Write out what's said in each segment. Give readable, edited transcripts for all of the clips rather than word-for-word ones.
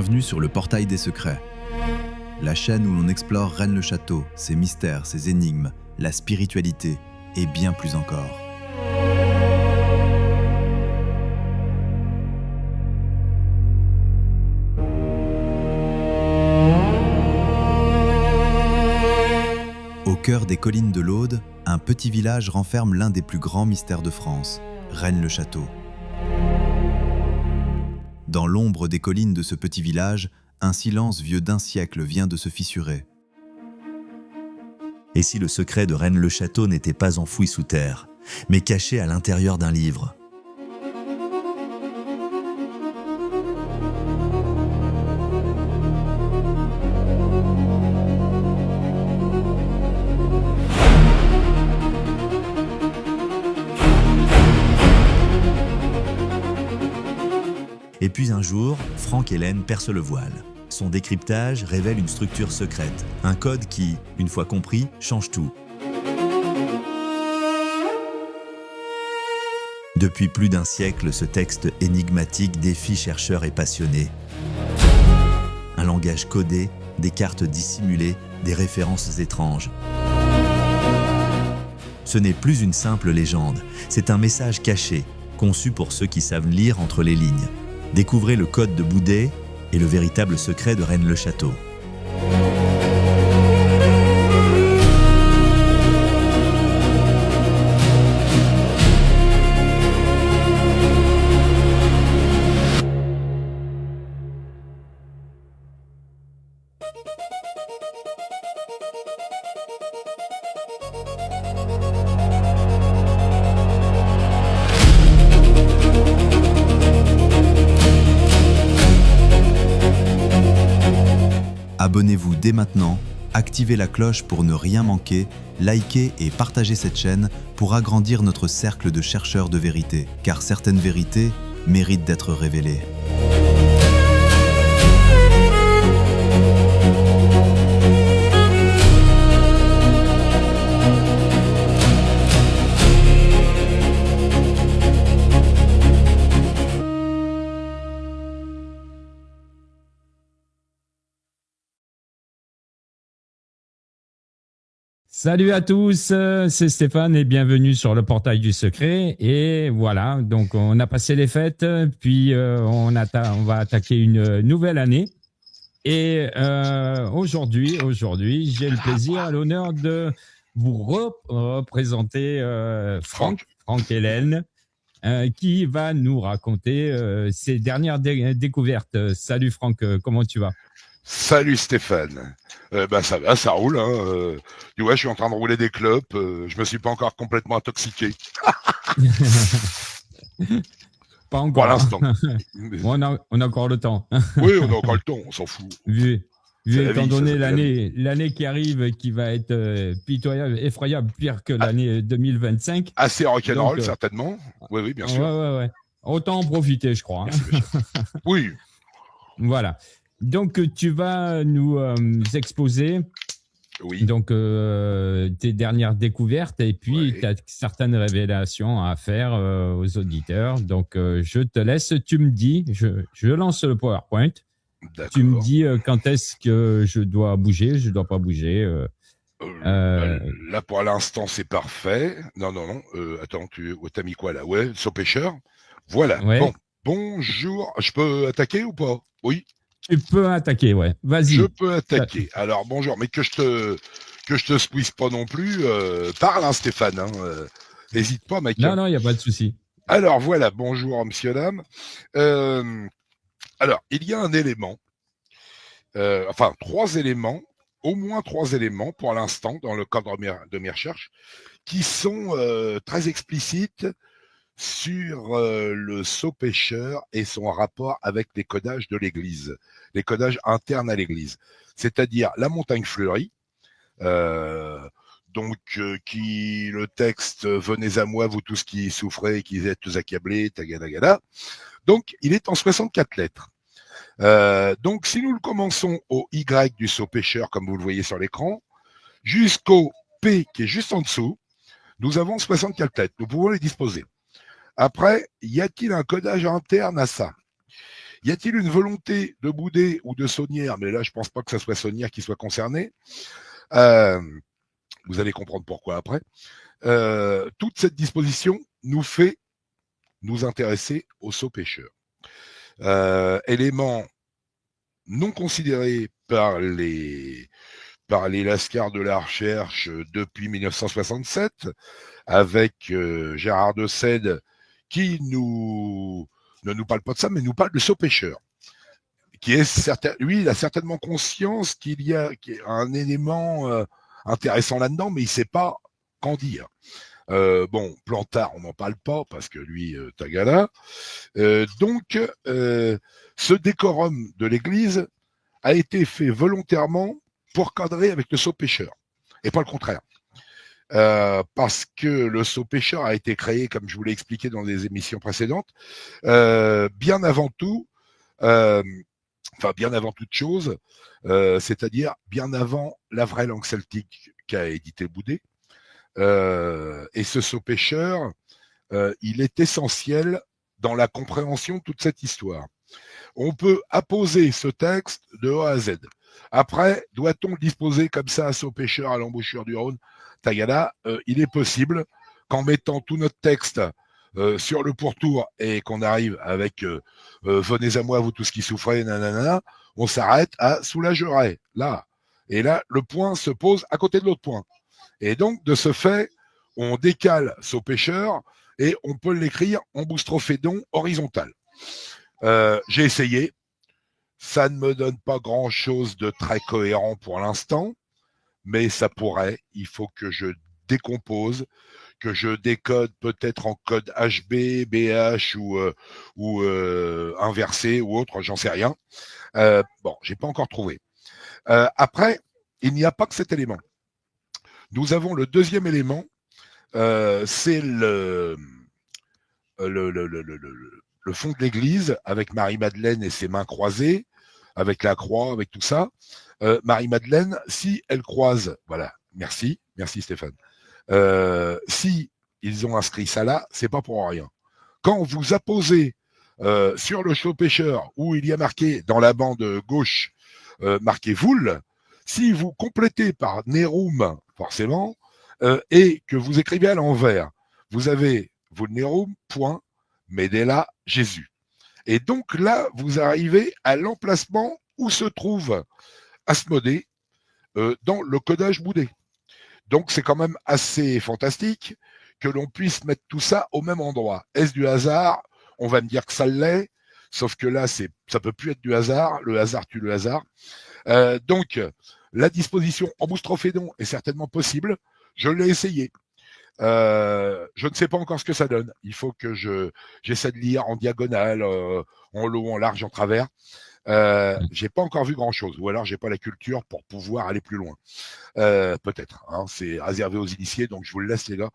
Bienvenue sur le Portail des Secrets, la chaîne où l'on explore Rennes-le-Château, ses mystères, ses énigmes, la spiritualité et bien plus encore. Au cœur des collines de l'Aude, un petit village renferme l'un des plus grands mystères de France, Rennes-le-Château. Dans l'ombre des collines de ce petit village, un silence vieux d'un siècle vient de se fissurer. Et si le secret de Rennes-le-Château n'était pas enfoui sous terre, mais caché à l'intérieur d'un livre ? Et puis un jour, Franck Hélène perce le voile. Son décryptage révèle une structure secrète, un code qui, une fois compris, change tout. Depuis plus d'un siècle, ce texte énigmatique défie chercheurs et passionnés. Un langage codé, des cartes dissimulées, des références étranges. Ce n'est plus une simple légende, c'est un message caché, conçu pour ceux qui savent lire entre les lignes. Découvrez le code de Boudet et le véritable secret de Rennes-le-Château. Abonnez-vous dès maintenant, activez la cloche pour ne rien manquer, likez et partagez cette chaîne pour agrandir notre cercle de chercheurs de vérité, car certaines vérités méritent d'être révélées. Salut à tous, c'est Stéphane et bienvenue sur le Portail du Secret. Et voilà, donc on a passé les fêtes, puis on va attaquer une nouvelle année. Et aujourd'hui, j'ai le plaisir et l'honneur de vous représenter Franck Hélène, qui va nous raconter ses dernières découvertes. Salut Franck, comment tu vas ? Salut Stéphane. Ça va, ça roule. Ouais, je suis en train de rouler des clopes. Je me suis pas encore complètement intoxiqué. Pas encore. Pour l'instant. on a encore le temps. Oui, on a encore le temps, on s'en fout. Vu étant donné l'année qui arrive, qui va être pitoyable, effroyable, pire que l'année 2025. Assez rock'n'roll, certainement. Oui, bien sûr. Ouais. Autant en profiter, je crois. Bien sûr. Oui. Voilà. Donc, tu vas nous exposer donc, tes dernières découvertes et puis tu as certaines révélations à faire aux auditeurs. Donc, je te laisse, tu me dis, je lance le PowerPoint. D'accord. Tu me dis quand est-ce que je dois bouger, je dois pas bouger. Là, pour l'instant, c'est parfait. Non. Attends, t'as mis quoi là ? Ouais, saut pêcheur. Voilà. Ouais. Bon, bonjour. Je peux attaquer ou pas ? Oui. Tu peux attaquer, ouais. Vas-y. Je peux attaquer. Alors, bonjour, mais que je te squeeze pas non plus. Parle, hein, Stéphane. N'hésite pas, mec. Non, il n'y a pas de souci. Alors, voilà, bonjour, monsieur, dame. Alors, il y a un élément, trois éléments, au moins trois éléments pour l'instant, dans le cadre de mes recherches, qui sont très explicites sur le saut pêcheur et son rapport avec les codages de l'Église, les codages internes à l'Église, c'est-à-dire la montagne fleurie, qui le texte venez à moi vous tous qui souffrez, qui êtes tous accablés, tagadagada. Donc il est en 64 lettres. Donc si nous le commençons au Y du saut pêcheur comme vous le voyez sur l'écran, jusqu'au P qui est juste en dessous, nous avons 64 lettres. Nous pouvons les disposer. Après, y a-t-il un codage interne à ça ? Y a-t-il une volonté de Boudet ou de Saunière? Mais là, je pense pas que ça soit Saunière qui soit concerné. Vous allez comprendre pourquoi après. Toute cette disposition nous fait nous intéresser aux sauts-pêcheurs. Élément non considéré par les lascars de la recherche depuis 1967, avec Gérard de Sède qui ne nous parle pas de ça, mais nous parle de sauts-pêcheurs. Lui, il a certainement conscience qu'il y a un élément intéressant là-dedans, mais il ne sait pas qu'en dire. Bon, Plantard, on n'en parle pas parce que lui, Tagala. Donc, ce décorum de l'Église a été fait volontairement pour cadrer avec le saut-pêcheur, et pas le contraire. Parce que le saut-pêcheur a été créé, comme je vous l'ai expliqué dans les émissions précédentes, bien avant tout, bien avant toute chose, c'est-à-dire bien avant la vraie langue celtique qu'a édité Boudet. Et ce saut-pêcheur, il est essentiel dans la compréhension de toute cette histoire. On peut apposer ce texte de A à Z. Après, doit-on le disposer comme ça à saut-pêcheur à l'embouchure du Rhône, Tagada? Il est possible qu'en mettant tout notre texte sur le pourtour et qu'on arrive avec venez à moi, vous tous qui souffrez, nanana, on s'arrête à soulagerait, là. Et là, le point se pose à côté de l'autre point. Et donc, de ce fait, on décale saut-pêcheur et on peut l'écrire en boustrophédon horizontal. J'ai essayé. Ça ne me donne pas grand-chose de très cohérent pour l'instant, mais ça pourrait. Il faut que je décompose, que je décode peut-être en code HB, BH ou inversé ou autre, j'en sais rien. Bon, j'ai pas encore trouvé. Après, il n'y a pas que cet élément. Nous avons le deuxième élément, c'est le fond de l'église avec Marie-Madeleine et ses mains croisées, avec la croix, avec tout ça. Marie-Madeleine, si elle croise, voilà, merci Stéphane. Si ils ont inscrit ça là, c'est pas pour rien. Quand vous apposez sur le saut-pêcheur où il y a marqué dans la bande gauche marqué Voul, si vous complétez par Nerum, forcément, et que vous écrivez à l'envers, vous avez Vulnerum, point, Medela, Jésus. Et donc là, vous arrivez à l'emplacement où se trouve Asmodée dans le codage Boudet. Donc c'est quand même assez fantastique que l'on puisse mettre tout ça au même endroit. Est-ce du hasard? On va me dire que ça l'est, sauf que là, ça peut plus être du hasard. Le hasard tue le hasard. Donc, la disposition en boustrophédon est certainement possible. Je l'ai essayé. Je ne sais pas encore ce que ça donne. Il faut que j'essaie de lire en diagonale, en long, en large, en travers. J'ai pas encore vu grand chose, ou alors j'ai pas la culture pour pouvoir aller plus loin. Peut-être, hein, c'est réservé aux initiés, donc je vous le laisse les gars.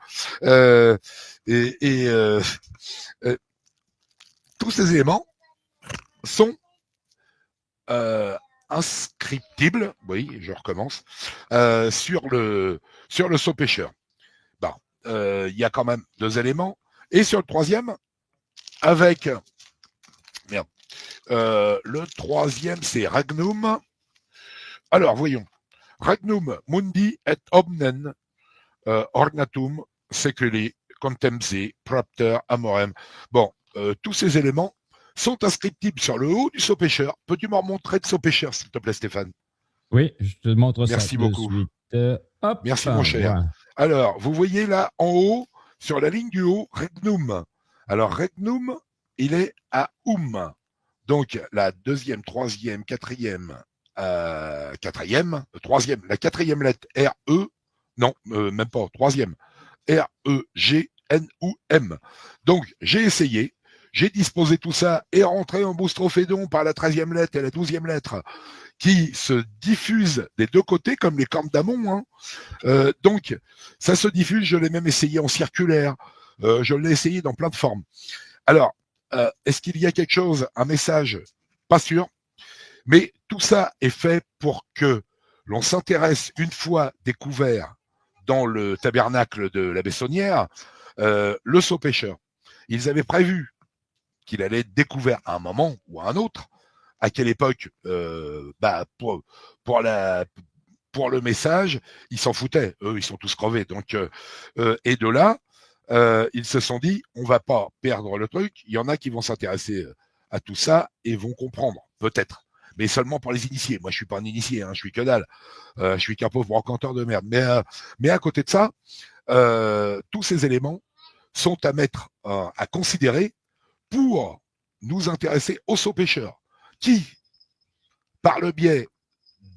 Tous ces éléments sont inscriptibles, oui, je recommence, sur le saut-pêcheur. Bon, il y a quand même deux éléments. Et sur le troisième, avec... Merde. Le troisième, c'est Regnum. Alors, voyons. Regnum mundi et omnen ornatum seculi contemse propter amorem. Bon, tous ces éléments sont inscriptibles sur le haut du saut-pêcheur. Peux-tu m'en montrer de saut-pêcheur, s'il te plaît, Stéphane? Oui, je te montre ça. Merci beaucoup. De suite. Hop, merci, mon cher. Voilà. Alors, vous voyez là, en haut, sur la ligne du haut, Regnum. Alors, Regnum, il est à Donc, la deuxième, troisième, quatrième, troisième, la quatrième lettre R-E, non, même pas, troisième, R-E-G-N-U-M. Donc, j'ai essayé, j'ai disposé tout ça et rentré en boustrophédon par la 13e lettre et la 12e lettre qui se diffusent des deux côtés comme les cornes d'amont. Hein. Donc, ça se diffuse, je l'ai même essayé en circulaire, je l'ai essayé dans plein de formes. Alors, est-ce qu'il y a quelque chose, un message? Pas sûr. Mais tout ça est fait pour que l'on s'intéresse, une fois découvert dans le tabernacle de la Bessonnière, le saut-pêcheur. Ils avaient prévu qu'il allait être découvert à un moment ou à un autre. À quelle époque, pour le message, ils s'en foutaient. Eux, ils sont tous crevés. Donc, et de là, ils se sont dit, on va pas perdre le truc. Il y en a qui vont s'intéresser à tout ça et vont comprendre, peut-être. Mais seulement pour les initiés. Moi, je suis pas un initié, hein, je suis que dalle. Je suis qu'un pauvre brocanteur de merde. Mais à côté de ça, tous ces éléments sont à mettre, à considérer pour nous intéresser aux sauts-pêcheurs, qui, par le biais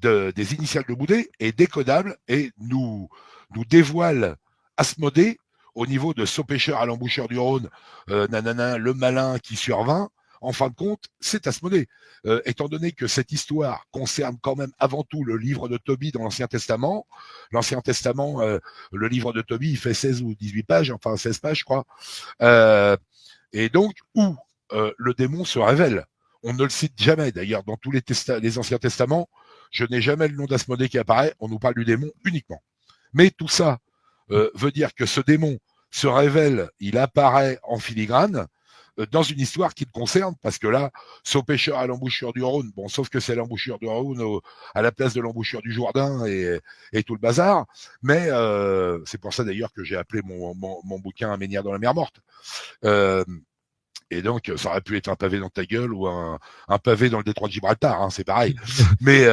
des initiales de Boudet, est décodable et nous dévoile Asmodée au niveau de saut-pêcheur à l'embouchure du Rhône, le malin qui survint. En fin de compte, c'est Asmodée. Étant donné que cette histoire concerne quand même avant tout le livre de Tobie dans l'Ancien Testament. L'Ancien Testament, le livre de Tobie, il fait 16 ou 18 pages, enfin 16 pages, je crois. Et donc, où le démon se révèle. On ne le cite jamais, d'ailleurs, dans tous les Anciens Testaments, je n'ai jamais le nom d'Asmodée qui apparaît, on nous parle du démon uniquement. Mais tout ça veut dire que ce démon se révèle, il apparaît en filigrane, dans une histoire qui le concerne, parce que là, saut-pêcheur à l'embouchure du Rhône, bon, sauf que c'est l'embouchure du Rhône à la place de l'embouchure du Jourdain et tout le bazar, mais c'est pour ça d'ailleurs que j'ai appelé mon bouquin Un menhir dans la mer morte. Et donc, ça aurait pu être un pavé dans ta gueule ou un pavé dans le détroit de Gibraltar, hein, c'est pareil. Mais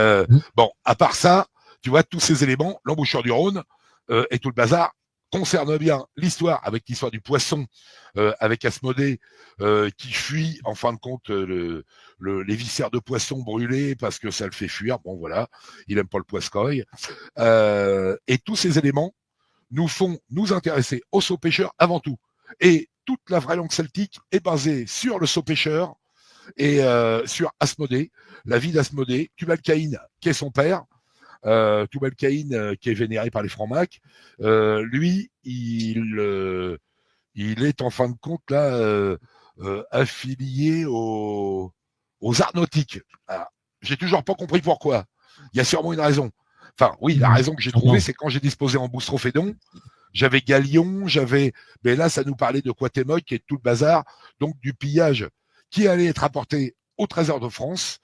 bon, à part ça, tu vois, tous ces éléments, l'embouchure du Rhône et tout le bazar, concerne bien l'histoire, avec l'histoire du poisson, avec Asmodée qui fuit en fin de compte les viscères de poisson brûlés parce que ça le fait fuir. Bon voilà, il aime pas le poiscoille. Et tous ces éléments nous font nous intéresser aux sauts-pêcheurs avant tout. Et toute la vraie langue celtique est basée sur le saut-pêcheur et sur Asmodée, la vie d'Asmodée, Tubal-Caïn qui est son père. Tubal-Caïn qui est vénéré par les Francs-Macs, lui, il est en fin de compte là affilié aux arts nautiques. Alors, j'ai toujours pas compris pourquoi. Il y a sûrement une raison. Enfin, oui, la raison que j'ai trouvée, c'est quand j'ai disposé en Boustrophédon, j'avais Galion, mais là, ça nous parlait de Quatémoc et de tout le bazar, donc du pillage qui allait être apporté au Trésor de France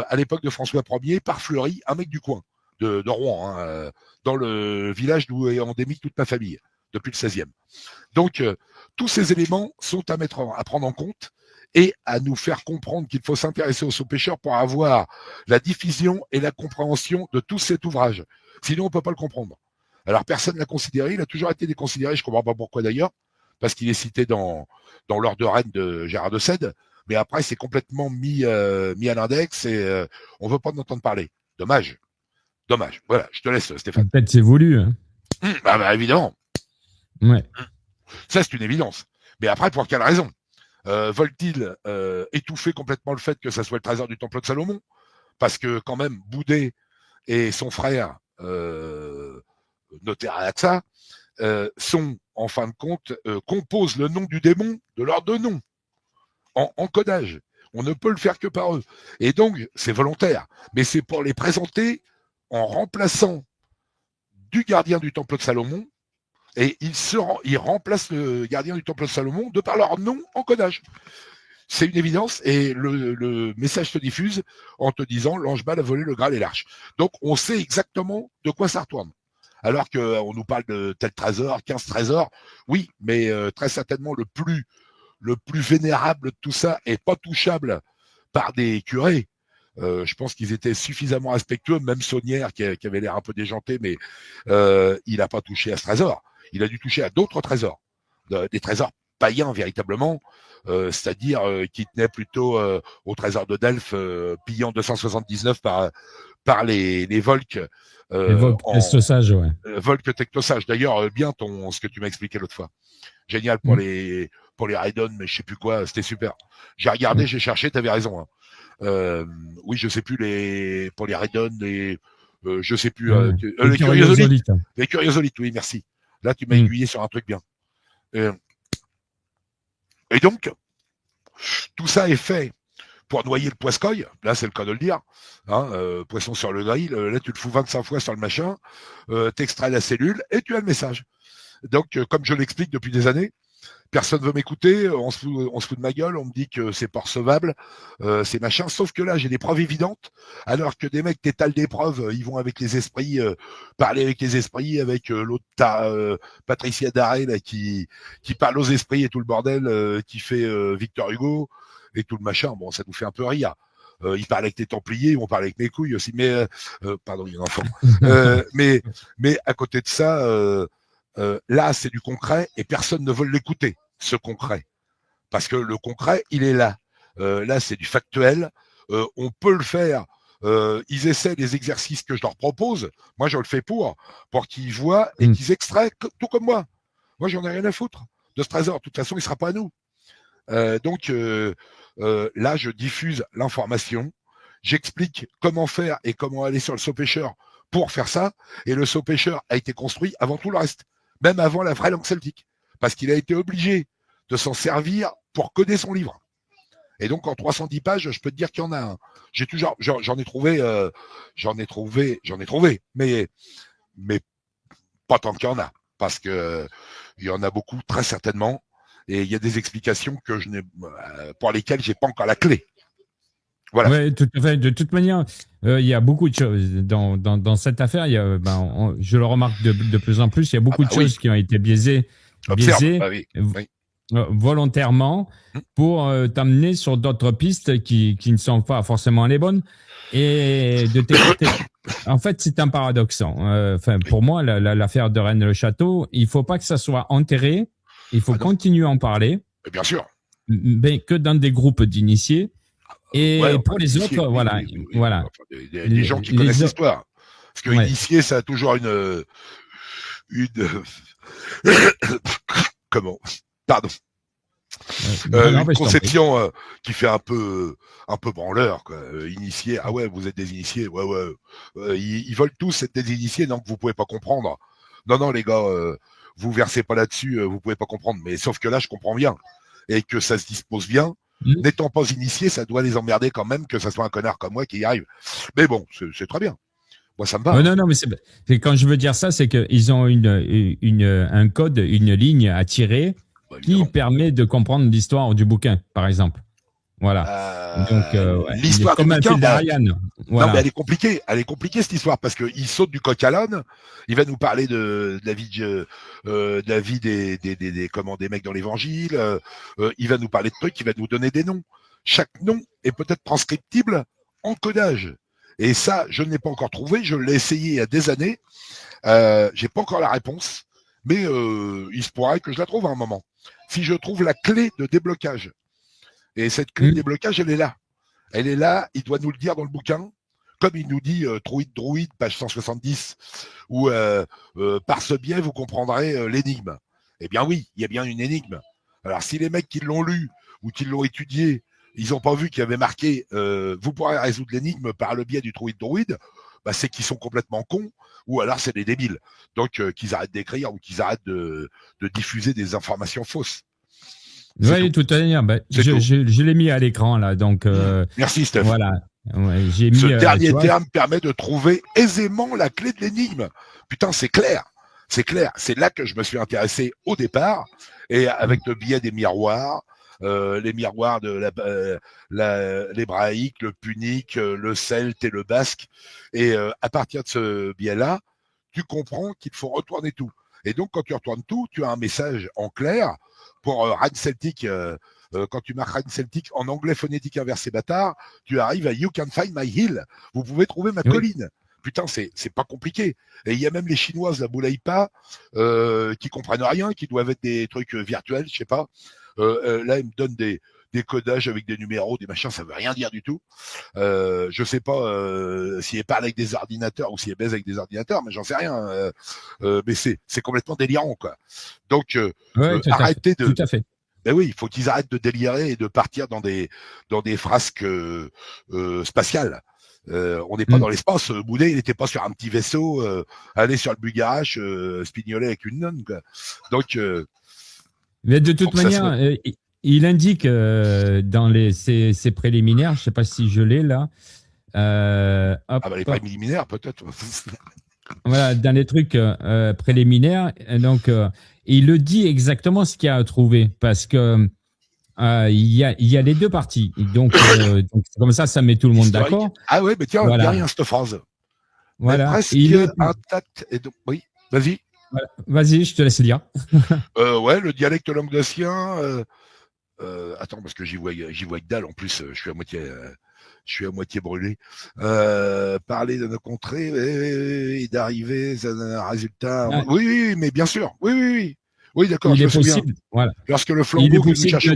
à l'époque de François Ier par Fleury, un mec du coin. De Rouen, hein, dans le village d'où est endémique toute ma famille, depuis le 16e. Donc, tous ces éléments sont à prendre en compte et à nous faire comprendre qu'il faut s'intéresser aux sauts-pêcheurs pour avoir la diffusion et la compréhension de tout cet ouvrage. Sinon, on ne peut pas le comprendre. Alors, personne ne l'a considéré, il a toujours été déconsidéré, je ne comprends pas pourquoi d'ailleurs, parce qu'il est cité dans l'ordre de règne de Gérard de Sède, mais après, c'est complètement mis à l'index et on ne veut pas en entendre parler. Dommage. Voilà, je te laisse, Stéphane. Peut-être c'est voulu. Hein. Bah, évidemment. Ouais. Ça, c'est une évidence. Mais après, pour quelle raison veulent-ils étouffer complètement le fait que ça soit le trésor du Temple de Salomon? Parce que quand même, Boudet et son frère, notaire à Axa, sont, en fin de compte, composent le nom du démon de leurs deux noms, en codage. On ne peut le faire que par eux. Et donc, c'est volontaire. Mais c'est pour les présenter en remplaçant du gardien du Temple de Salomon, et ils remplacent le gardien du Temple de Salomon de par leur nom en codage. C'est une évidence, et le message se diffuse en te disant l'ange mâle a volé le Graal et l'Arche. Donc on sait exactement de quoi ça retourne. Alors qu'on nous parle de tel trésor, 15 trésors, oui, mais très certainement le plus vénérable de tout ça est pas touchable par des curés. Je pense qu'ils étaient suffisamment respectueux, même Saunière qui avait l'air un peu déjanté, mais il n'a pas touché à ce trésor. Il a dû toucher à d'autres trésors, des trésors païens véritablement, c'est-à-dire qui tenaient plutôt au trésor de Delphes, pillant 279 par les Volques. Les Volques Tectosages, ouais. Volques Tectosages. D'ailleurs, bien ce que tu m'as expliqué l'autre fois. Génial pour les Raidon, mais je sais plus quoi, c'était super. J'ai regardé, j'ai cherché, t'avais raison. Hein. Oui, je sais plus pour les Raidon, je sais plus les Curiosolites. Les Curiosolites, oui, merci. Là, tu m'as aiguillé sur un truc bien. Et donc, tout ça est fait pour noyer le poiscoille. Là, c'est le cas de le dire. Hein, poisson sur le grill. Là, tu le fous 25 fois sur le machin. T'extrais la cellule et tu as le message. Donc, comme je l'explique depuis des années, personne veut m'écouter, on se fout de ma gueule, on me dit que c'est pas recevable, c'est machin. Sauf que là, j'ai des preuves évidentes, alors que des mecs t'étalent des preuves, ils vont avec les esprits, parler avec les esprits, avec l'autre Patricia Daré là qui parle aux esprits et tout le bordel, qui fait Victor Hugo et tout le machin. Bon, ça nous fait un peu rire. Ils parlent avec les Templiers, ils vont parler avec mes couilles aussi. Mais pardon, il y a un enfant. Mais à côté de ça, là, c'est du concret et personne ne veut l'écouter, ce concret, parce que le concret, il est là. Là, c'est du factuel. On peut le faire. Ils essaient les exercices que je leur propose. Moi, je le fais pour qu'ils voient et qu'ils extraient tout comme moi. Moi, j'en ai rien à foutre de ce trésor. De toute façon, il sera pas à nous. Donc là, je diffuse l'information, j'explique comment faire et comment aller sur le saut pêcheur pour faire ça. Et le saut pêcheur a été construit avant tout le reste, même avant la vraie langue celtique, parce qu'il a été obligé de s'en servir pour coder son livre. Et donc en 310 pages, je peux te dire qu'il y en a un. J'ai toujours, j'en ai trouvé, mais pas tant qu'il y en a, parce que il y en a beaucoup très certainement. Et il y a des explications que je n'ai, pour lesquelles j'ai pas encore la clé. Voilà. Oui, tout à fait. De toute manière, il y a beaucoup de choses dans cette affaire. Il y a, je le remarque de plus en plus. Il y a beaucoup de choses qui ont été biaisées volontairement pour t'amener sur d'autres pistes qui ne sont pas forcément les bonnes et de t'écouter. En fait, c'est un paradoxe. Enfin, pour moi, l'affaire de Rennes-le-Château, il faut pas que ça soit enterré. Il faut continuer à en parler. Bien sûr. Mais que dans des groupes d'initiés. Et pour les autres, voilà. Des gens qui connaissent l'histoire. Parce que initié, ça a toujours une comment? Pardon. Une conception qui fait un peu branleur, quoi. Initié, ah ouais, vous êtes des initiés, ouais. Ils veulent tous être des initiés, donc vous pouvez pas comprendre. Non, les gars, vous versez pas là-dessus, vous pouvez pas comprendre. Mais sauf que là, je comprends bien. Et que ça se dispose bien. N'étant pas initié, ça doit les emmerder quand même que ça soit un connard comme moi qui y arrive. Mais bon, c'est très bien. Moi, ça me va. Non, mais c'est quand je veux dire ça, c'est qu'ils ont un code, une ligne à tirer qui permet de comprendre l'histoire du bouquin, par exemple. Voilà. Donc, l'histoire comme un fil d'Ariane. Voilà. Non, mais elle est compliquée cette histoire parce que il saute du coq à l'âne. Il va nous parler de la vie des mecs dans l'évangile. Il va nous parler de trucs, il va nous donner des noms. Chaque nom est peut-être transcriptible en codage. Et ça, je ne l'ai pas encore trouvé. Je l'ai essayé il y a des années. J'ai pas encore la réponse, mais il se pourrait que je la trouve à un moment. Si je trouve la clé de déblocage. Et cette clé de déblocage, elle est là. Elle est là, il doit nous le dire dans le bouquin, comme il nous dit Druide, page 170, où par ce biais, vous comprendrez l'énigme. Eh bien oui, il y a bien une énigme. Alors si les mecs qui l'ont lu ou qui l'ont étudié, ils n'ont pas vu qu'il y avait marqué vous pourrez résoudre l'énigme par le biais du Druide, bah, c'est qu'ils sont complètement cons, ou alors c'est des débiles. Donc qu'ils arrêtent d'écrire ou qu'ils arrêtent de diffuser des informations fausses. Oui, tout à fait. Je l'ai mis à l'écran là, donc. Merci Steph. Voilà. Ouais, j'ai mis. Ce dernier terme permet de trouver aisément la clé de l'énigme. Putain, c'est clair. C'est clair. C'est là que je me suis intéressé au départ, et avec le biais des miroirs, les miroirs de l'hébraïque, le punique, le celte et le basque. Et à partir de ce biais-là, tu comprends qu'il faut retourner tout. Et donc, quand tu retournes tout, tu as un message en clair. Pour Rhine Celtic, quand tu marques Rhine Celtic en anglais phonétique inversé bâtard, tu arrives à You can find my hill. Vous pouvez trouver ma colline. Putain, c'est pas compliqué. Et il y a même les Chinoises, la Boulaïpa, qui comprennent rien, qui doivent être des trucs virtuels, je sais pas. Là, ils me donnent des codages avec des numéros, des machins, ça veut rien dire du tout. Je sais pas si elles parlent avec des ordinateurs ou si elles baisent avec des ordinateurs, mais j'en sais rien. Mais c'est complètement délirant, quoi. Donc, arrêtez de. Tout à fait. Ben oui, il faut qu'ils arrêtent de délirer et de partir dans des frasques spatiales. On n'est pas dans l'espace. Boudet, il n'était pas sur un petit vaisseau, aller sur le Bugarache, spignoler avec une nonne, quoi. Donc. Mais de toute manière, il indique dans ses préliminaires, je ne sais pas si je l'ai là. Les préliminaires, peut-être. Voilà, dans les trucs préliminaires. Donc, il le dit exactement ce qu'il y a à trouver parce que il y a les deux parties. Donc comme ça met tout le monde Historique. d'accord. Ah ouais, mais tiens, Voilà. il n'y a rien cette phrase. Mais Voilà. presque Il est... intact. Et donc, oui, vas-y. voilà. Vas-y, je te laisse dire. Ouais, le dialecte languedocien. Attends, parce que j'y vois que dalle. En plus, je suis à moitié brûlé. Parler de nos contrées et d'arriver à un résultat. Ah, Oui, mais bien sûr. Oui. Oui, d'accord, il je est me souviens. possible. Voilà. Lorsque le Il est flambeau que nous possible cherchons.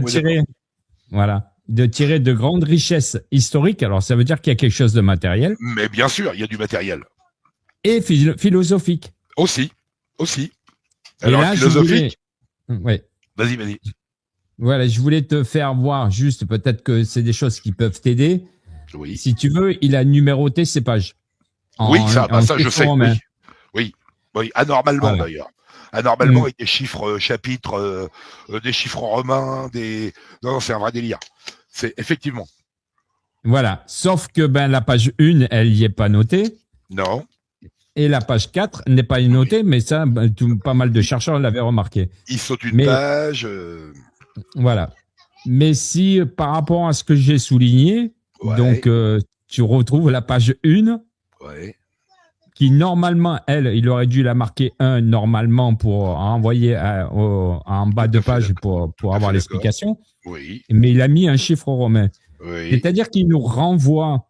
de tirer de grandes richesses historiques. Alors, ça veut dire qu'il y a quelque chose de matériel Mais bien sûr, il y a du matériel. et philosophique. Aussi. Et Alors, là, philosophique. Ouais. Vas-y. Voilà, je voulais te faire voir juste, peut-être que c'est des choses qui peuvent t'aider. Oui. Si tu veux, il a numéroté ses pages. Oui, ça je sais. romain. Oui. Anormalement Voilà. d'ailleurs. Anormalement avec des chiffres chapitres, des chiffres romains, Non, c'est un vrai délire. C'est effectivement. Voilà. Sauf que la page 1, elle n'y est pas notée. Non. Et la page 4 n'est pas notée, mais ça, pas mal de chercheurs l'avaient remarqué. Il saute une page. Voilà. Mais si, par rapport à ce que j'ai souligné, donc tu retrouves la page 1, qui normalement, il aurait dû la marquer 1 normalement pour envoyer en bas de page pour avoir l'explication. Oui. Mais il a mis un chiffre romain. Oui. C'est-à-dire qu'il nous renvoie,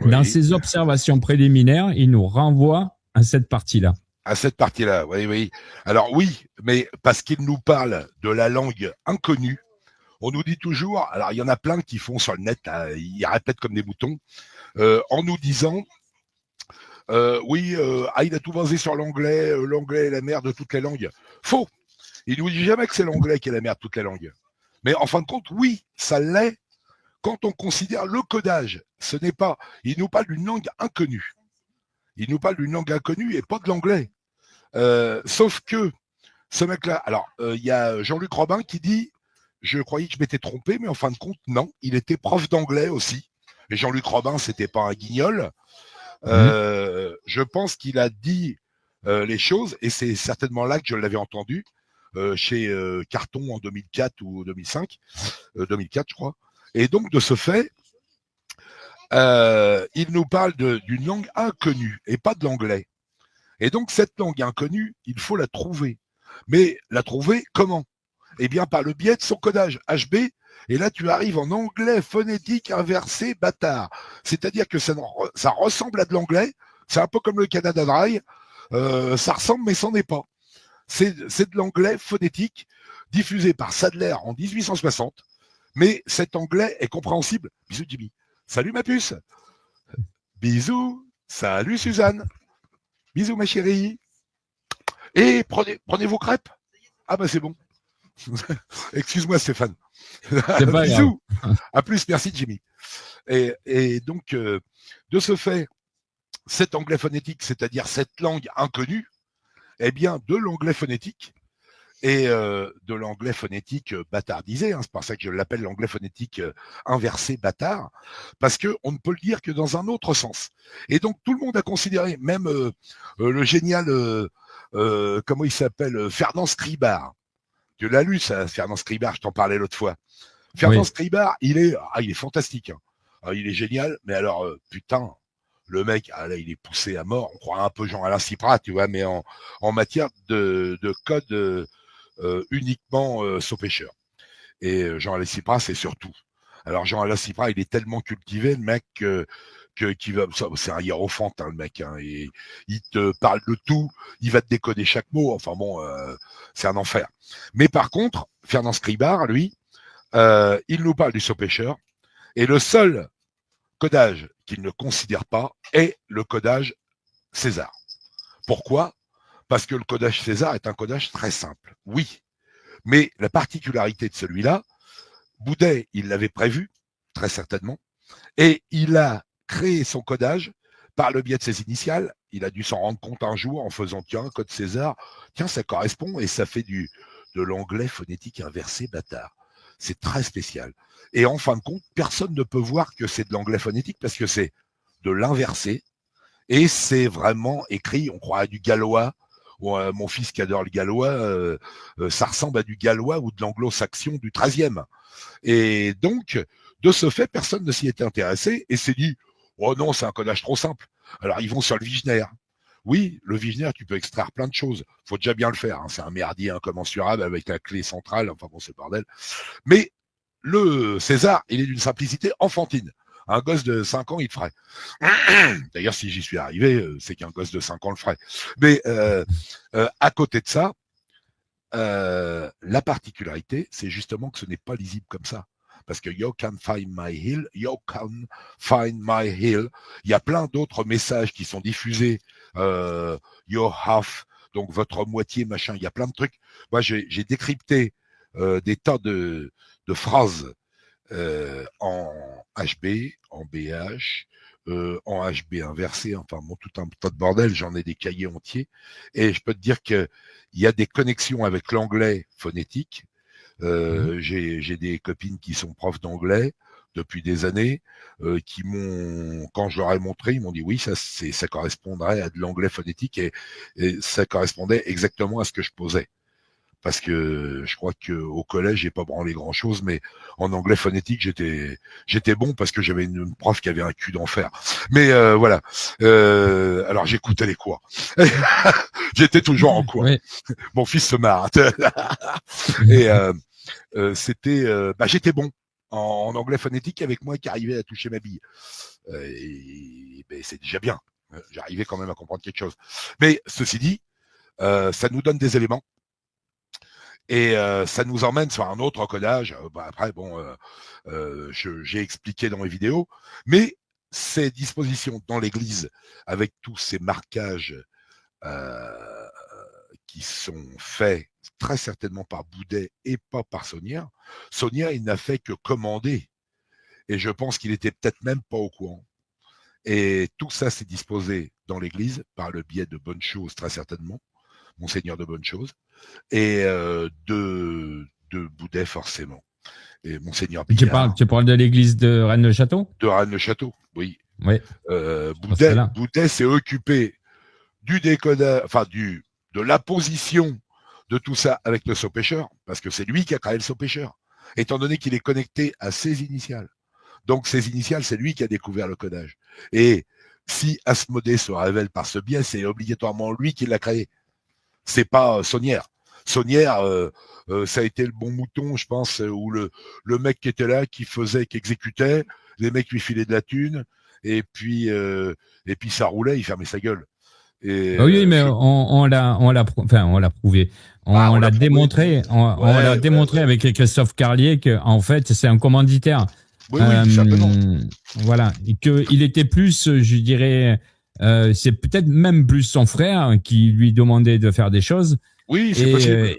dans ses observations préliminaires, il nous renvoie à cette partie-là. À cette partie-là, oui. Alors oui, mais parce qu'il nous parle de la langue inconnue, on nous dit toujours, alors il y en a plein qui font sur le net, là, ils répètent comme des moutons, en nous disant, il a tout basé sur l'anglais, l'anglais est la mère de toutes les langues. Faux. Il nous dit jamais que c'est l'anglais qui est la mère de toutes les langues. Mais en fin de compte, oui, ça l'est quand on considère le codage. Ce n'est pas, il nous parle d'une langue inconnue. Il nous parle d'une langue inconnue et pas de l'anglais. Sauf que ce mec-là, alors il y a Jean-Luc Robin qui dit, je croyais que je m'étais trompé, mais en fin de compte, non, il était prof d'anglais aussi. Et Jean-Luc Robin, c'était pas un guignol. Je pense qu'il a dit les choses, et c'est certainement là que je l'avais entendu, chez Carton en 2004 ou 2005, 2004 je crois. Et donc de ce fait, il nous parle d'une langue inconnue et pas de l'anglais. Et donc cette langue inconnue, il faut la trouver. Mais la trouver comment ? Eh bien par le biais de son codage HB. Et là, tu arrives en anglais phonétique inversé bâtard. C'est-à-dire que ça ressemble à de l'anglais. C'est un peu comme le Canada Dry. Ça ressemble, mais c'en est pas. C'est de l'anglais phonétique diffusé par Sadler en 1860. Mais cet anglais est compréhensible. Bisous, Jimmy. Salut, ma puce. Bisous. Salut, Suzanne. Bisous, ma chérie. Et prenez vos crêpes. Ah, bah, c'est bon. Excuse-moi, Stéphane. Bisous. À plus, merci Jimmy. Et donc, de ce fait, cet anglais phonétique, c'est-à-dire cette langue inconnue, eh bien, de l'anglais phonétique et de l'anglais phonétique bâtardisé, c'est pour ça que je l'appelle l'anglais phonétique inversé bâtard, parce qu'on ne peut le dire que dans un autre sens. Et donc, tout le monde a considéré, même le génial, comment il s'appelle, Fernand Scribard. Tu l'as lu, ça, Fernand Scribard, je t'en parlais l'autre fois. Fernand Scribard, il est fantastique. Il est génial, mais alors, putain, le mec, là, il est poussé à mort. On croit un peu Jean-Alain Cyprat, tu vois, mais en matière de code uniquement saut-pêcheur. Et Jean-Alain Cyprat, c'est surtout. Alors, Jean-Alain Cyprat, il est tellement cultivé, le mec, c'est un hiérophante, le mec. Et il te parle de tout, il va te décoder chaque mot. Enfin bon, c'est un enfer. Mais par contre, Fernand Scribard, lui, il nous parle du saut-pêcheur. Et le seul codage qu'il ne considère pas est le codage César. Pourquoi ? Parce que le codage César est un codage très simple. Oui. Mais la particularité de celui-là, Boudet, il l'avait prévu, très certainement, et il a créé son codage par le biais de ses initiales. Il a dû s'en rendre compte un jour en faisant, tiens, code César, tiens, ça correspond, et ça fait de l'anglais phonétique inversé bâtard. C'est très spécial. Et en fin de compte, personne ne peut voir que c'est de l'anglais phonétique parce que c'est de l'inversé Et c'est vraiment écrit, on croit à du gallois. Mon fils qui adore le gallois, ça ressemble à du gallois ou de l'anglo-saxon du 13e. Et donc, de ce fait, personne ne s'y était intéressé et s'est dit « Oh non, c'est un codage trop simple ». Alors, ils vont sur le Vigenère. Oui, le Vigenère, tu peux extraire plein de choses. Faut déjà bien le faire. Hein. C'est un merdier incommensurable avec la clé centrale. Enfin bon, c'est le bordel. Mais le César, il est d'une simplicité enfantine. Un gosse de 5 ans, il le ferait. D'ailleurs, si j'y suis arrivé, c'est qu'un gosse de 5 ans le ferait. Mais à côté de ça, la particularité, c'est justement que ce n'est pas lisible comme ça. Parce que you can find my hill, you can find my hill. Il y a plein d'autres messages qui sont diffusés. Your half, donc votre moitié, machin. Il y a plein de trucs. Moi, j'ai décrypté des tas de phrases en HB, en BH, en HB inversé, enfin bon, tout un tas de bordel, j'en ai des cahiers entiers, et je peux te dire que il y a des connexions avec l'anglais phonétique. J'ai des copines qui sont profs d'anglais depuis des années, qui m'ont, quand je leur ai montré, ils m'ont dit oui, ça correspondrait à de l'anglais phonétique et ça correspondait exactement à ce que je posais. Parce que je crois qu'au collège, j'ai pas branlé grand-chose, mais en anglais phonétique, j'étais bon parce que j'avais une prof qui avait un cul d'enfer. Mais voilà. Alors j'écoutais les cours. J'étais toujours en cours. Oui. Mon fils se marre. Et j'étais bon en anglais phonétique avec moi qui arrivait à toucher ma bille. C'est déjà bien. J'arrivais quand même à comprendre quelque chose. Mais ceci dit, ça nous donne des éléments. Et ça nous emmène sur un autre codage. Après, bon, j'ai expliqué dans les vidéos, mais ces dispositions dans l'Église, avec tous ces marquages qui sont faits très certainement par Boudet et pas par Saunière. Saunière, il n'a fait que commander, et je pense qu'il était peut-être même pas au courant. Et tout ça s'est disposé dans l'Église par le biais de Bonnes Choses, très certainement, Monseigneur de Bonnes Choses, et de Boudet forcément. Et Monseigneur Billard. Tu parles de l'église de Rennes-le-Château ? De Rennes-le-Château, oui. Oui. Boudet s'est occupé du décodage, enfin de l'apposition de tout ça avec le saut-pêcheur, parce que c'est lui qui a créé le saut-pêcheur, étant donné qu'il est connecté à ses initiales. Donc ses initiales, c'est lui qui a découvert le codage. Et si Asmodée se révèle par ce biais, c'est obligatoirement lui qui l'a créé. C'est pas Saunière. Saunière, ça a été le bon mouton, je pense, où le mec qui était là, qui exécutait, les mecs lui filaient de la thune, et puis ça roulait, il fermait sa gueule. Et, oui, mais on l'a prouvé. On l'a démontré. On l'a démontré avec Christophe Carlier que en fait c'est un commanditaire. Oui, simplement. Voilà, et qu'il était plus, je dirais, c'est peut-être même plus son frère qui lui demandait de faire des choses. Oui, c'est possible.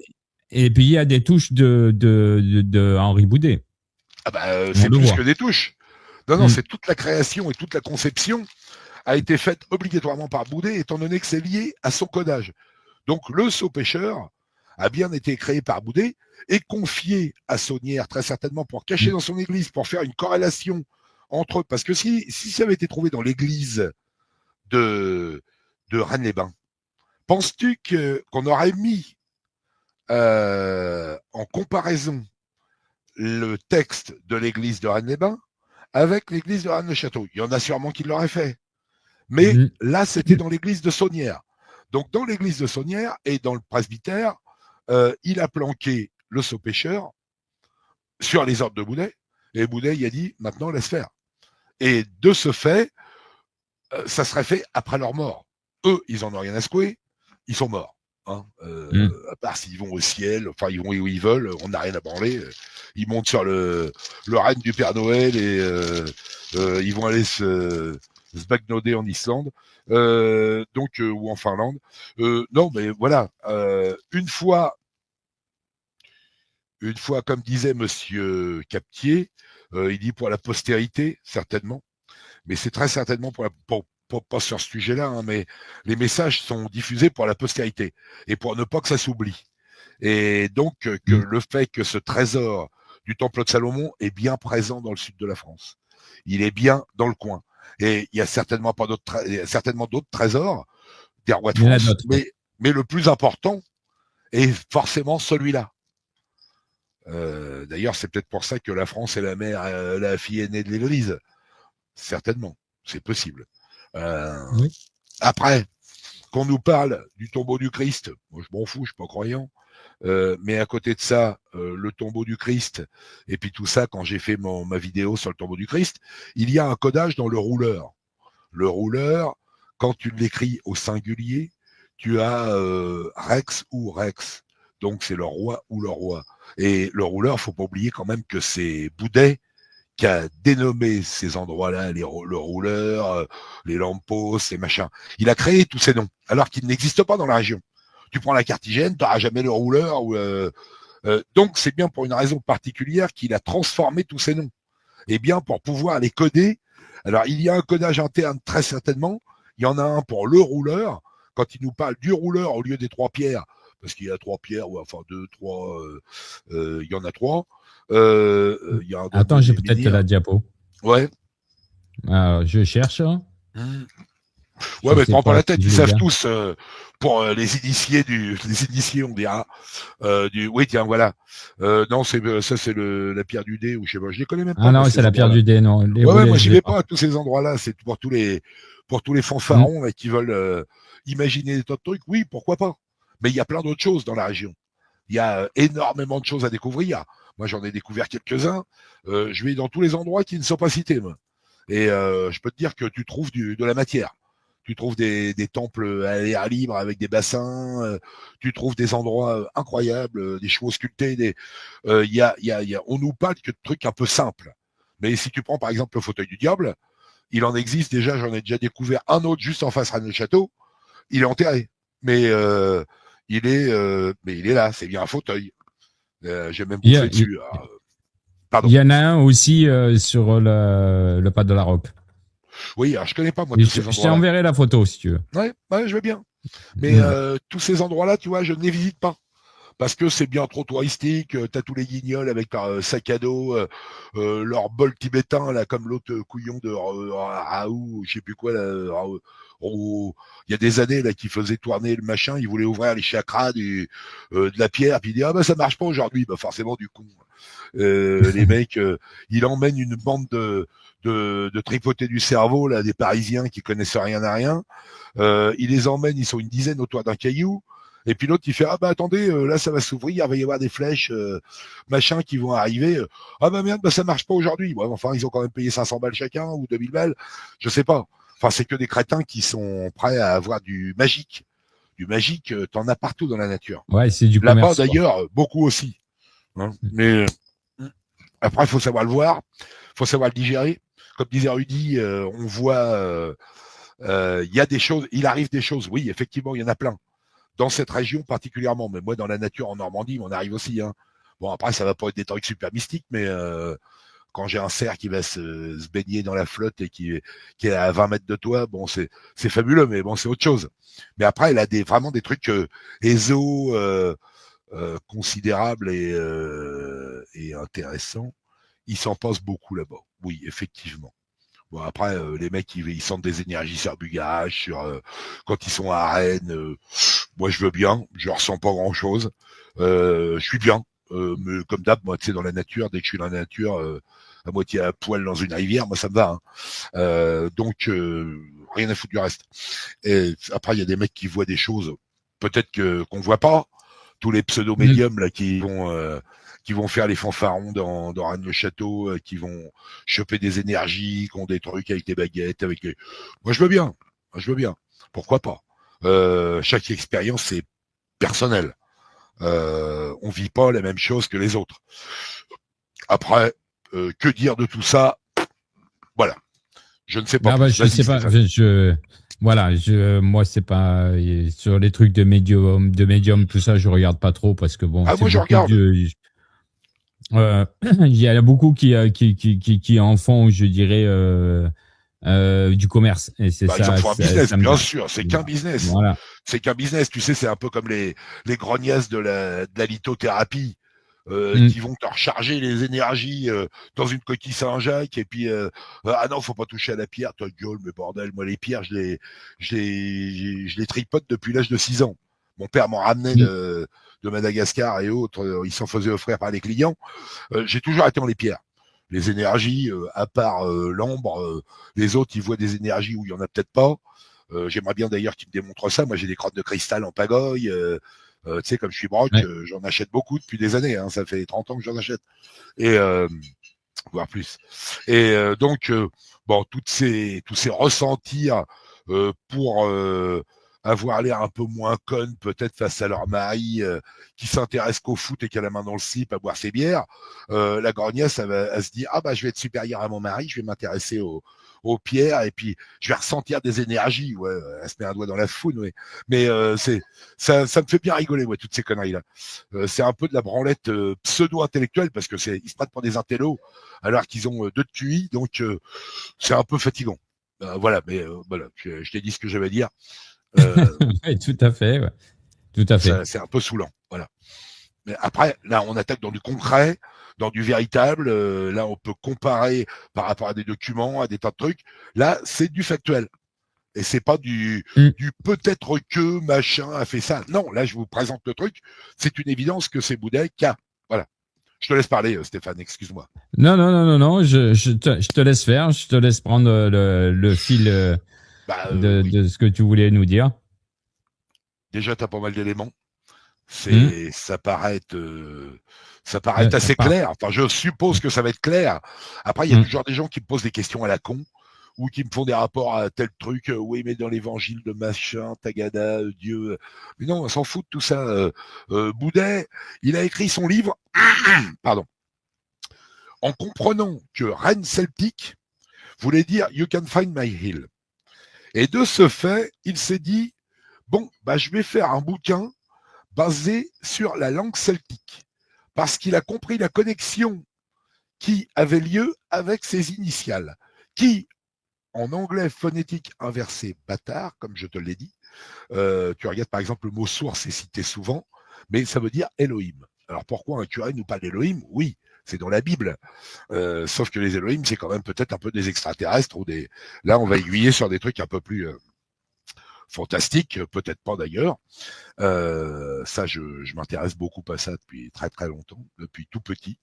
Et puis il y a des touches de Henri Boudet. Ah bah c'est plus que des touches. Non, c'est toute la création et toute la conception a été faite obligatoirement par Boudet, étant donné que c'est lié à son codage. Donc le saut-pêcheur a bien été créé par Boudet et confié à Saunière, très certainement, pour cacher dans son église, pour faire une corrélation entre eux. Parce que si ça avait été trouvé dans l'église de Rennes-les-Bains, penses-tu qu'on aurait mis en comparaison le texte de l'église de Rennes-les-Bains avec l'église de Rennes-le-Château? Il y en a sûrement qui l'auraient fait. Mais là, c'était dans l'église de Saunière. Donc, dans l'église de Saunière et dans le presbytère, il a planqué le saut-pêcheur sur les ordres de Boudet. Et Boudet, il a dit, maintenant, laisse faire. Et de ce fait, ça serait fait après leur mort. Eux, ils en ont rien à secouer. Ils sont morts. Hein. À part s'ils vont au ciel, enfin, ils vont où ils veulent, on n'a rien à branler. Ils montent sur le règne du Père Noël et ils vont aller se bagnoder en Islande, ou en Finlande. Non, mais voilà. Une fois, comme disait Monsieur Captier, il dit pour la postérité, certainement, mais c'est très certainement pas sur ce sujet-là, hein, mais les messages sont diffusés pour la postérité et pour ne pas que ça s'oublie. Et donc que le fait que ce trésor du Temple de Salomon est bien présent dans le sud de la France, il est bien dans le coin. Et il y a certainement pas d'autres, il y a certainement d'autres trésors des rois de Il y en a France, d'autres. mais le plus important est forcément celui-là. D'ailleurs, c'est peut-être pour ça que la France est la fille aînée de l'Église. Certainement, c'est possible. Oui. Après, qu'on nous parle du tombeau du Christ, moi je m'en fous, je suis pas croyant. Mais à côté de ça, le tombeau du Christ, et puis tout ça, quand j'ai fait ma vidéo sur le tombeau du Christ, il y a un codage dans le rouleur. Le rouleur, quand tu l'écris au singulier, tu as Rex ou Rex. Donc c'est le roi ou le roi. Et le rouleur, faut pas oublier quand même que c'est Boudet qui a dénommé ces endroits-là, le rouleur, les lampos, les machins. Il a créé tous ces noms, alors qu'ils n'existent pas dans la région. Tu prends la Carthagène, tu n'auras jamais le rouleur. Donc c'est bien pour une raison particulière qu'il a transformé tous ces noms. Et bien pour pouvoir les coder. Alors il y a un codage interne très certainement. Il y en a un pour le rouleur. Quand il nous parle du rouleur au lieu des 3 pierres, parce qu'il y a 3 pierres, ou enfin 2, 3, il y en a 3. Il y a un Attends, j'ai peut-être la diapo. Ouais. Alors, je cherche. Ouais, mais prends pas la tête, si ils je savent l'ai bien. tous pour les initiés on dira. Oui, tiens, voilà. Non, c'est la pierre du dé ou je sais pas, je les connais même pas. Ah non, moi, c'est ces la pierre endroits-là. du dé, non. Les Ouais, roulets, moi je j'y l'ai vais pas. pas à tous ces endroits-là, c'est pour tous les fanfarons là, qui veulent imaginer des tas de trucs. Oui, pourquoi pas. Mais il y a plein d'autres choses dans la région. Il y a énormément de choses à découvrir. Moi, j'en ai découvert quelques-uns. Je vais dans tous les endroits qui ne sont pas cités, moi. Et je peux te dire que tu trouves de la matière. Tu trouves des temples à l'air libre avec des bassins. Tu trouves des endroits incroyables, des chevaux sculptés. On nous parle que de trucs un peu simples. Mais si tu prends par exemple le fauteuil du diable, il en existe déjà. J'en ai déjà découvert un autre juste en face de château. Il est enterré, mais il est là. C'est bien un fauteuil. J'ai même Il y, a- bouffé dessus. Pardon. il y en a un aussi sur le pas de la Roque. Oui, alors je connais pas moi Et tous je ces je endroits-là. t'enverrai la photo si tu veux. Ouais, je veux bien. Mais tous ces endroits-là, tu vois, je ne les visite pas. Parce que c'est bien trop touristique, t'as tous les guignols avec leur sac à dos, leur bol tibétain, là, comme l'autre couillon de Raoult, je sais plus quoi, là, il y a des années, là, qui faisait tourner le machin, il voulait ouvrir les chakras de la pierre, puis il dit, ah bah ça marche pas aujourd'hui, bah forcément du con. Les mecs, il emmène une bande de tripotés du cerveau, là, des Parisiens qui connaissent rien à rien, il les emmène, ils sont une dizaine autour d'un caillou, et puis l'autre, il fait, ah bah attendez, là ça va s'ouvrir, il va y avoir des flèches, machin, qui vont arriver. Ah bah merde, bah ça marche pas aujourd'hui. Bon, enfin, ils ont quand même payé 500 balles chacun, ou 2000 balles, je sais pas. Enfin, c'est que des crétins qui sont prêts à avoir du magique. Du magique, t'en as partout dans la nature. Ouais, c'est du Là-bas, commerce. quoi. d'ailleurs, beaucoup aussi. Hein. Mais après, il faut savoir le voir, faut savoir le digérer. Comme disait Rudy, on voit, il y a des choses, il arrive des choses. Oui, effectivement, il y en a plein. Dans cette région particulièrement, mais moi dans la nature en Normandie, on arrive aussi. Hein. Bon après ça va pas être des trucs super mystiques, mais quand j'ai un cerf qui va se baigner dans la flotte et qui est à 20 mètres de toi, bon c'est fabuleux, mais bon c'est autre chose. Mais après elle a vraiment des trucs éso considérables et intéressants. Il s'en passe beaucoup là-bas. Oui, effectivement. Bon après les mecs ils sentent des énergies sur Bugage, quand ils sont à Rennes. Moi je veux bien, je ressens pas grand chose. Je suis bien. Mais comme d'hab, moi tu sais dans la nature, dès que je suis dans la nature, à moitié à poil dans une rivière, moi ça me va. Hein. Donc rien à foutre du reste. Et après il y a des mecs qui voient des choses, peut-être qu'on voit pas. Tous les pseudo-médiums là qui vont faire les fanfarons dans Rennes-le-Château, qui vont choper des énergies, qui ont des trucs avec des baguettes, Moi, je veux bien. Pourquoi pas? Chaque expérience est personnelle. On vit pas la même chose que les autres. Après, que dire de tout ça? Voilà. Je ne sais pas. Ah bah, je sais pas. Voilà, moi c'est pas sur les trucs de médium, tout ça, je regarde pas trop parce que bon. Ah, moi je beaucoup regarde. Il y en a beaucoup qui en font, je dirais, du commerce. Et c'est Bah, ils ça. en font un business, ça me bien dérange. sûr. C'est qu'un business. Voilà. C'est qu'un business. Tu sais, c'est un peu comme les grognasses de la lithothérapie. qui vont te recharger les énergies dans une coquille Saint-Jacques, et puis ah non, faut pas toucher à la pierre, ta gueule, mais bordel, moi les pierres, je les tripote depuis l'âge de 6 ans. Mon père m'en ramenait de Madagascar et autres, il s'en faisait offrir par les clients. J'ai toujours été dans les pierres. Les énergies, à part l'ambre, les autres, ils voient des énergies où il y en a peut-être pas. J'aimerais bien d'ailleurs qu'ils me démontrent ça. Moi, j'ai des crottes de cristal en pagaille. Tu sais, comme je suis broc, j'en achète beaucoup depuis des années. Hein, ça fait 30 ans que j'en achète. Et voire plus. Et donc, bon, tous ces ressentis pour avoir l'air un peu moins conne peut-être face à leur mari qui s'intéresse qu'au foot et qui a la main dans le slip à boire ses bières, la grognasse elle se dit ah bah je vais être supérieure à mon mari, je vais m'intéresser aux pierres et puis je vais ressentir des énergies. Ouais, elle se met un doigt dans la foune, mais c'est ça me fait bien rigoler, ouais, toutes ces conneries là. C'est un peu de la branlette pseudo-intellectuelle parce que ils se prennent pour des intellos alors qu'ils ont 2 de QI, donc c'est un peu fatigant. Voilà, mais voilà, je t'ai dit ce que j'avais à dire. Oui, tout à fait. Ouais. Tout à fait. C'est un peu saoulant, voilà. Mais après, là, on attaque dans du concret, dans du véritable. Là, on peut comparer par rapport à des documents, à des tas de trucs. Là, c'est du factuel. Et c'est pas du peut-être que machin a fait ça. Non, là, je vous présente le truc. C'est une évidence que c'est Boudet qui a. Voilà. Je te laisse parler, Stéphane, excuse-moi. Non, je te laisse faire. Je te laisse prendre le fil Oui. de ce que tu voulais nous dire. Déjà, tu as pas mal d'éléments. Ça paraît assez clair. Enfin, je suppose que ça va être clair. Après, il y a toujours des gens qui me posent des questions à la con ou qui me font des rapports à tel truc. Oui, mais dans l'évangile de machin, Tagada, Dieu. Mais non, on s'en fout de tout ça. Boudet, il a écrit son livre, pardon, en comprenant que Reine celtique voulait dire You can find my hill. Et de ce fait, il s'est dit bon, bah, je vais faire un bouquin basé sur la langue celtique, parce qu'il a compris la connexion qui avait lieu avec ses initiales, qui, en anglais phonétique inversé bâtard, comme je te l'ai dit, tu regardes par exemple le mot source est cité souvent, mais ça veut dire Elohim. Alors pourquoi un curé nous parle d'Elohim? Oui, c'est dans la Bible, sauf que les Elohim, c'est quand même peut-être un peu des extraterrestres, ou des. Là, on va aiguiller sur des trucs un peu plus fantastique, peut-être pas d'ailleurs. Ça, je m'intéresse beaucoup à ça depuis très très longtemps, depuis tout petit.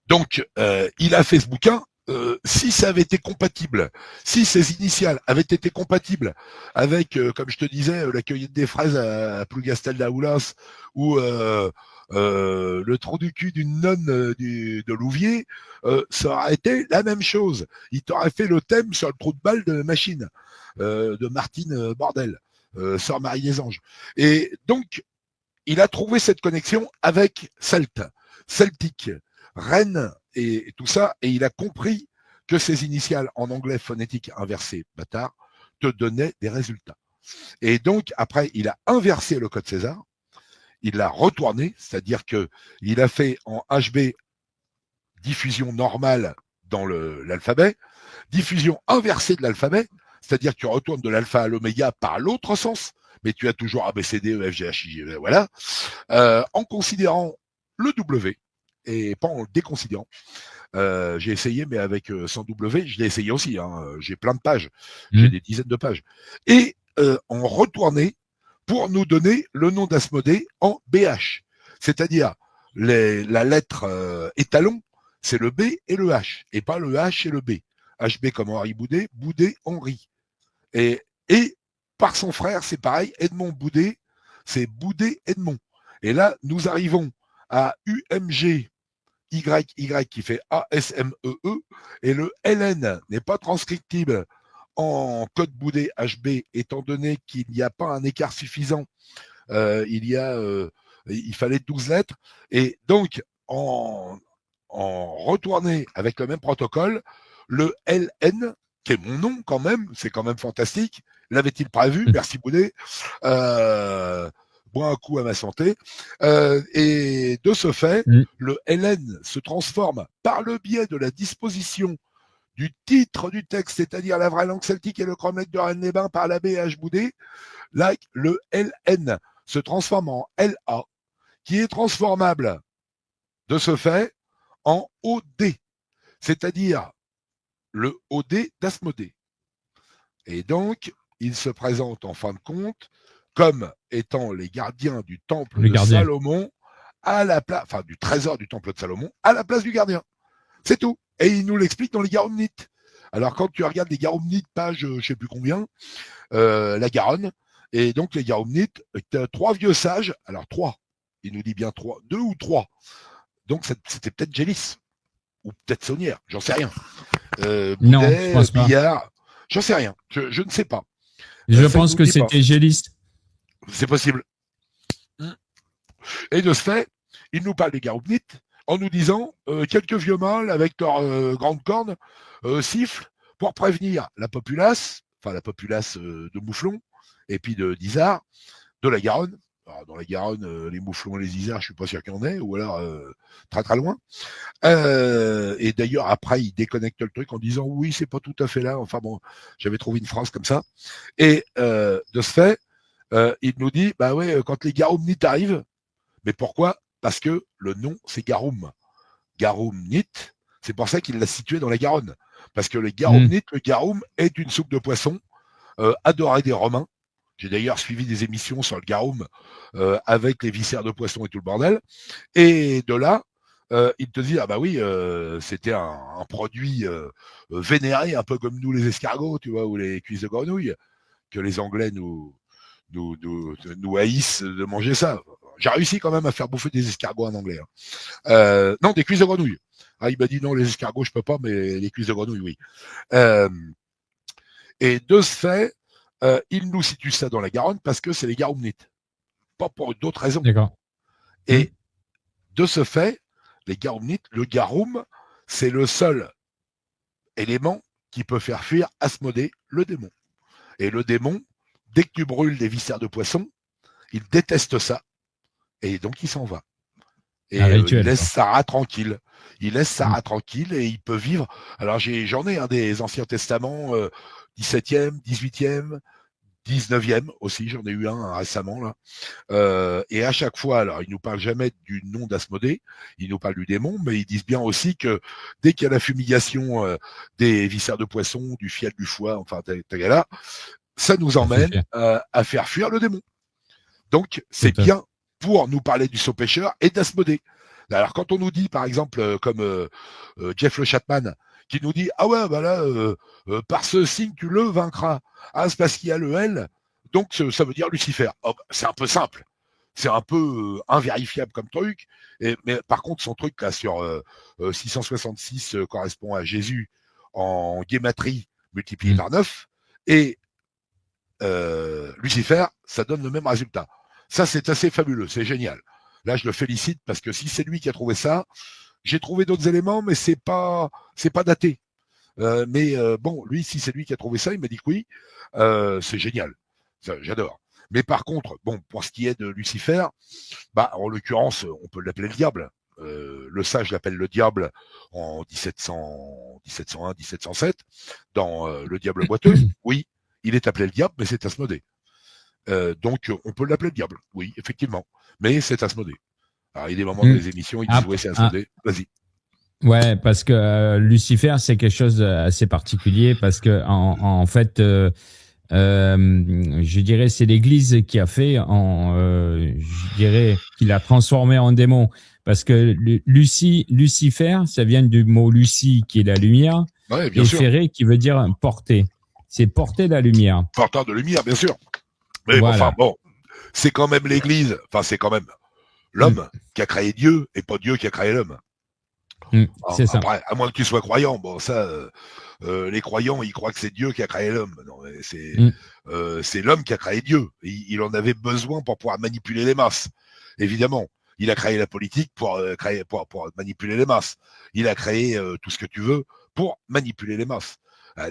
Donc, il a fait ce bouquin. Si ça avait été compatible, si ses initiales avaient été compatibles avec, comme je te disais, la cueillette des fraises à Plougastel d'Aoulas ou le trou du cul d'une nonne de Louviers, ça aurait été la même chose. Il t'aurait fait le thème sur le trou de balle de machine de Martine Bordel, sœur Marie des Anges. Et donc, il a trouvé cette connexion avec celtique, Rennes et tout ça, et il a compris que ces initiales en anglais phonétique inversé, bâtard, te donnaient des résultats. Et donc, après, il a inversé le code César, il l'a retourné, c'est-à-dire que il a fait en HB diffusion normale dans l'alphabet, diffusion inversée de l'alphabet, c'est-à-dire que tu retournes de l'alpha à l'oméga par l'autre sens, mais tu as toujours A, B, C, D, E, F, G, H, I, J, voilà, en considérant le W, et pas en le déconsidérant. J'ai essayé, mais avec sans W, je l'ai essayé aussi, hein, j'ai plein de pages, j'ai des dizaines de pages. Et en retourné pour nous donner le nom d'Asmodée en BH, c'est-à-dire la lettre étalon, c'est le B et le H, et pas le H et le B. HB comme Henri Boudet, Boudet Henri. Et par son frère, c'est pareil, Edmond Boudet, c'est Boudet Edmond. Et là, nous arrivons à UMG YY qui fait ASMEE, et le LN n'est pas transcriptible en code Boudet HB, étant donné qu'il n'y a pas un écart suffisant. Il fallait 12 lettres. Et donc, en retourné avec le même protocole, le LN, qui est mon nom quand même, c'est quand même fantastique. L'avait-il prévu? Merci Boudet. Bois un coup à ma santé. Et de ce fait, le LN se transforme par le biais de la disposition du titre du texte, c'est-à-dire la vraie langue celtique et le chromètre de Rennes-les-Bains par l'abbé H. Boudet. Là, le LN se transforme en LA, qui est transformable de ce fait en OD, c'est-à-dire le OD d'Asmodée. Et donc, ils se présentent en fin de compte comme étant les gardiens du temple de Salomon à la place, enfin du trésor du temple de Salomon à la place du gardien. C'est tout. Et il nous l'explique dans les Garomnites. Alors quand tu regardes les Garomnites, page je sais plus combien, la Garonne, et donc les Garomnites, trois vieux sages, alors trois, il nous dit bien trois, deux ou trois. Donc c'était peut-être Gélis, ou peut-être Saunière, j'en sais rien. Non, Boudet, je pense pas. Billard, j'en sais rien, je ne sais pas. Je pense que c'était Gélis. C'est possible. Et de ce fait, il nous parle des Garomnites en nous disant quelques vieux mâles avec leurs grandes cornes sifflent pour prévenir la populace, enfin la populace de Mouflon et puis d'Isard, de la Garonne. Alors, dans la Garonne, les Mouflons et les Isards, je suis pas sûr qu'il y en ait, ou alors très très loin. Et d'ailleurs, après, il déconnecte le truc en disant oui, c'est pas tout à fait là. Enfin bon, j'avais trouvé une phrase comme ça. Et de ce fait, il nous dit bah ouais, quand les Garomnites arrivent, mais pourquoi? Parce que le nom, c'est Garum. Garumnite, c'est pour ça qu'il l'a situé dans la Garonne. Parce que le Garumnite, le Garum est une soupe de poisson adorée des Romains. J'ai d'ailleurs suivi des émissions sur le Garum avec les viscères de poisson et tout le bordel. Et de là, il te dit, ah bah oui, c'était un produit vénéré, un peu comme nous les escargots, tu vois, ou les cuisses de grenouille, que les Anglais nous haïssent de manger ça. J'ai réussi quand même à faire bouffer des escargots en anglais. Non, des cuisses de grenouille. Ah, il m'a dit non, les escargots, je peux pas, mais les cuisses de grenouille, oui. Et de ce fait, il nous situe ça dans la Garonne parce que c'est les Garomnites. Pas pour d'autres raisons. D'accord. Et de ce fait, les Garomnites, le Garum, c'est le seul élément qui peut faire fuir Asmodée, le démon. Et le démon, dès que tu brûles des viscères de poisson, il déteste ça. Et donc, il s'en va. Et il laisse Sarah tranquille. Il laisse Sarah tranquille et il peut vivre. Alors, j'en ai des Anciens Testaments, 17e, 18e, 19e aussi. J'en ai eu un récemment, là. Et à chaque fois, alors, ils nous parlent jamais du nom d'Asmodée. Ils nous parlent du démon, mais ils disent bien aussi que dès qu'il y a la fumigation des viscères de poisson, du fiel, du foie, enfin, tagala, ça nous emmène à faire fuir le démon. Donc, c'est bien pour nous parler du saut-pêcheur et d'Asmodée. Alors, quand on nous dit, par exemple, comme Jeff Le Chapman, qui nous dit « Ah ouais, bah là, par ce signe, tu le vaincras. Ah, c'est parce qu'il y a le L, donc ça veut dire Lucifer. Oh, » C'est un peu simple. C'est un peu invérifiable comme truc. Mais par contre, son truc, là, sur 666 correspond à Jésus en guématrie multiplié par 9. Et Lucifer, ça donne le même résultat. Ça, c'est assez fabuleux, c'est génial. Là, je le félicite parce que si c'est lui qui a trouvé ça, j'ai trouvé d'autres éléments, mais c'est pas daté. Mais bon, lui, si c'est lui qui a trouvé ça, il m'a dit que oui, c'est génial. Ça, j'adore. Mais par contre, bon, pour ce qui est de Lucifer, bah, en l'occurrence, on peut l'appeler le diable. Le sage l'appelle le diable en 1701, 1707, dans Le Diable boiteux. Oui, il est appelé le diable, mais c'est Asmodée. Donc, on peut l'appeler le diable, oui, effectivement. Mais c'est Asmodée. Alors, il y a des moments dans les émissions, ils disent, ouais, c'est Asmodée. Vas-y. Ouais, parce que Lucifer, c'est quelque chose d'assez particulier, parce que en fait, je dirais, c'est l'Église qui a fait, je dirais, qui l'a transformé en démon. Parce que Lucifer, ça vient du mot Lucie, qui est la lumière, et Ferré, qui veut dire porter. C'est porter la lumière. Porteur de lumière, bien sûr. Mais voilà. Enfin, bon, c'est quand même l'Église, enfin, c'est quand même l'homme qui a créé Dieu et pas Dieu qui a créé l'homme. C'est ça. Après, à moins que tu sois croyant, bon, ça, les croyants, ils croient que c'est Dieu qui a créé l'homme. Non, c'est l'homme qui a créé Dieu. Il en avait besoin pour pouvoir manipuler les masses. Évidemment, il a créé la politique pour manipuler les masses. Il a créé tout ce que tu veux pour manipuler les masses.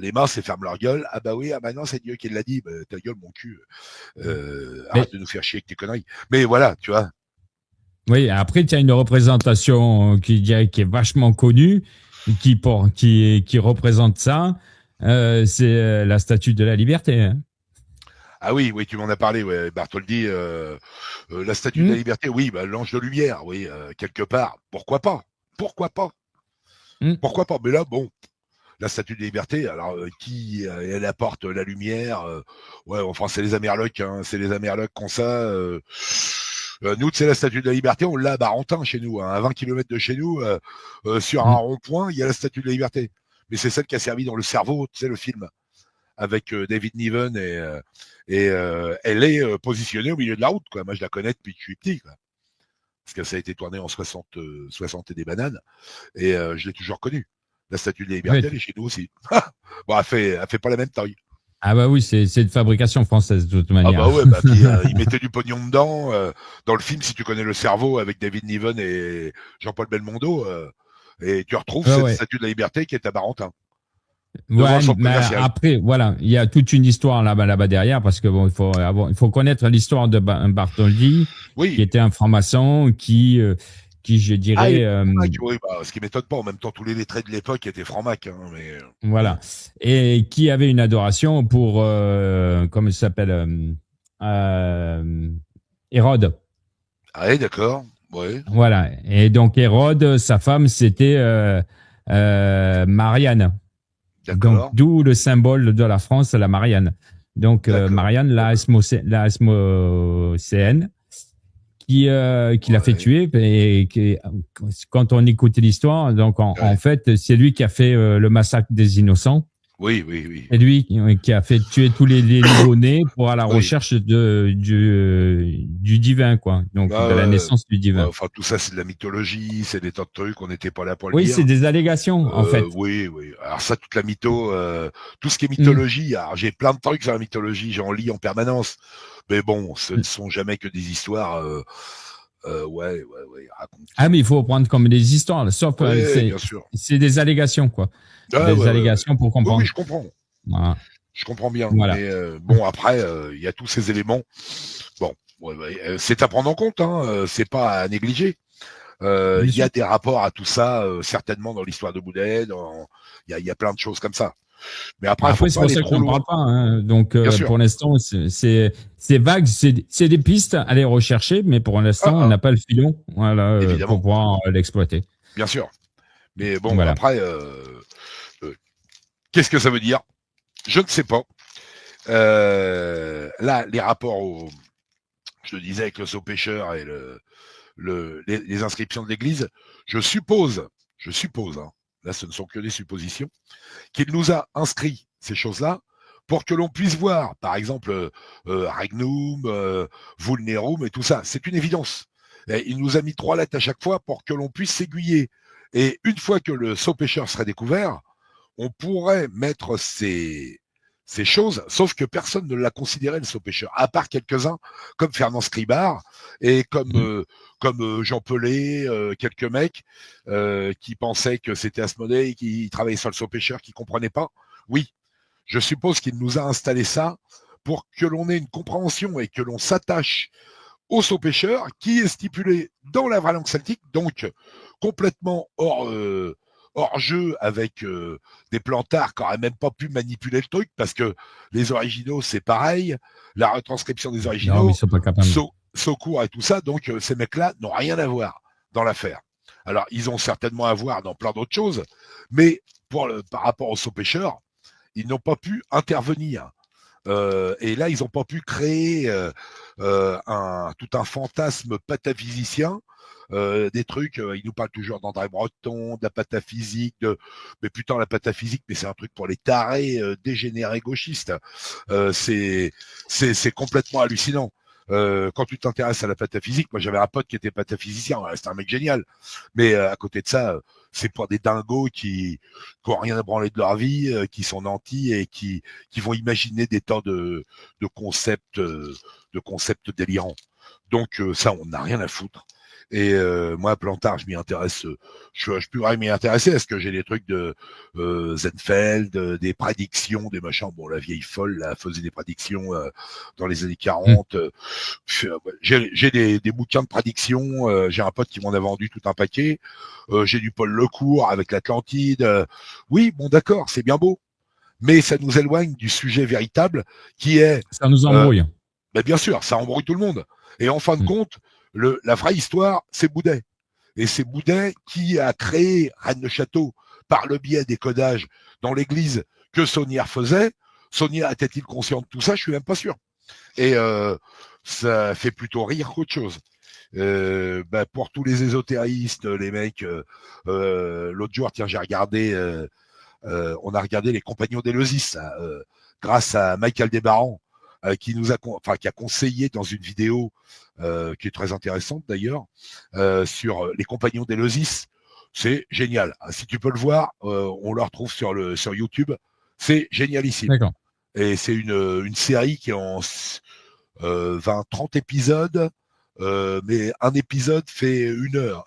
Les masses, elles ferment leur gueule. Ah bah oui, ah bah non, c'est Dieu qui l'a dit. Bah, ta gueule, mon cul. Arrête de nous faire chier avec tes conneries. Mais voilà, tu vois. Oui, après, tu as une représentation qui est vachement connue, qui représente ça. C'est la Statue de la Liberté. Hein. Ah oui, oui, tu m'en as parlé, ouais, Bartholdi, la Statue de la Liberté, oui, bah, l'Ange de Lumière, oui, quelque part. Pourquoi pas? Pourquoi pas? Hmm. Pourquoi pas? Mais là, bon, la Statue de la Liberté, alors qui elle apporte la lumière, ouais, enfin c'est les Amerlocs, hein, c'est les Amerlocs qui ont ça. Nous, c'est la Statue de la Liberté, on l'a à Barentin chez nous, hein, à 20 km de chez nous, sur un rond-point, il y a la Statue de la Liberté. Mais c'est celle qui a servi dans Le Cerveau, tu sais, le film, avec David Niven et elle est positionnée au milieu de la route, quoi. Moi, je la connais depuis que je suis petit, quoi. Parce que ça a été tourné en 60 et des bananes, et je l'ai toujours connue. La Statue de la Liberté, Oui. elle est chez nous aussi. Bon, elle fait pas la même taille. Ah bah oui, c'est de fabrication française de toute Ah manière. bah ouais, bah puis ils mettaient du pognon dedans. Dans le film, si tu connais Le Cerveau avec David Niven et Jean-Paul Belmondo, et tu retrouves Ouais, cette ouais. Statue de la Liberté qui est à Barentin, devant Ouais, le centre mais commercial. après, voilà, il y a toute une histoire là-bas derrière parce que bon, il faut connaître l'histoire de Bartholdi, qui Oui. était un franc-maçon, qui, je Ah, il dirais, était franc-mac, oui, bah, ce qui m'étonne pas. En même temps, tous les lettrés de l'époque étaient franc-mac, hein, mais voilà, et qui avait une adoration pour, comment il s'appelle, Hérode. ah, ouais, d'accord. Ouais, Voilà, et donc Hérode, sa femme, c'était Marianne. Donc, d'accord, d'où le symbole de la France, la Marianne. Donc, d'accord. Marianne, la Asmocéenne, qui l'a fait Ouais. tuer. Et quand on écoutait l'histoire, donc en Ouais. fait, c'est lui qui a fait le massacre des innocents. Oui, oui, oui. C'est lui qui a fait tuer tous les nouveau-nés pour à la Oui. recherche du divin, quoi. Donc, Bah, de la naissance du ouais, divin. enfin, tout ça, c'est de la mythologie, c'est des tas de trucs, on n'était pas là pour le Oui, c'est dire. des allégations, en fait. Oui, oui. Alors ça, toute la mytho, tout ce qui est Mm. mythologie, alors j'ai plein de trucs sur la mythologie, j'en lis en permanence. Mais bon, ce ne sont jamais que des histoires, ouais, ouais, ouais, raconte. Ah, mais il faut prendre comme des histoires, là. Sauf, Ouais, bien sûr. c'est des allégations, quoi. Ah, Des ouais, ouais, ouais. allégations pour Oui, oui, comprendre. je comprends. Voilà. Je comprends bien. Voilà. Mais bon, après, il y a tous ces éléments. Bon, ouais, ouais, c'est à prendre en compte, hein, c'est pas à négliger. Bien Il y sûr. a des rapports à tout ça, certainement dans l'histoire de Boudet, il y a plein de choses comme ça. Mais après, il faut Après, c'est pas pour aller ça que trop j'en loin. parle pas, hein. Donc, Bien sûr. pour l'instant, c'est vague, c'est des pistes à aller rechercher, mais pour Ah, l'instant, on ah, n'a pas le filon, voilà, pour évidemment, pouvoir l'exploiter. bien sûr. Mais bon, Voilà. après, qu'est-ce que ça veut dire? Je ne sais pas. Là, les rapports je te disais avec le saut pêcheur et les inscriptions de l'église, je suppose, hein, là ce ne sont que des suppositions, qu'il nous a inscrit ces choses-là pour que l'on puisse voir, par exemple, Regnum, Vulnerum et tout ça. C'est une évidence. Et il nous a mis 3 lettres à chaque fois pour que l'on puisse s'aiguiller. Et une fois que le saut pêcheur serait découvert, on pourrait mettre ces choses, sauf que personne ne l'a considéré le saut pêcheur, à part quelques-uns, comme Fernand Scribard et Mm. comme Jean Pelé, quelques mecs qui pensaient que c'était Asmodée, qui travaillaient sur le saut pêcheur, qui comprenaient pas. Oui, je suppose qu'il nous a installé ça pour que l'on ait une compréhension et que l'on s'attache au saut pêcheur qui est stipulé dans la vraie langue celtique, donc complètement hors jeu avec des plantards qui n'auraient même pas pu manipuler le truc parce que les originaux c'est pareil, la retranscription des Non, mais ils originaux, sont pas capables. Saucourt et tout ça, donc ces mecs-là n'ont rien à voir dans l'affaire. Alors ils ont certainement à voir dans plein d'autres choses, mais par rapport au saut pêcheur, ils n'ont pas pu intervenir. Et là, ils n'ont pas pu créer tout un fantasme pataphysicien, des trucs, ils nous parlent toujours d'André Breton, de la pataphysique, mais putain, la pataphysique, mais c'est un truc pour les tarés dégénérés gauchistes. C'est complètement hallucinant. Quand tu t'intéresses à la pataphysique, moi j'avais un pote qui était pataphysicien, c'était un mec génial, mais à côté de ça, c'est pour des dingos qui ont rien à branler de leur vie, qui sont nantis et qui vont imaginer des tas de concepts délirants. Donc ça, on n'a rien à foutre. Et moi, Plantard, je m'y intéresse. Je pourrais m'y intéresser. Est-ce que j'ai des trucs de Zenfeld, des prédictions, des machins. Bon, la vieille folle là faisait des prédictions dans les années 40. J'ai des bouquins de prédictions. J'ai un pote qui m'en a vendu tout un paquet. J'ai du Paul Lecourt avec l'Atlantide. Oui, bon, d'accord, c'est bien beau. mais ça nous éloigne du sujet véritable qui est... Ça nous embrouille. Ben bien sûr, ça embrouille tout le monde. Et en fin de compte, la vraie histoire, c'est Boudet. Et c'est Boudet qui a créé Reine de Château par le biais des codages dans l'église que Saunière faisait. Saunière était-il conscient de tout ça? Je suis même pas sûr. Et ça fait plutôt rire qu'autre chose. Pour tous les ésotéristes, les mecs, l'autre jour, tiens, j'ai regardé, on a regardé Les Compagnons d'Éleusis, grâce à Michael Desbarrans, qui a conseillé dans une vidéo qui est très intéressante d'ailleurs sur Les Compagnons d'Éleusis. C'est génial. Si tu peux le voir, on le retrouve sur YouTube. C'est génialissime. D'accord. Et c'est une série qui est en 20-30 épisodes, mais un épisode fait 1 heure.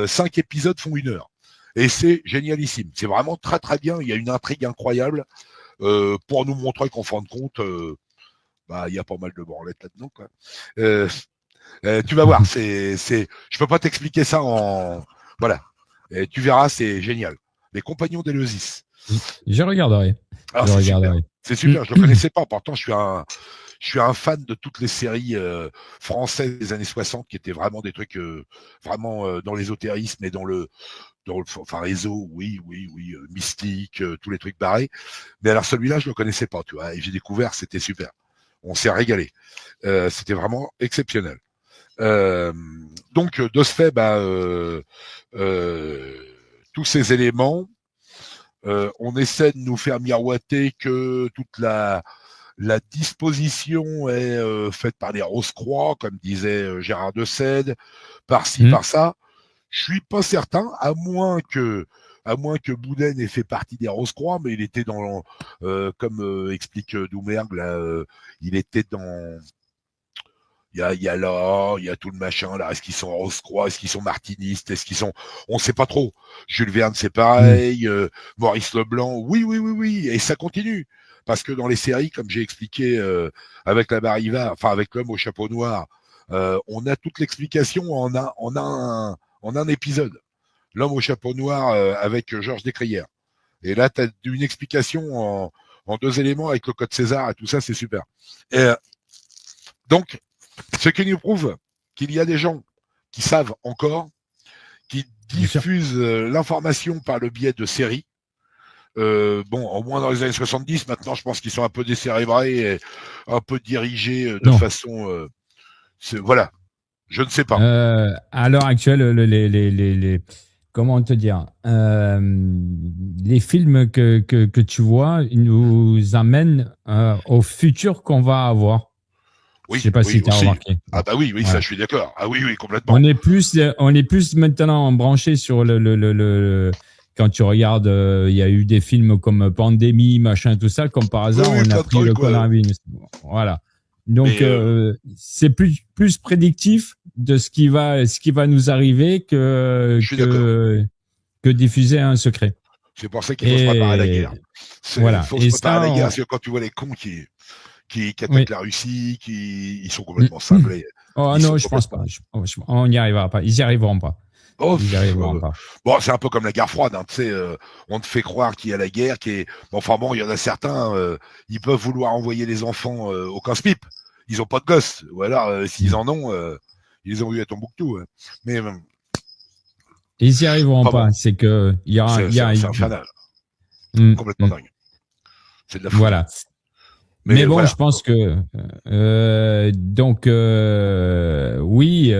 5 épisodes font 1 heure. Et c'est génialissime. C'est vraiment très très bien. Il y a une intrigue incroyable pour nous montrer qu'en fin de compte, il y a pas mal de branlettes là-dedans, quoi. Tu vas voir, je peux pas t'expliquer ça voilà. Et tu verras, c'est génial. Les Compagnons d'Éleusis. Je regarderai. C'est super. Je le connaissais pas. Pourtant, je suis un fan de toutes les séries françaises des années 60 qui étaient vraiment des trucs vraiment dans l'ésotérisme et dans le réseau, oui, mystique, tous les trucs barrés. Mais alors celui-là, je le connaissais pas, tu vois. Et j'ai découvert, c'était super. On s'est régalé. C'était vraiment exceptionnel. Donc de ce fait, tous ces éléments, on essaie de nous faire miroiter que toute la disposition est faite par les Rose-Croix, comme disait Gérard de Sède, par-ci, par ça. Je suis pas certain, à moins que Boudin ait fait partie des Rose-Croix, mais il était dans, comme explique Doumergue, là, il était dans... Il y a tout le machin là. Est-ce qu'ils sont Rose-Croix? Est-ce qu'ils sont martinistes? Est-ce qu'ils sont... On sait pas trop. Jules Verne, c'est pareil. Maurice Leblanc, oui. Et ça continue. Parce que dans les séries, comme j'ai expliqué avec la Bariva, enfin avec l'homme au chapeau noir, on a toute l'explication en un épisode. L'homme au chapeau noir avec Georges Descrières. Et là, tu as une explication en 2 éléments avec le code César et tout ça, c'est super. Et, donc, ce qui nous prouve qu'il y a des gens qui savent encore, qui diffusent l'information par le biais de séries. Au moins dans les années 70, maintenant je pense qu'ils sont un peu décérébrés et un peu dirigés de façon... voilà, je ne sais pas. À l'heure actuelle, les comment te dire, les films que tu vois nous amènent au futur qu'on va avoir. Oui, je sais pas si tu as remarqué. Ah bah oui, ça je suis d'accord. Ah oui, complètement. On est plus maintenant branché sur le quand tu regardes, il y a eu des films comme Pandémie, machin, tout ça, comme par hasard, on a pris le coronavirus. Voilà. Donc c'est plus prédictif de ce qui va nous arriver que diffuser un secret. C'est pour ça qu'il faut se préparer à la guerre. Voilà. Il faut se préparer à la guerre, parce que quand tu vois les cons qui attaquent la Russie, ils sont complètement cinglés. Oh non, je pense pas. On n'y arrivera pas. Ils n'y arriveront pas. Bon, c'est un peu comme la guerre froide, hein, tu sais, on te fait croire qu'il y a la guerre il y en a certains, ils peuvent vouloir envoyer les enfants au casse-pipe. Ils ont pas de gosses. Ou alors, s'ils en ont, ils les ont eu à Tombouctou. Hein. Mais ils n'y arriveront pas. Bon. C'est que il y aura. C'est infernal. Complètement dingue. C'est de la folie. Voilà. Mais bon, voilà. Je pense que oui,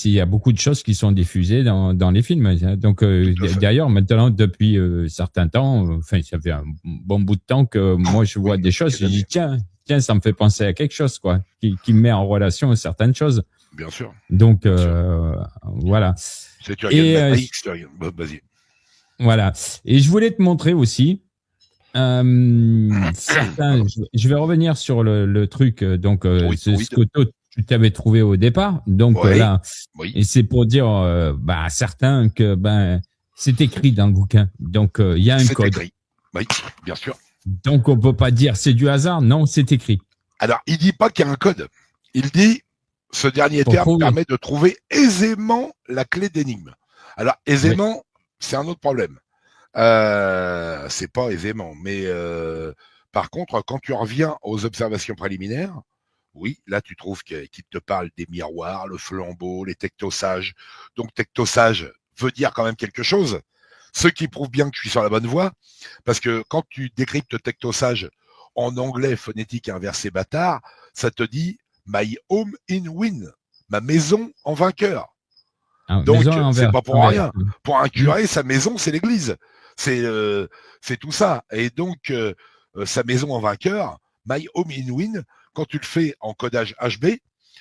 il y a beaucoup de choses qui sont diffusées dans les films. Donc d'ailleurs, maintenant, depuis certains temps, ça fait un bon bout de temps que moi je vois des choses. Je dis tiens, ça me fait penser à quelque chose, quoi, qui me met en relation certaines choses. Bien sûr. Donc voilà. C'est tu regardes X, vas-y. Voilà. Et je voulais te montrer aussi. Je vais revenir sur le truc, donc ce que toi, tu t'avais trouvé au départ. Donc et c'est pour dire à certains que c'est écrit dans le bouquin. Donc il y a un code. Écrit. Oui, bien sûr. Donc on peut pas dire c'est du hasard. Non, c'est écrit. Alors il dit pas qu'il y a un code. Il dit ce dernier terme permet de trouver aisément la clé d'énigme. Alors aisément, c'est un autre problème. C'est pas aisément. Mais par contre, quand tu reviens aux observations préliminaires, oui, là tu trouves qu'il te parle des miroirs, le flambeau, les tectosages. Donc tectosage veut dire quand même quelque chose. Ce qui prouve bien que je suis sur la bonne voie, parce que quand tu décryptes tectosage en anglais phonétique inversé bâtard, ça te dit my home in win, ma maison en vainqueur. Ah, Donc maison c'est envers. pas pour rien. Pour un curé, sa maison c'est l'église, c'est tout ça. Et donc sa maison en vainqueur, my home in win, quand tu le fais en codage HB,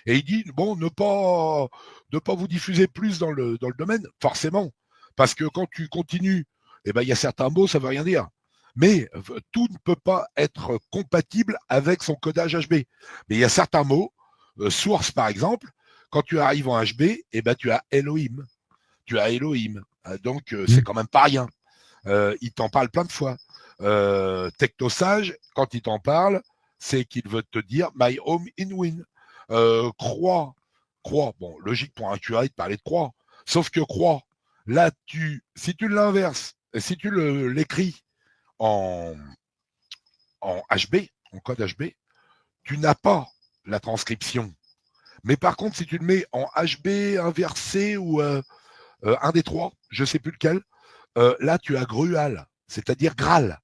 et il dit bon ne pas vous diffuser plus dans le domaine, forcément, parce que quand tu continues, eh ben il y a certains mots ça veut rien dire. Mais tout ne peut pas être compatible avec son codage HB. Mais il y a certains mots, source par exemple, quand tu arrives en HB, eh ben tu as Elohim. Tu as Elohim. Donc c'est quand même pas rien. Il t'en parle plein de fois. Tectosage, quand il t'en parle, c'est qu'il veut te dire my home in win. Croix, bon, logique pour un curé de parler de croix. Sauf que croix, là, si tu l'inverses, si tu l'écris en HB, en code HB, tu n'as pas la transcription. Mais par contre, si tu le mets en HB inversé ou un des trois, je ne sais plus lequel, là, tu as Grual, c'est-à-dire Graal.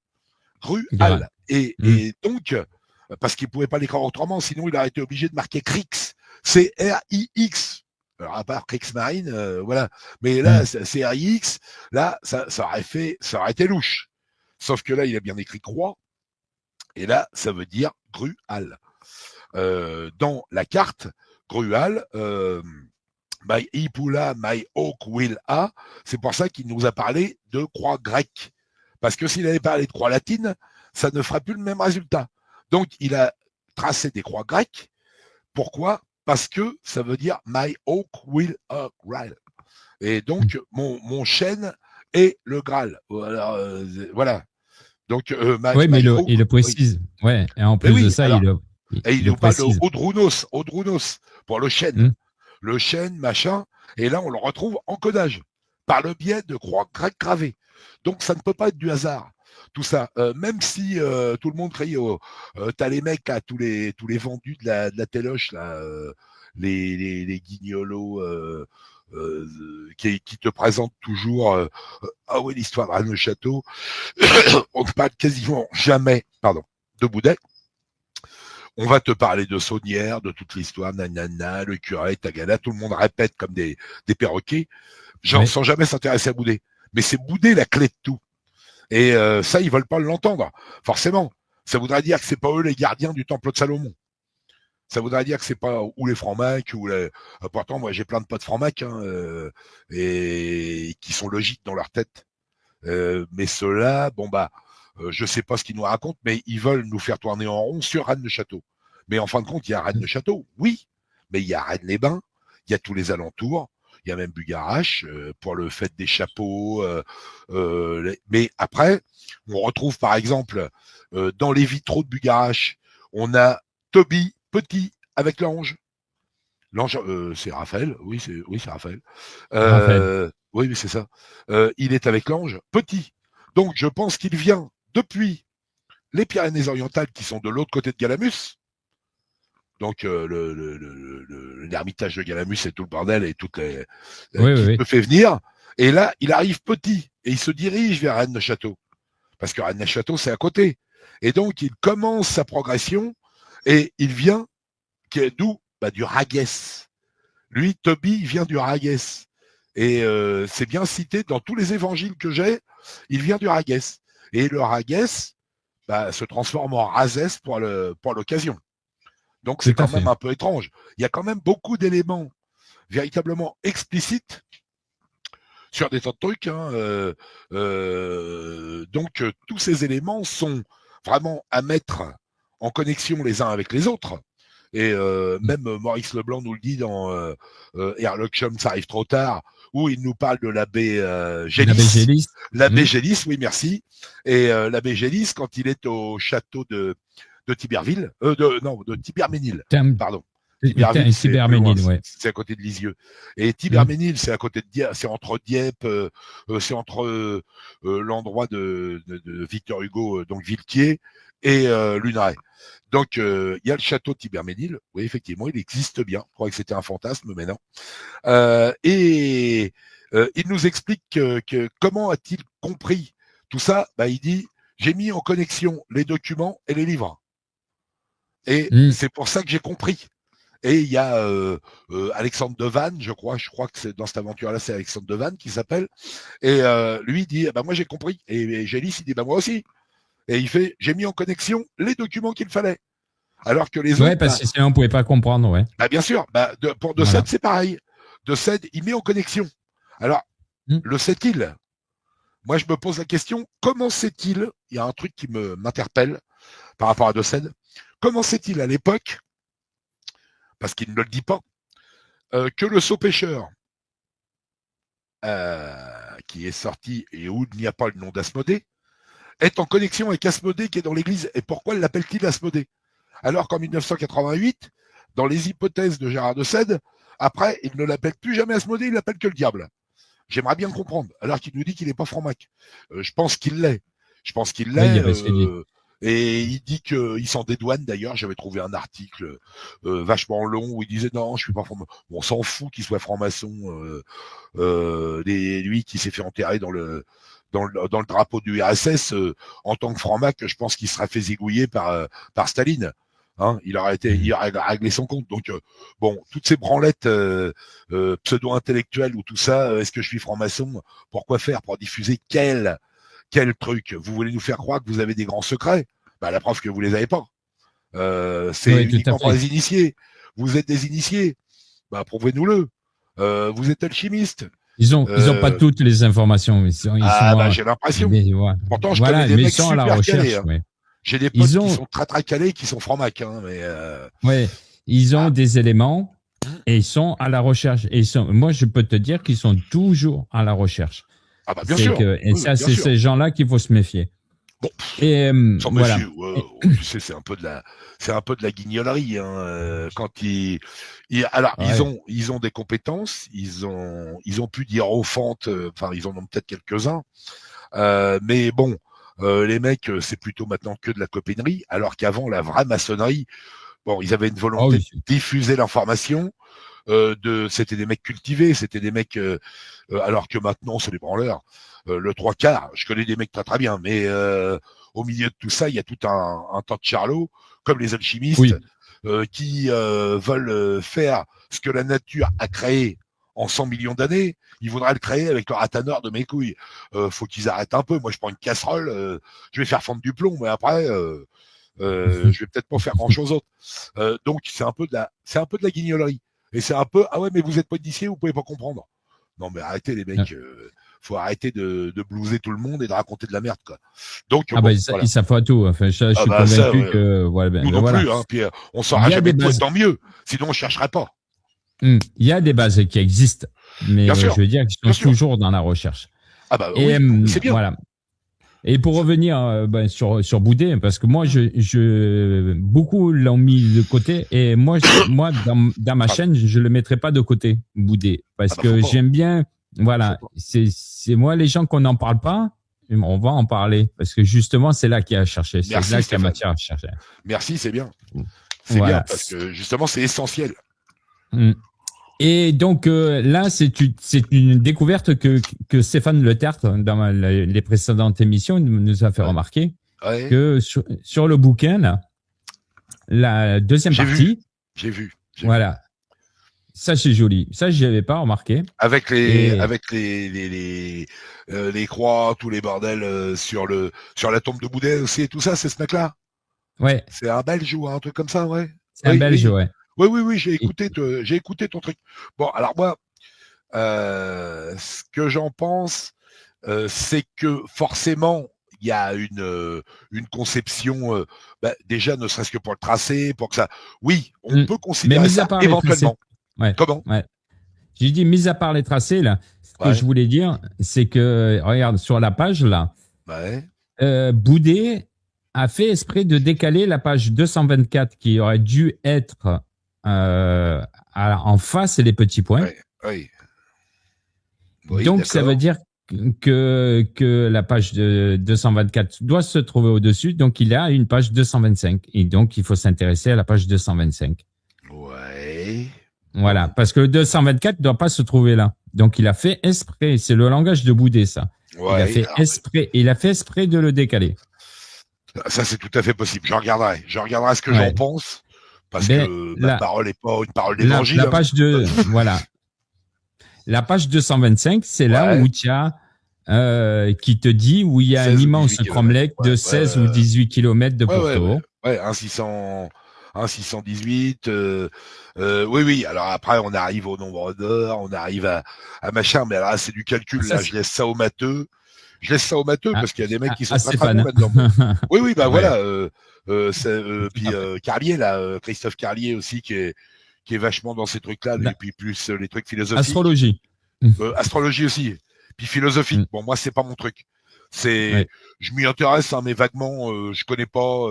Grual. Et donc, parce qu'il ne pouvait pas l'écrire autrement, sinon il aurait été obligé de marquer Crix. C'est R-I-X. Alors, à part Kriegsmarine, voilà. Mais là, c'est R-I-X. Là, ça aurait été louche. Sauf que là, il a bien écrit croix. Et là, ça veut dire Grual. Dans la carte, Grual, my Ipula, my Oak will a, c'est pour ça qu'il nous a parlé de croix grecque. Parce que s'il avait parlé de croix latine, ça ne ferait plus le même résultat. Donc, il a tracé des croix grecques. Pourquoi ? Parce que ça veut dire my oak will a Graal. Et donc, mon chêne est le Graal. Voilà. Donc, oui, mais il le précise. Oui. Ouais. Et en plus de ça, alors, il nous parle de Odrunos, pour le chêne. Le chêne, machin. Et là, on le retrouve en codage, par le biais de croix grecques gravées. Donc, ça ne peut pas être du hasard. Tout ça, même si tout le monde crie, t'as les mecs à tous les vendus de la téloche, là, les guignolos qui te présentent toujours ah oui, l'histoire d'Anne le Château. On ne parle quasiment jamais, de Boudet. On va te parler de Saunière, de toute l'histoire, nanana, le curé, Tagada, tout le monde répète comme des perroquets, sans jamais s'intéresser à Boudet. Mais c'est Boudet la clé de tout. Et ça, ils veulent pas l'entendre, forcément. Ça voudrait dire que c'est pas eux les gardiens du temple de Salomon. Ça voudrait dire que c'est pas ou les francs-macs ou les. Pourtant, moi, j'ai plein de potes francs-macs et qui sont logiques dans leur tête. Mais ceux-là, je sais pas ce qu'ils nous racontent, mais ils veulent nous faire tourner en rond sur Rennes-le-Château. Mais en fin de compte, il y a Rennes-le-Château, oui, mais il y a Rennes-les-Bains, il y a tous les alentours. Il y a même Bugarache pour le fait des chapeaux. Mais après, on retrouve par exemple dans les vitraux de Bugarache, on a Toby petit avec l'ange. L'ange, c'est Raphaël. Oui, c'est Raphaël. Oui, c'est ça. Il est avec l'ange petit. Donc, je pense qu'il vient depuis les Pyrénées-Orientales qui sont de l'autre côté de Galamus. Donc l'ermitage de Galamus et tout le bordel et tout qui te fait venir. Et là, il arrive petit et il se dirige vers Rennes-le-Château. Parce que Rennes-le-Château, c'est à côté. Et donc, il commence sa progression et il vient d'où ? Du Raguès. Lui, Toby, vient du Raguès. Et c'est bien cité dans tous les évangiles que j'ai, il vient du Raguès. Et le Raguès se transforme en Razès pour l'occasion. Donc c'est quand même un peu étrange. Il y a quand même beaucoup d'éléments véritablement explicites sur des tas de trucs. Donc tous ces éléments sont vraiment à mettre en connexion les uns avec les autres. Et même Maurice Leblanc nous le dit dans Herlock ça arrive trop tard, où il nous parle de l'abbé Gélis. L'abbé Gélis, oui, merci. Et l'abbé Gélis, quand il est au château de Tiberville, de Tiberménil, pardon. Tiberville, c'est plus loin, Cyberménil, ouais. c'est à côté de Lisieux. Et Tiberménil, c'est à côté de Dieppe, c'est entre Dieppe, c'est entre l'endroit de Victor Hugo, donc Villequier, et Luneray. Donc, il y a le château de Tiberménil. Oui, effectivement, il existe bien. Je croyais que c'était un fantasme, mais non. Et il nous explique que comment a-t-il compris tout ça. Il dit, j'ai mis en connexion les documents et les livres. Et c'est pour ça que j'ai compris. Et il y a Alexandre Devanne, je crois que c'est dans cette aventure-là, c'est Alexandre Devanne qui s'appelle. Et lui il dit, moi j'ai compris. Et Gélis, il dit, moi aussi. Et il fait, j'ai mis en connexion les documents qu'il fallait. Alors que les autres. Ouais, parce que sinon on pouvait pas comprendre, ouais. Bien sûr. Pour De Sède, c'est pareil. De Sède, il met en connexion. Alors, le sait-il? Moi, je me pose la question, comment sait-il? Il y a un truc qui m'interpelle par rapport à De Sède. Comment sait-il à l'époque, parce qu'il ne le dit pas, que le sot pêcheur, qui est sorti et où il n'y a pas le nom d'Asmodée, est en connexion avec Asmodée qui est dans l'église? Et pourquoi l'appelle-t-il Asmodée? Alors qu'en 1988, dans les hypothèses de Gérard de Sède, après, il ne l'appelle plus jamais Asmodée, il l'appelle que le diable. J'aimerais bien comprendre, alors qu'il nous dit qu'il n'est pas franc-mac. Je pense qu'il l'est. Et il dit qu'il s'en dédouane d'ailleurs. J'avais trouvé un article vachement long où il disait non, je suis pas franc-maçon. Bon, on s'en fout qu'il soit franc-maçon. Lui qui s'est fait enterrer dans le drapeau du RSS en tant que franc-mac, je pense qu'il sera fait zigouiller par Staline. Il aurait réglé son compte. Donc toutes ces branlettes pseudo-intellectuelles ou tout ça, est-ce que je suis franc-maçon? Pourquoi faire? Pour diffuser quel truc? Vous voulez nous faire croire que vous avez des grands secrets? La preuve que vous les avez pas. C'est uniquement pour les initiés. Vous êtes des initiés. Prouvez-nous-le. Vous êtes alchimiste. Ils ont pas toutes les informations. J'ai l'impression. Pourtant, je connais des mecs super calés. Ouais. J'ai des potes qui sont très très calés, qui sont francs-mac. Ouais, ils ont des éléments et ils sont à la recherche. Moi, je peux te dire qu'ils sont toujours à la recherche. Bien sûr. C'est ces gens-là qu'il faut se méfier. Bon, et voilà. Tu sais, c'est un peu de la guignolerie. Quand ils ont des compétences, ils ont pu dire aux fentes, ils en ont peut-être quelques-uns, mais bon. Les mecs, c'est plutôt maintenant que de la copinerie, alors qu'avant, la vraie maçonnerie, ils avaient une volonté de diffuser l'information, c'était des mecs cultivés, c'était des mecs, alors que maintenant, c'est des branleurs. Le trois quarts, je connais des mecs très très bien, mais au milieu de tout ça, il y a tout un tas de charlots, comme les alchimistes, qui veulent faire ce que la nature a créé en 100 millions d'années. Ils voudraient le créer avec le rataneur de mes couilles. Faut qu'ils arrêtent un peu. Moi, je prends une casserole, je vais faire fondre du plomb, mais après, je vais peut-être pas faire grand-chose d'autre. Donc, c'est un peu de la guignolerie. Et c'est un peu, mais vous êtes pas initié, vous pouvez pas comprendre. Non, mais arrêtez les mecs. Faut arrêter de blouser tout le monde et de raconter de la merde, quoi. Donc, ils savent pas tout. Enfin, je suis convaincu que nous non plus. Puis on saura jamais tout, tant mieux. Sinon, on chercherait pas. Il y a des bases qui existent, mais je veux dire qu'ils sont toujours dans la recherche. C'est bien. Voilà. Et pour revenir sur Boudet, parce que moi, beaucoup l'ont mis de côté, et moi dans ma chaîne, je le mettrai pas de côté, Boudet, parce que j'aime bien. Voilà, c'est moi les gens qu'on n'en parle pas, on va en parler, parce que justement, c'est là qu'il y a à chercher, c'est là qu'il y a matière à chercher. Merci, c'est bien. C'est bien, parce que justement, c'est essentiel. Et donc là, c'est une découverte que Stéphane Le Tertre, dans les précédentes émissions, nous a fait remarquer, que sur le bouquin, là, la deuxième partie... J'ai vu. Voilà. Ça, c'est joli. Ça, je n'avais pas remarqué. Avec les croix, tous les bordels sur la tombe de Boudet aussi et tout ça, c'est ce mec-là. Ouais. C'est un Belge ou un truc comme ça, ouais. C'est un Belge, ouais. Oui, j'ai écouté ton truc. Bon, alors moi, ce que j'en pense, c'est que forcément, il y a une conception, déjà, ne serait-ce que pour le tracé, pour que ça. Oui, on peut considérer ça éventuellement. Ouais. Comment? Ouais. J'ai dit, mis à part les tracés, là, ce que je voulais dire, c'est que, regarde, sur la page, là, Boudet a fait exprès de décaler la page 224 qui aurait dû être en face les petits points. Ouais, oui. Oui, Donc, ça d'accord. veut dire que la page de 224 doit se trouver au-dessus. Donc, il a une page 225. Et donc, il faut s'intéresser à la page 225. Ouais. Voilà. Bon. Parce que le 224 ne doit pas se trouver là. Donc, il a fait exprès. C'est le langage de Boudet, ça. Ouais. Alors, Il a fait exprès de le décaler. ça, c'est tout à fait possible. Je regarderai. Je regarderai ce que j'en Ouais. pense. Parce Ben, que ma parole n'est pas une parole la d'évangile. Hein. page voilà. La page 225, c'est là Ouais. où tu as qui te dit où il y a un 16 ou immense 18 km. cromlech Ouais, de ouais, 16 ou 18 km de pourtour. Ouais, un 600, un 618. Oui, oui. Alors après, on arrive au nombre d'heures, on arrive à machin. Mais là, c'est du calcul. Ça, Là, je laisse ça aux matheux. Je laisse ça aux matheux parce qu'il y a des mecs qui sont très très bons Stéphane. là-dedans. Oui, oui, bah Ouais. voilà. Puis Carlier, là, Christophe Carlier aussi, qui est vachement dans ces trucs-là, lui, La- puis plus les trucs philosophiques. Astrologie. Astrologie aussi. Puis philosophie. Mm. Bon, moi, c'est pas mon truc. C'est, Ouais. je m'y intéresse, hein, mais vaguement, je connais pas,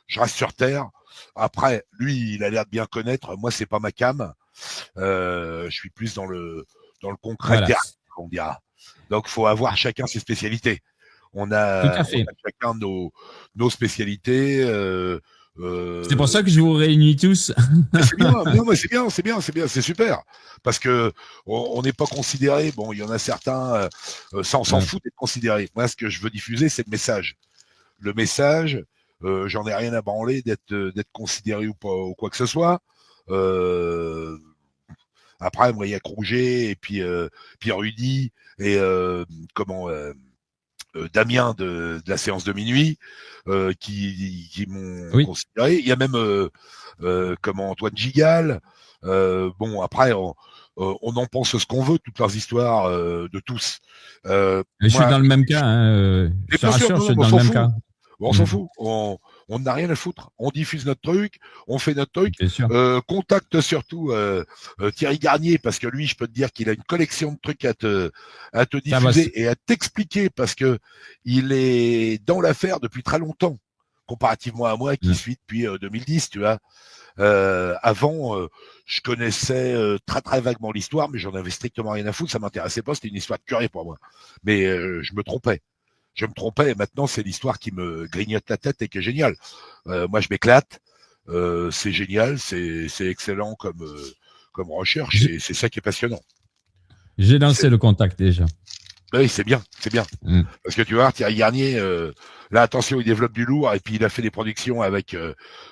je reste sur terre. Après, lui, il a l'air de bien connaître. Moi, c'est pas ma cam. Je suis plus dans le concret Voilà. terrain, on dira. Donc, faut avoir chacun ses spécialités. Tout à On fait. a chacun nos spécialités. C'est pour ça que je vous réunis tous. C'est bien, non, mais c'est bien, c'est bien, c'est bien, c'est super. Parce que on n'est pas considéré. Bon, il y en a certains, ça on s'en Ouais. fout d'être considéré. Moi, ce que je veux diffuser, c'est le message. Le message, j'en ai rien à branler d'être considéré ou pas ou quoi que ce soit. Euh, Après, moi, il y a Crouget et puis Pierre Rudy et comment Damien de la séance de minuit qui m'ont Oui. considéré. Il y a même comment Antoine Gigal. Bon, après, on en pense ce qu'on veut, toutes leurs histoires de tous. Je suis Moi, dans le même cas. Je et te bien sûr, rassure, je non, suis on dans le s'en même fout. cas. On s'en fout. On n'a rien à foutre. On diffuse notre truc, on fait notre truc. Bien sûr. Contacte surtout Thierry Garnier parce que lui, je peux te dire qu'il a une collection de trucs à te Ça va. diffuser et à t'expliquer parce que il est dans l'affaire depuis très longtemps, comparativement à moi qui suis depuis 2010, tu vois. Avant, je connaissais très très vaguement l'histoire, mais j'en avais strictement rien à foutre. Ça m'intéressait pas. C'était une histoire de curé pour moi. Mais je me trompais. Je me trompais et maintenant c'est l'histoire qui me grignote la tête et qui est géniale. Moi je m'éclate, c'est génial, c'est excellent comme recherche et c'est ça qui est passionnant. J'ai lancé le contact déjà. Oui, c'est bien, c'est bien. Parce que tu vois, Thierry Garnier, là attention, il développe du lourd et puis il a fait des productions avec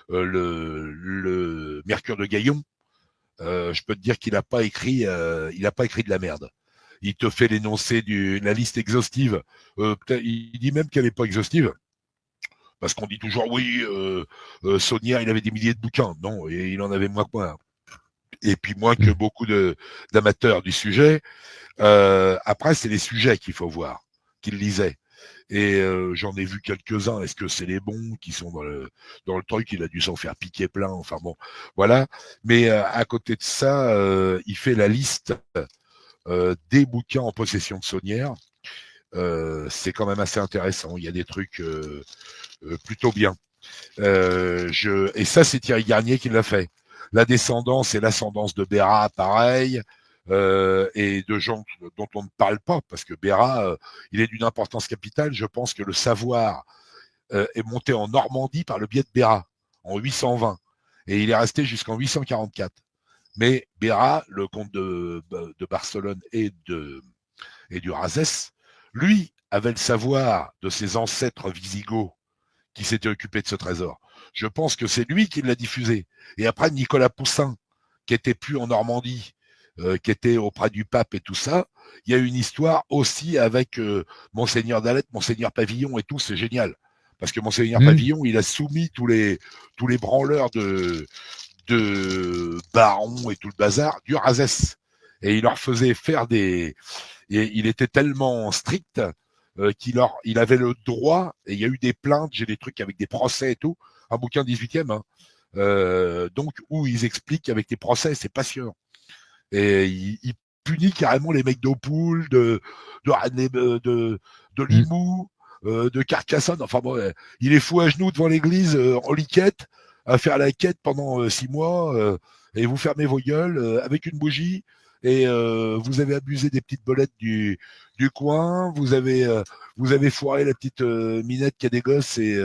le Mercure de Gaillon. Je peux te dire qu'il n'a pas écrit de la merde. Il te fait l'énoncé la liste exhaustive. Il dit même qu'elle n'est pas exhaustive. Parce qu'on dit toujours oui, Saunière, il avait des milliers de bouquins. Non, et il en avait moins que moi. Et puis moins que beaucoup d'amateurs du sujet. Après, c'est les sujets qu'il faut voir, qu'il lisait. Et j'en ai vu quelques-uns. Est-ce que c'est les bons qui sont dans le truc? Il a dû s'en faire piquer plein. Enfin bon, voilà. Mais à côté de ça, il fait la liste des bouquins en possession de Saunière. C'est quand même assez intéressant. Il y a des trucs plutôt bien. Et ça, c'est Thierry Garnier qui l'a fait. La descendance et l'ascendance de Béra, pareil. Et de gens dont on ne parle pas, parce que Béra, il est d'une importance capitale. Je pense que le savoir est monté en Normandie par le biais de Béra, en 820. Et il est resté jusqu'en 844. Mais Béra, le comte de Barcelone et du Razès, lui avait le savoir de ses ancêtres visigoths qui s'était occupé de ce trésor. Je pense que c'est lui qui l'a diffusé. Et après, Nicolas Poussin, qui était plus en Normandie, qui était auprès du pape et tout ça, il y a une histoire aussi avec Monseigneur d'Alette, Monseigneur Pavillon et tout, c'est génial. Parce que Monseigneur Pavillon, il a soumis tous les branleurs de barons et tout le bazar du Razès. Et il leur faisait faire et il était tellement strict il avait le droit, et il y a eu des plaintes, j'ai des trucs avec des procès et tout, un bouquin 18e, hein, donc où ils expliquent avec des procès, c'est passionnant. Et il punit carrément les mecs d'Opoul, de Limoux, de Carcassonne, enfin bon, il est fou à genoux devant l'église en liquette, à faire la quête pendant 6 mois, et vous fermez vos gueules avec une bougie, et vous avez abusé des petites bolettes du coin, vous avez foiré la petite minette qui a des gosses et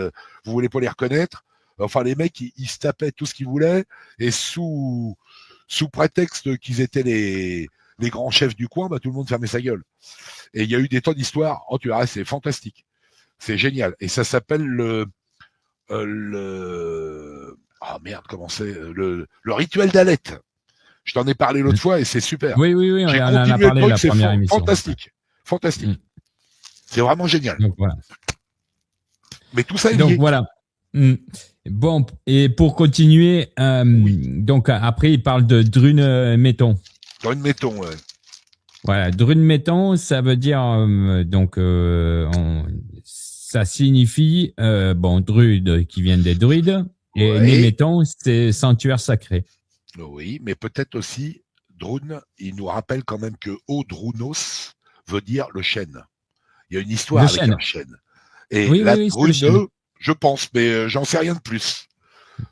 vous voulez pas les reconnaître. Enfin, les mecs, ils se tapaient tout ce qu'ils voulaient, et sous prétexte qu'ils étaient les grands chefs du coin, bah, tout le monde fermait sa gueule. Et il y a eu des tas d'histoires. Oh, tu verras, c'est fantastique. C'est génial. Et ça s'appelle ah merde, comment c'est le rituel d'Alette. Je t'en ai parlé l'autre fois et c'est super. Oui, J'ai on en a continué parlé le la truc, première c'est émission. fantastique. Fantastique. C'est vraiment génial. Donc voilà. Mais tout ça est Donc lié. voilà. Bon, et pour continuer, donc après il parle de Drune Méton. Drune Méton, ouais. Voilà, Drune Méton, ça veut dire ça signifie druide qui vient des druides, et Ouais. Néméton, c'est sanctuaire sacré. Oui, mais peut-être aussi Drune, il nous rappelle quand même que Odrunos veut dire le chêne. Il y a une histoire Le avec chêne. un chêne. Et Oui, la oui, c'est le chêne. Drune, je pense, mais j'en sais rien de plus.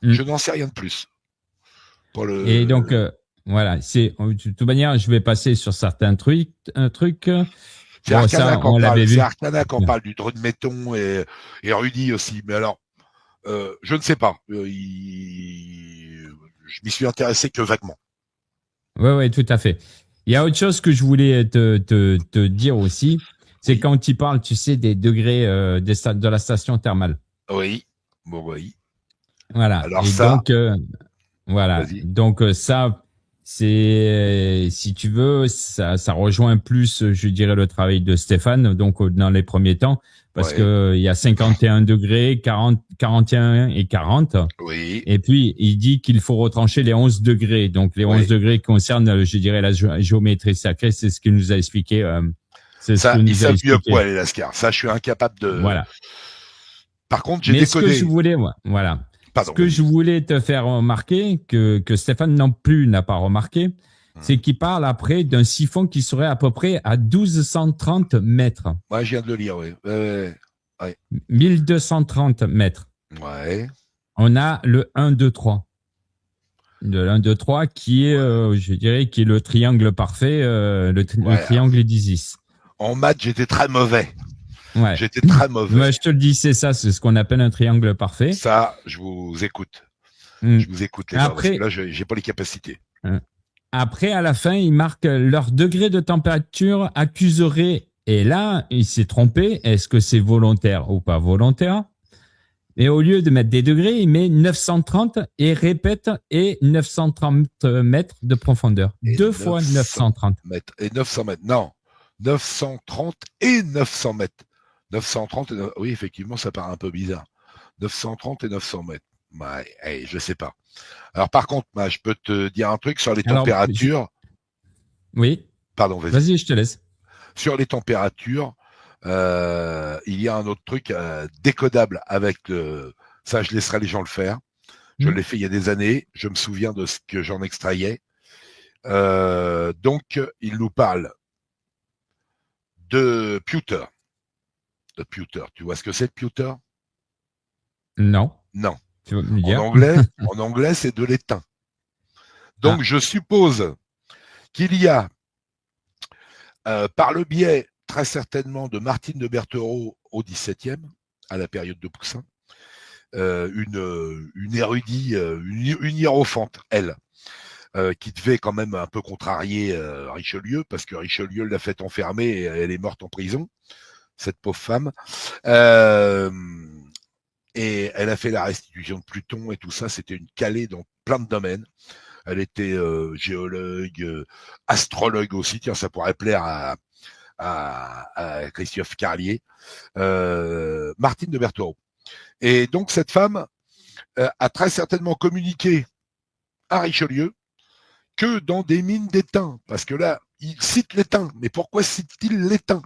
Je n'en sais rien de plus. Et donc voilà, c'est de toute manière, je vais passer sur certains trucs. C'est Bon, Arcana ça, qu'on on l'avait parle. vu. C'est Arcana qu'on parle du Drune Méton et Rudy aussi. Mais alors, je ne sais pas. Je m'y suis intéressé que vaguement. Oui, tout à fait. Il y a autre chose que je voulais te dire aussi, c'est quand tu parles, tu sais, des degrés de la station thermale. Oui, bon, oui. Voilà. Alors et ça, donc, voilà. vas-y. Donc ça, c'est, si tu veux, ça rejoint plus, je dirais, le travail de Stéphane, donc dans les premiers temps, parce que il y a 51 degrés, 41 et 40. Oui. Et puis, il dit qu'il faut retrancher les 11 degrés. Donc, les 11 degrés concernent, je dirais, la géométrie sacrée. C'est ce qu'il nous a expliqué. Ça, il savent mieux que moi, les Lascars. Ça, je suis incapable de... Voilà. Par contre, j'ai décodé. Ce que je voulais, voilà. Pardon, ce que je voulais te faire remarquer, que Stéphane non plus n'a pas remarqué, c'est qu'il parle après d'un siphon qui serait à peu près à 1230 mètres. Ouais, je viens de le lire, oui. 1230 mètres. Ouais. On a le 1, 2, 3. Le 1, 2, 3 qui est, je dirais, qui est le triangle parfait, le triangle d'Isis. En maths, j'étais très mauvais. Ouais. J'étais très mauvais. Moi, je te le dis, c'est ça, c'est ce qu'on appelle un triangle parfait. Ça, je vous écoute. Je vous écoute, les gars, parce que là, j'ai pas les capacités. Après, à la fin, il marque leur degré de température accuserait. Et là, il s'est trompé. Est-ce que c'est volontaire ou pas volontaire? Et au lieu de mettre des degrés, il met 930 et répète et 930 mètres de profondeur. Et 2 fois 930 mètres. Et 900 mètres. Non. 930 et 900 mètres. 930 et oui, effectivement, ça paraît un peu bizarre. 930 et 900 mètres. Ouais, je sais pas. Alors, par contre, je peux te dire un truc sur les températures. Oui. Pardon, vas-y. Vas-y, je te laisse. Sur les températures, il y a un autre truc décodable avec ça, je laisserai les gens le faire. Je l'ai fait il y a des années. Je me souviens de ce que j'en extrayais. Donc, il nous parle de pewter. De pewter. Tu vois ce que c'est, le pewter? Non. Non. Tu vas me dire. En anglais, c'est de l'étain. Donc, je suppose qu'il y a, par le biais, très certainement, de Martine de Berthereau au XVIIe, à la période de Poussin, une érudite, une hiérophante, elle, qui devait quand même un peu contrarier Richelieu, parce que Richelieu l'a fait enfermer et elle est morte en prison, cette pauvre femme. Et elle a fait la restitution de Pluton et tout ça. C'était une calée dans plein de domaines. Elle était géologue, astrologue aussi. Tiens, ça pourrait plaire à Christophe Carlier. Martine de Berthereau. Et donc, cette femme a très certainement communiqué à Richelieu que dans des mines d'étain. Parce que là, il cite l'étain. Mais pourquoi cite-t-il l'étain?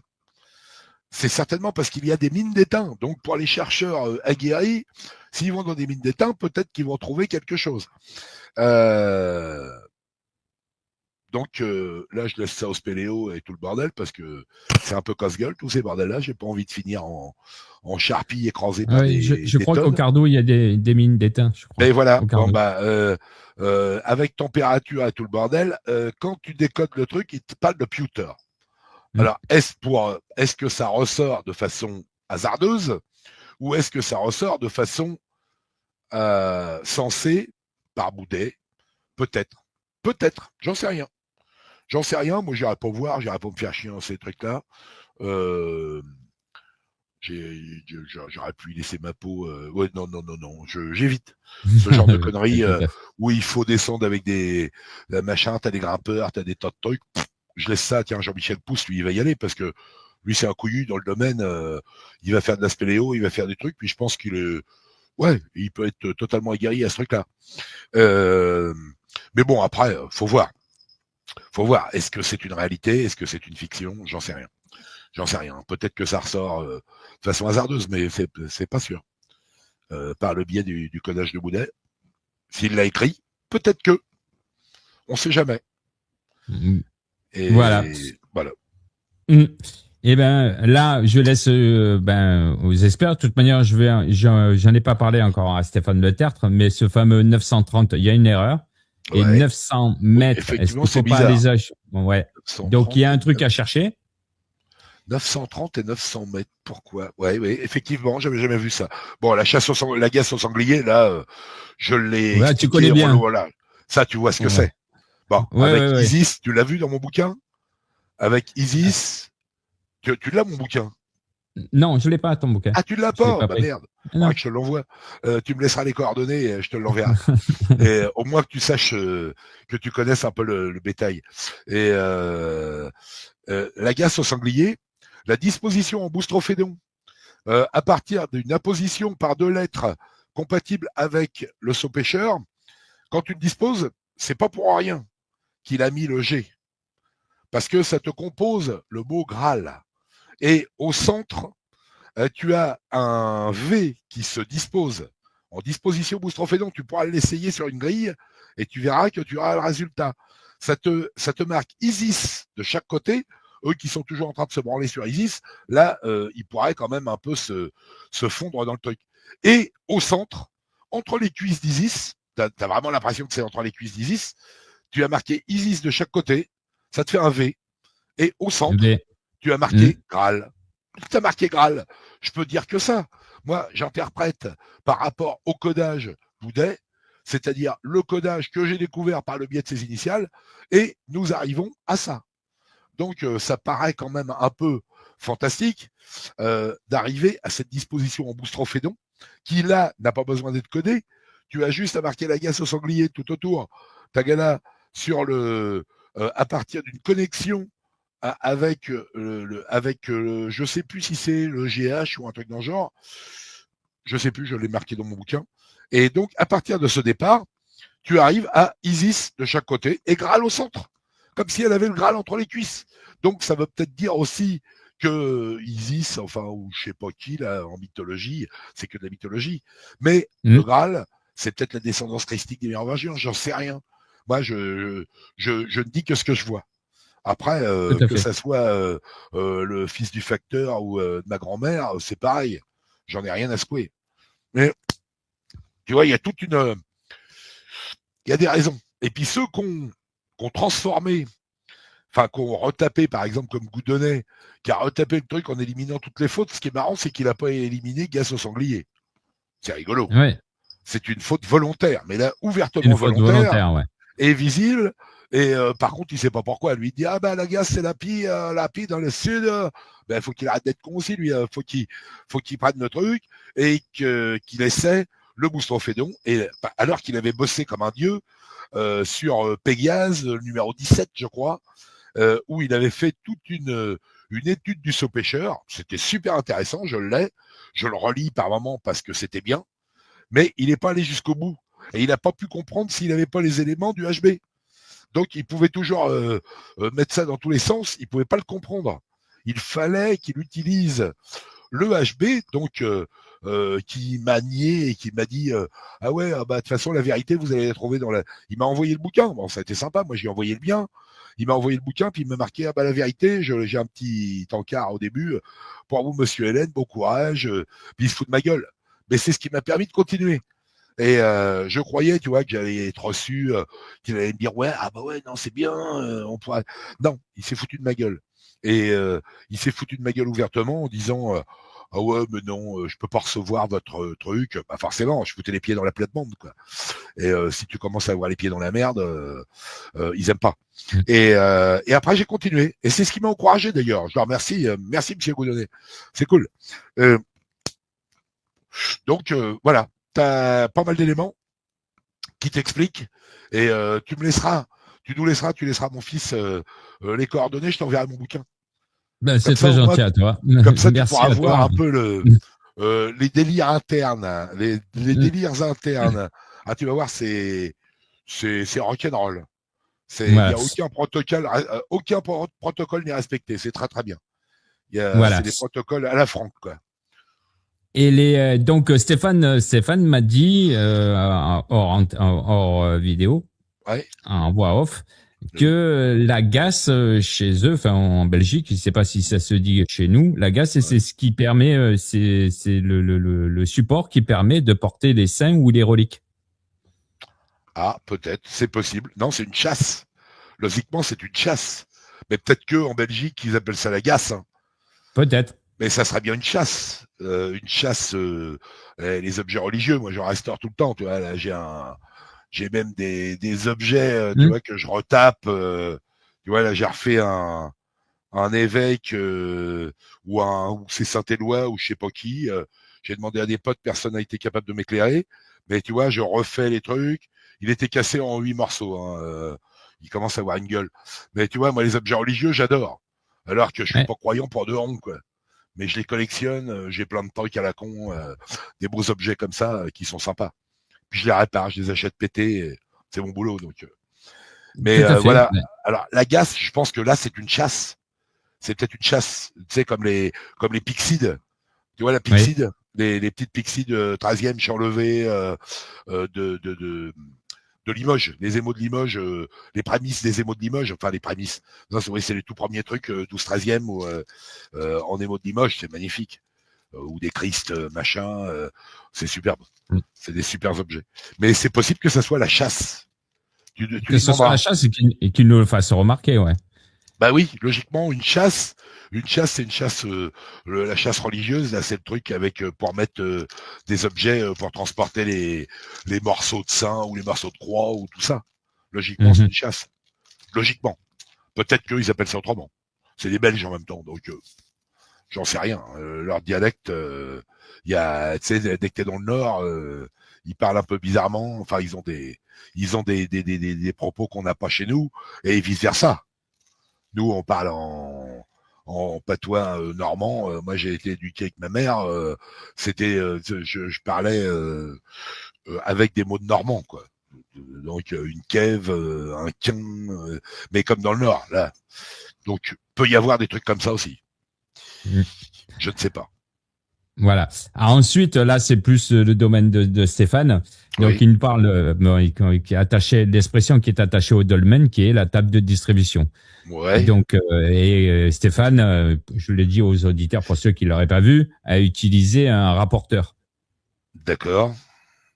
C'est certainement parce qu'il y a des mines d'étain. Donc, pour les chercheurs aguerris, s'ils vont dans des mines d'étain, peut-être qu'ils vont trouver quelque chose. Donc là, je laisse ça au spéléo et tout le bordel parce que c'est un peu casse-gueule, tous ces bordels-là. J'ai pas envie de finir en charpie écrasé par Oui, je des crois qu'au tonnes. Cardo, il y a des mines d'étain, je crois. Mais voilà, Au bon Cardo. bah avec température et tout le bordel, quand tu décodes le truc, il te parle de pewter. Mm. Alors est-ce que ça ressort de façon hasardeuse ou est-ce que ça ressort de façon sensée par Boudet? Peut-être, j'en sais rien. J'en sais rien, moi j'irai pas voir, j'irai pas me faire chier dans ces trucs-là. Euh, J'aurais pu y laisser ma peau. Ouais, non, j'évite ce genre de conneries Tout à fait. où il faut descendre avec des machins, t'as des grimpeurs, t'as des tas de trucs. Je laisse ça, tiens, Jean-Michel Pousse, lui, il va y aller parce que lui, c'est un couillu dans le domaine. Il va faire de la spéléo, il va faire des trucs, puis je pense qu'il est. Ouais, il peut être totalement aguerri à ce truc-là. Mais bon, après, faut voir. Faut voir. Est-ce que c'est une réalité? Est-ce que c'est une fiction? J'en sais rien. J'en sais rien. Peut-être que ça ressort de façon hasardeuse, mais c'est pas sûr. Par le biais du codage de Boudet. S'il l'a écrit, peut-être que. On sait jamais. Mm. Et Voilà. voilà. Mm. Et ben là, je laisse aux experts. De toute manière, j'en ai pas parlé encore à Stéphane Le Tertre, mais ce fameux 930, il y a une erreur. Et Ouais. 900 mètres, est-ce Effectivement, qu'il faut c'est pas bizarre. les ouais. Donc il y a un truc à chercher. 930 et 900 mètres, pourquoi? Ouais, effectivement, j'avais jamais vu ça. Bon, la gasse au sanglier, là, je l'ai Ouais, tu expliqué. connais bien. Voilà. Ça, tu vois ce que Ouais. c'est. Bon, Ouais, avec ouais. Isis, tu l'as vu dans mon bouquin? Avec Isis, tu l'as mon bouquin? Non, je l'ai pas ton bouquin. Ah, tu l'as Je l'ai pas? pas Bah pris. merde. Non. Faudrait que je te l'envoie. Tu me laisseras les coordonnées et je te l'enverrai. Et au moins que tu saches que tu connaisses un peu le bétail. Et la gasse au sanglier, la disposition en boustrophédon, à partir d'une apposition par 2 lettres compatible avec le saut pêcheur, quand tu le disposes, c'est pas pour rien qu'il a mis le G. Parce que ça te compose le mot Graal. Et au centre, tu as un V qui se dispose en disposition boustrophédon. Tu pourras l'essayer sur une grille et tu verras que tu auras le résultat. Ça te marque Isis de chaque côté. Eux qui sont toujours en train de se branler sur Isis, là, ils pourraient quand même un peu se fondre dans le truc. Et au centre, entre les cuisses d'Isis, tu as vraiment l'impression que c'est entre les cuisses d'Isis, tu as marqué Isis de chaque côté, ça te fait un V. Et au centre, V. tu as marqué Graal. Tu as marqué Graal. Je peux dire que ça. Moi, j'interprète par rapport au codage Boudet, c'est-à-dire le codage que j'ai découvert par le biais de ses initiales, et nous arrivons à ça. Donc, ça paraît quand même un peu fantastique d'arriver à cette disposition en boustrophédon, qui là n'a pas besoin d'être codé. Tu as juste à marquer la gasse au sanglier tout autour. Tagala sur à partir d'une connexion avec je sais plus si c'est le GH ou un truc dans le genre. Je sais plus, je l'ai marqué dans mon bouquin. Et donc, à partir de ce départ, tu arrives à Isis de chaque côté et Graal au centre. Comme si elle avait le Graal entre les cuisses. Donc, ça veut peut-être dire aussi que Isis, enfin, ou je sais pas qui, là, en mythologie, c'est que de la mythologie. Mais le Graal, c'est peut-être la descendance christique des Mérovingiens, j'en sais rien. Moi, je ne dis que ce que je vois. Après, que ça soit le fils du facteur ou de ma grand-mère, c'est pareil. J'en ai rien à secouer. Mais, tu vois, il y a toute une... Il y a des raisons. Et puis ceux qu'on transformé, enfin qu'on retapé, par exemple, comme Goudonnet, qui a retapé le truc en éliminant toutes les fautes, ce qui est marrant, c'est qu'il n'a pas éliminé Gasse au sanglier. C'est rigolo. Ouais. C'est une faute volontaire, mais là, ouvertement volontaire, ouais. Et visible. Et par contre, il sait pas pourquoi. Lui, il dit ah ben la Gasse c'est la pie dans le sud. Ben faut qu'il arrête d'être con aussi. Lui, faut qu'il prenne le truc et qu'il essaie le boustrophédon. Et alors qu'il avait bossé comme un dieu sur Pégase, numéro 17, je crois, où il avait fait toute une étude du saut pêcheur. C'était super intéressant. Je l'ai. Je le relis par moment parce que c'était bien. Mais il n'est pas allé jusqu'au bout. Et il n'a pas pu comprendre s'il n'avait pas les éléments du HB. Donc, il pouvait toujours mettre ça dans tous les sens. Il ne pouvait pas le comprendre. Il fallait qu'il utilise le HB, donc qui m'a nié et qui m'a dit ah ouais, ah bah de toute façon la vérité vous allez la trouver dans la. Il m'a envoyé le bouquin. Bon, ça a été sympa. Moi, j'ai envoyé le bien. Il m'a envoyé le bouquin, puis il m'a marqué ah bah la vérité. J'ai un petit encart au début pour vous, Monsieur Hélène. Bon courage. Puis il se fout de ma gueule. Mais c'est ce qui m'a permis de continuer. Et je croyais, tu vois, que j'allais être reçu, qu'il allait me dire ouais, ah bah ouais, non, c'est bien, on pourra. Non, il s'est foutu de ma gueule. Et il s'est foutu de ma gueule ouvertement en disant ah ouais, mais non, je peux pas recevoir votre truc. Bah forcément, je foutais les pieds dans la plate-bande, quoi. Et si tu commences à avoir les pieds dans la merde, ils aiment pas. Et après j'ai continué. Et c'est ce qui m'a encouragé d'ailleurs. Je leur remercie, merci Monsieur Goudonnet. C'est cool. Donc voilà. T'as pas mal d'éléments qui t'expliquent et tu nous laisseras mon fils les coordonnées, je t'enverrai mon bouquin. Ben, c'est très gentil à toi. Comme ça, tu Merci pourras à voir toi. un peu les délires internes, hein, les délires internes. Ah, tu vas voir, c'est rock'n'roll. Il n'y a aucun protocole n'est respecté. C'est très très bien. Voilà. C'est des protocoles à la Franck, quoi. Et donc Stéphane m'a dit hors vidéo, Ouais. en voix off, que la GAS chez eux, enfin en Belgique, je ne sais pas si ça se dit chez nous, la GAS c'est ce qui permet, c'est le support qui permet de porter les seins ou les reliques. Ah, peut-être, c'est possible. Non, c'est une chasse. Logiquement, c'est une chasse. Mais peut-être que en Belgique, ils appellent ça la GAS. Hein. Peut-être. Mais ça serait bien une chasse. Les objets religieux. Moi, je restaure tout le temps. Tu vois, là, j'ai même des objets, tu vois, que je retape. Tu vois, là, j'ai refait un évêque ou c'est Saint-Éloi ou je sais pas qui. J'ai demandé à des potes, personne n'a été capable de m'éclairer. Mais tu vois, je refais les trucs. Il était cassé en 8 morceaux. Hein. Il commence à avoir une gueule. Mais tu vois, moi, les objets religieux, j'adore. Alors que je suis pas croyant pour 2 ronds, quoi. Mais je les collectionne. J'ai plein de trucs à la con, des beaux objets comme ça qui sont sympas. Puis je les répare, je les achète pétés. C'est mon boulot, donc. Mais voilà. Alors la gasse, je pense que là, c'est une chasse. C'est peut-être une chasse, tu sais, comme les pixides. Tu vois la pixide, les petites pixides 13e chanlevées de Limoges, les émaux de Limoges, les prémices des émaux de Limoges, enfin les prémices. Non, c'est les tout premiers trucs 12-13e ou en émaux de Limoges, c'est magnifique. Ou des Christ machin, c'est superbe. C'est des super objets. Mais c'est possible que ça soit la chasse. Que ce soit la chasse et qu'il nous le fasse remarquer, ouais. Bah oui, logiquement, une chasse, c'est une chasse, la chasse religieuse, là, c'est le truc avec pour mettre des objets pour transporter les morceaux de saint ou les morceaux de croix ou tout ça. Logiquement, c'est une chasse. Logiquement. Peut-être qu'ils appellent ça autrement. C'est des Belges en même temps, donc j'en sais rien. Leur dialecte, il y a, tu sais, dès que t'es dans le Nord, ils parlent un peu bizarrement. Enfin, ils ont des propos qu'on n'a pas chez nous et vice versa. Nous, on parle en patois normand. Moi, j'ai été éduqué avec ma mère. Je parlais avec des mots de normand, quoi. Donc, une kève, un quin, mais comme dans le Nord, là. Donc, peut y avoir des trucs comme ça aussi. Je ne sais pas. Voilà. Alors ensuite, là, c'est plus le domaine de Stéphane. Donc, il nous parle, qui est attaché, l'expression qui est attachée au dolmen, qui est la table de distribution. Ouais. Donc, Stéphane, je l'ai dit aux auditeurs, pour ceux qui l'auraient pas vu, a utilisé un rapporteur. D'accord.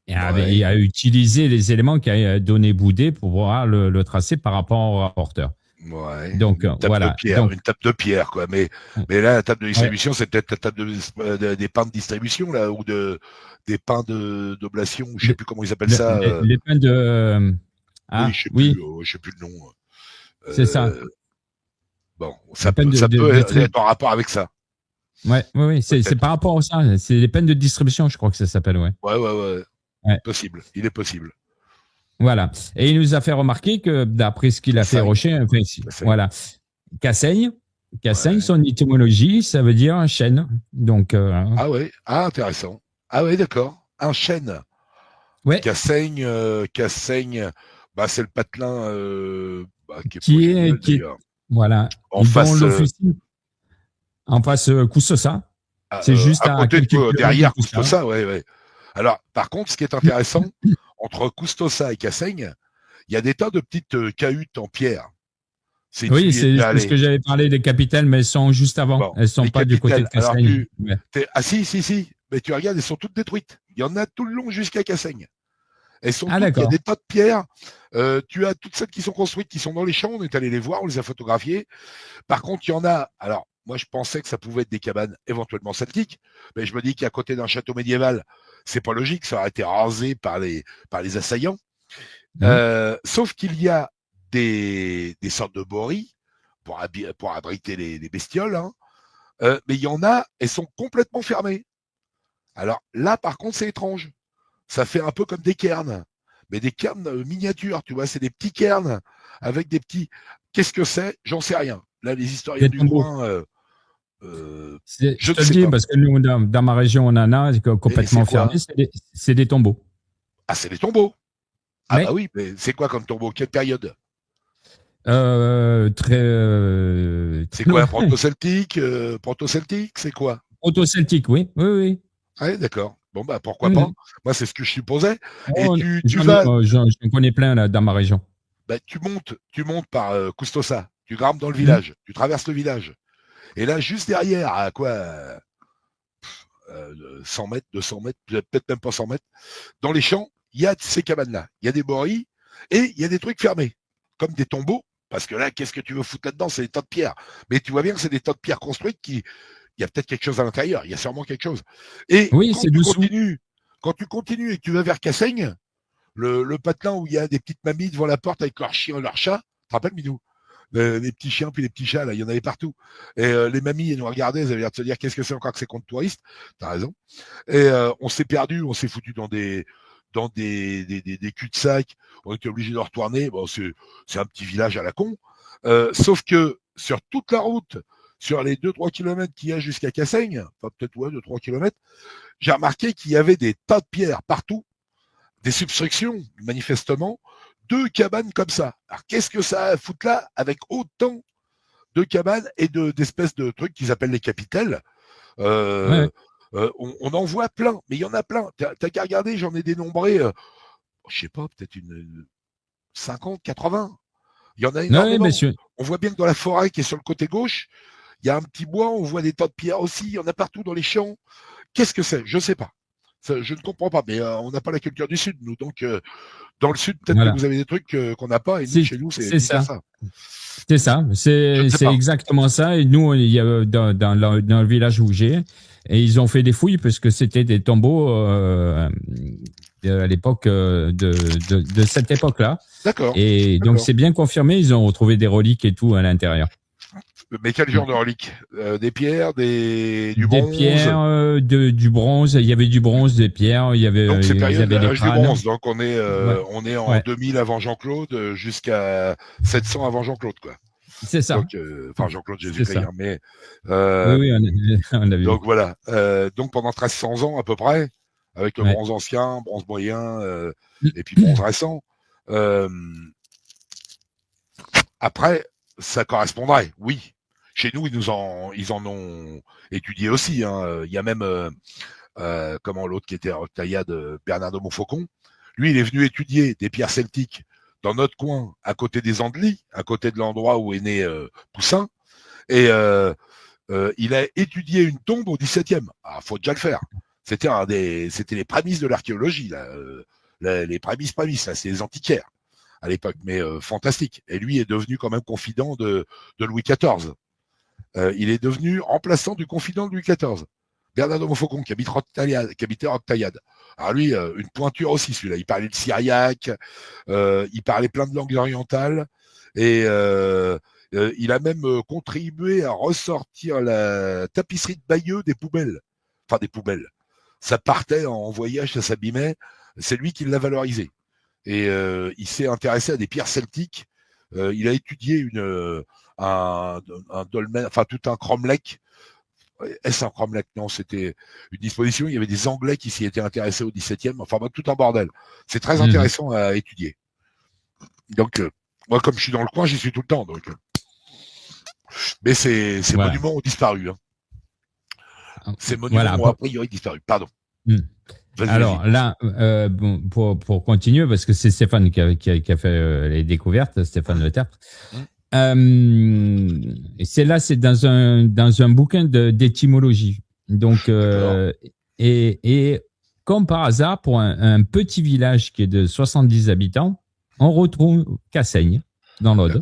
Et a utilisé les éléments qu'a donné Boudet pour pouvoir le tracer par rapport au rapporteur. Ouais. Donc, une table de pierre, quoi. Mais là, la table de distribution, c'est peut-être la table des pains de distribution, là, ou des pains d'oblation, je sais plus comment ils appellent ça. Les pains de, oui, je sais plus le nom. C'est ça. Bon, ça peut être en rapport avec ça. Oui, c'est par rapport à ça. C'est les peines de distribution, je crois que ça s'appelle, ouais. Ouais. Possible. Il est possible. Voilà. Et il nous a fait remarquer que, d'après ce qu'il a fait Rocher, voilà. Cassaigne, son étymologie, ça veut dire chêne. Donc, ah ouais. Ah, intéressant. Ah ouais, d'accord. Un chêne. Ouais. Cassaigne, bah, c'est le patelin, qui est voilà. en face Coussessa. C'est juste à côté quelques kilomètres derrière de Custosa. Custosa, ouais. Alors, par contre, ce qui est intéressant, entre Custosa et Cassaigne, il y a des tas de petites cahutes en pierre. Oui, Tu y es déjà c'est ce que allé. j'avais parlé des capitales, mais elles sont juste avant. Bon, Elles sont les pas du côté capitales. de Alors, Cassaigne. Ouais. ah si. Mais tu regardes, elles sont toutes détruites. Il y en a tout le long jusqu'à Cassaigne. Elles sont Ah, toutes, il y a d'accord. des tas de pierres. Tu as toutes celles qui sont construites, qui sont dans les champs. On est allé les voir, on les a photographiées. Par contre, il y en a. Alors, moi, je pensais que ça pouvait être des cabanes éventuellement celtiques, mais je me dis qu'à côté d'un château médiéval, c'est pas logique. Ça aurait été rasé par les assaillants. Sauf qu'il y a des sortes de boris pour abriter les bestioles. Hein. Mais il y en a, elles sont complètement fermées. Alors là, par contre, c'est étrange. Ça fait un peu comme des cairns, mais des cairns miniatures, tu vois, c'est des petits cairns avec des petits. Qu'est-ce que c'est? J'en sais rien. Là, les historiens Des du tombeaux. coin, Je je te ne le sais dis pas. parce que nous, dans ma région, on en a complètement c'est quoi? fermés. C'est des tombeaux. Ah, c'est des tombeaux. Ah Mais bah oui, mais c'est quoi comme tombeau? Quelle période? très, C'est très quoi? loin. Proto-celtique? Proto-celtique? C'est quoi? Proto-celtique, oui. Oui, oui. Ouais, d'accord. Bon, bah pourquoi pas. Mhm. Moi, c'est ce que je supposais. Et Oh, tu vas, j'en connais plein là, dans ma région. bah, tu montes par Custosa, tu grimpes dans le Mhm. village, tu traverses le village. Et là, juste derrière, à quoi 100 mètres, 200 mètres, peut-être même pas 100 mètres, dans les champs, il y a ces cabanes-là. Il y a des boris et il y a des trucs fermés, comme des tombeaux. Parce que là, qu'est-ce que tu veux foutre là-dedans? C'est des tas de pierres. Mais tu vois bien que c'est des tas de pierres construites il y a peut-être quelque chose à l'intérieur. Il y a sûrement quelque chose. Et Oui, c'est dessous. quand tu continues et que tu vas vers Cassaigne, le patelin où il y a des petites mamies devant la porte avec leurs chiens et leurs chats, tu te rappelles, Minou? Les petits chiens puis les petits chats, là, il y en avait partout. Et les mamies, elles nous regardaient, elles avaient l'air de se dire qu'est-ce que c'est encore que ces comptes touristes. T'as raison. Et on s'est perdu, on s'est foutu dans des cul-de-sac. On était obligé de retourner. Bon, c'est un petit village à la con. Sauf que sur toute la route, sur les 2-3 kilomètres qu'il y a jusqu'à Cassaigne, enfin peut-être 2-3 kilomètres, j'ai remarqué qu'il y avait des tas de pierres partout, des substructions, manifestement, deux cabanes comme ça. Alors qu'est-ce que ça a à foutre là avec autant de cabanes et d'espèces de trucs qu'ils appellent les capitelles? Ouais. On en voit plein, mais il y en a plein. T'as qu'à regarder, j'en ai dénombré, je sais pas, peut-être une 50, 80. Il y en a Oui, énormément. monsieur. On voit bien que dans la forêt qui est sur le côté gauche, il y a un petit bois, on voit des tas de pierres aussi, il y en a partout dans les champs. Qu'est-ce que c'est? Je sais pas. Ça, je ne comprends pas, mais on n'a pas la culture du Sud, nous. Donc, dans le Sud, peut-être que Voilà. vous avez des trucs qu'on n'a pas, et nous, chez nous, c'est C'est ça. ça. C'est ça. Je ne sais C'est pas. exactement ça. Et nous, il y a dans le village où j'ai, et ils ont fait des fouilles parce que c'était des tombeaux à l'époque de cette époque-là. D'accord. Et donc c'est bien confirmé. Ils ont retrouvé des reliques et tout à l'intérieur. Mais quel genre de reliques? Des pierres, du Des bronze? pierres, du bronze. Il y avait du bronze, des pierres. Il y avait, Donc c'est ils période de avaient des l'âge du crânes. bronze. Donc on est en Ouais. 2000 avant Jean-Claude jusqu'à 700 avant Jean-Claude, quoi. C'est ça. Donc enfin Jean-Claude C'est Jésus-Christ, ça. hein, mais Oui, on a vu. donc voilà. Donc pendant 1300 ans à peu près, avec le Ouais. bronze ancien, bronze moyen Mm. et puis bronze récent. Après, ça correspondrait, oui. Chez nous, ils en ont étudié aussi. Hein. Il y a même comment l'autre qui était à Octaillade, Bernard de Montfaucon. Lui, il est venu étudier des pierres celtiques dans notre coin, à côté des Andelys, à côté de l'endroit où est né Poussin. Et il a étudié une tombe au XVIIe. Ah, faut déjà le faire. C'était les prémices de l'archéologie, là. Les prémices, là, c'est les antiquaires à l'époque, mais fantastique. Et lui est devenu quand même confident de Louis XIV. Il est devenu remplaçant du confident de Louis XIV. Bernard de Montfaucon, qui habitait à Octaillade. Alors lui, une pointure aussi, celui-là. Il parlait le syriaque, il parlait plein de langues orientales, et il a même contribué à ressortir la tapisserie de Bayeux des poubelles. Enfin, des poubelles. Ça partait en voyage, ça s'abîmait. C'est lui qui l'a valorisé. Et il s'est intéressé à des pierres celtiques. Il a étudié un dolmen, enfin tout un cromlech. Est-ce un cromlech? Non, c'était une disposition. Il y avait des Anglais qui s'y étaient intéressés au XVIIe. Enfin, tout un bordel. C'est très intéressant à étudier. Donc, moi, comme je suis dans le coin, j'y suis tout le temps. Donc, mais ces Voilà. monuments ont disparu. Hein. Ces monuments Voilà. ont a priori disparu. Pardon. Hmm. Vas-y, Alors là, bon, pour continuer, parce que c'est Stéphane qui a fait les découvertes, Stéphane Le Tertre. C'est dans un bouquin d'étymologie. Donc, et comme par hasard, pour un petit village qui est de 70 habitants, on retrouve Cassaigne dans l'Aude.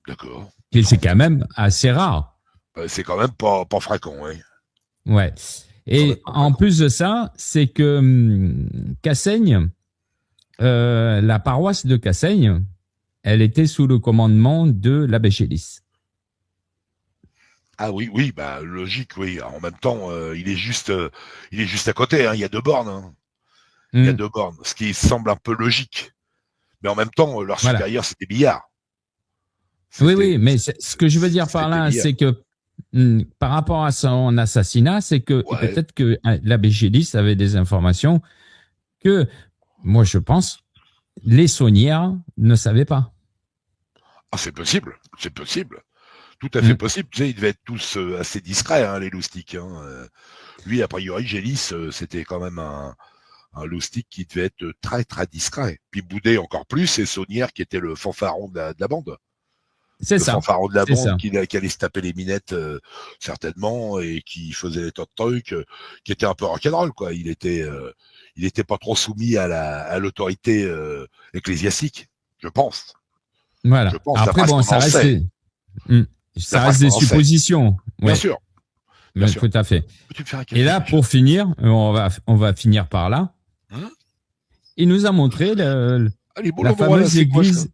D'accord. Et c'est quand même assez rare. C'est quand même pas fréquent, hein. Ouais. Et en plus de ça, c'est que Cassaigne, la paroisse de Cassaigne, elle était sous le commandement de l'abbé Gélis. Ah oui, bah logique, oui. En même temps, il est juste à côté, hein. Il y a 2 bornes, hein. Il y a 2 bornes, ce qui semble un peu logique. Mais en même temps, leur supérieur, c'était Billard. Oui, mais ce que je veux dire par là, c'est que par rapport à son assassinat, c'est que peut-être que l'abbé Gélis avait des informations que, moi je pense, les saunières ne savaient pas. Ah, c'est possible. Tout à fait possible. Tu sais, ils devaient être tous assez discrets, hein, les loustiques. Hein. Lui, a priori, Gélis, c'était quand même un loustique qui devait être très, très discret. Puis Boudet encore plus, et Saunière qui était le fanfaron de la bande. C'est ça. Le fanfaron de la bande qui allait se taper les minettes, certainement, et qui faisait des tas de trucs, qui était un peu rock'n'roll, quoi. Il était pas trop soumis à l'autorité ecclésiastique, je pense. Voilà. Après, bon, ça reste des suppositions. Bien sûr. Tout à fait. Et là, pour finir, on va finir par là. Il nous a montré la fameuse église.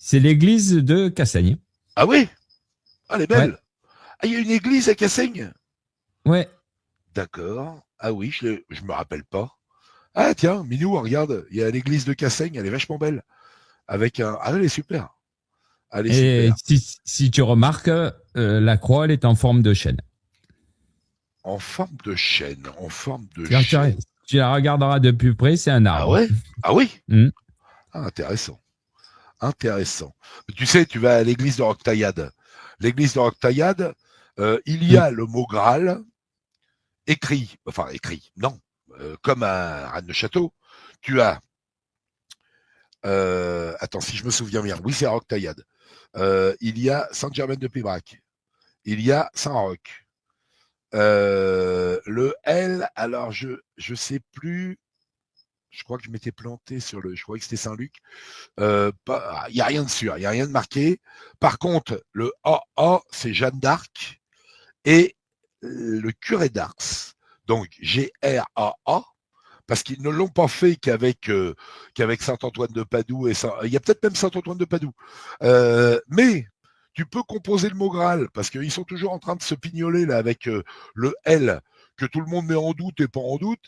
C'est l'église de Cassaigne. Ah oui? Ah, elle est belle. Ah, il y a une église à Cassaigne? Ouais. D'accord. Ah oui, je me rappelle pas. Ah tiens, Minou, regarde, il y a l'église de Cassaigne, elle est vachement belle. Avec un... Ah, elle est super. Et si tu remarques, la croix, elle est en forme de chêne. En forme de chêne. Tu la regarderas de plus près, c'est un arbre. Ah ouais? Ah oui? Ah, intéressant. Tu sais, tu vas à l'église de Roquetaillade. L'église de Roquetaillade, il y a le mot Graal écrit, non, comme à Rennes-le-Château. Tu as, attends, si je me souviens bien, oui, c'est à Roquetaillade. Il y a Sainte-Germaine-de-Pibrac. Il y a Saint-Roch. Le L, alors je sais plus. Je crois que je m'étais planté je crois que c'était Saint-Luc. Il y a rien de sûr, il y a rien de marqué. Par contre, le AA, c'est Jeanne d'Arc et le curé d'Ars. Donc G-R-A-A, parce qu'ils ne l'ont pas fait qu'avec Saint-Antoine de Padoue il y a peut-être même Saint-Antoine de Padoue. Mais tu peux composer le mot Graal, parce qu'ils sont toujours en train de se pignoler là avec le L que tout le monde met en doute et pas en doute.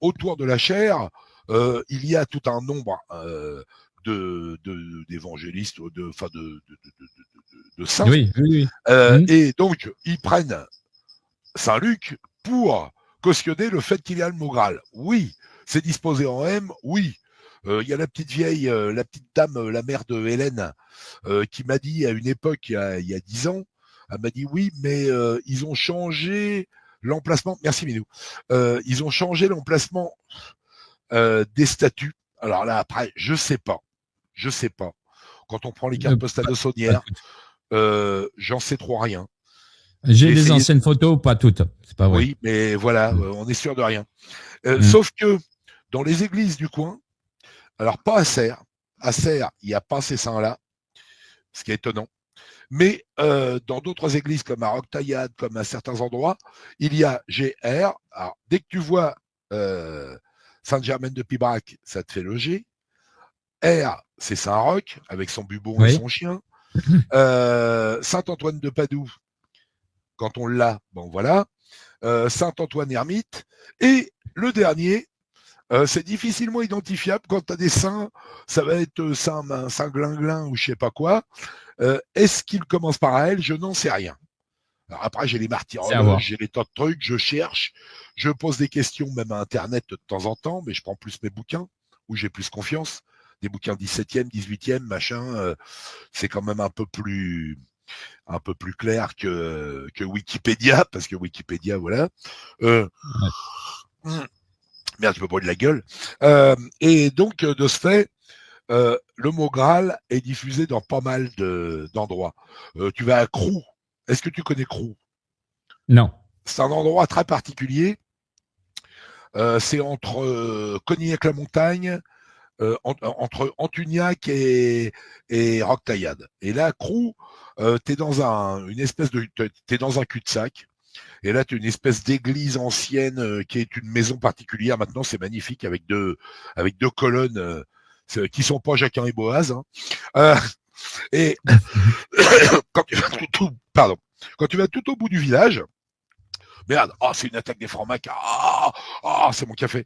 Autour de la chair, il y a tout un nombre d'évangélistes, de saints. Oui. Et donc, ils prennent Saint-Luc pour cautionner le fait qu'il y a le mot Graal. Oui, c'est disposé en M, oui. Il y a la petite vieille, la petite dame, la mère de Hélène, qui m'a dit à une époque, il y a 10 ans, elle m'a dit oui, mais ils ont changé l'emplacement. Merci Minou. Ils ont changé l'emplacement des statues. Alors là, après, je sais pas. Quand on prend les cartes postales de Saunière, j'en sais trop rien. J'ai des anciennes photos, pas toutes. C'est pas vrai. Oui, mais voilà, on est sûr de rien. Sauf que dans les églises du coin, alors pas à Serres, il n'y a pas ces saints-là, ce qui est étonnant. Mais dans d'autres églises comme à Roquetaillade, comme à certains endroits, il y a GR. Alors, dès que tu vois Sainte-Germaine-de-Pibrac, ça te fait loger. R, c'est Saint-Roch, avec son bubon et son chien. Saint-Antoine de Padoue, quand on l'a, bon voilà. Saint-Antoine ermite. Et le dernier, c'est difficilement identifiable quand tu as des saints, ça va être Saint-Glinglin ou je sais pas quoi. Est-ce qu'il commence par elle? Je n'en sais rien. Alors après, j'ai les martyrologes, j'ai les tas de trucs, je cherche, je pose des questions même à Internet de temps en temps, mais je prends plus mes bouquins, où j'ai plus confiance. Des bouquins 17e, 18e, machin, c'est quand même un peu plus un peu plus clair que Wikipédia, parce que Wikipédia, voilà. Merde, je me brûle la gueule. Et donc, de ce fait, le mot Graal est diffusé dans pas mal d'endroits. Tu vas à Crou. Est-ce que tu connais Crou? Non. C'est un endroit très particulier. C'est entre Cognac-la-Montagne, entre Antuniac et Roquetaillade. Et là, Crou, t'es dans t'es dans un cul-de-sac. Et là, tu as une espèce d'église ancienne qui est une maison particulière. Maintenant, c'est magnifique avec deux colonnes qui sont pas Jacquin et Boaz. Hein. Et quand tu vas quand tu vas tout au bout du village, merde, c'est une attaque des francs-macs. C'est mon café.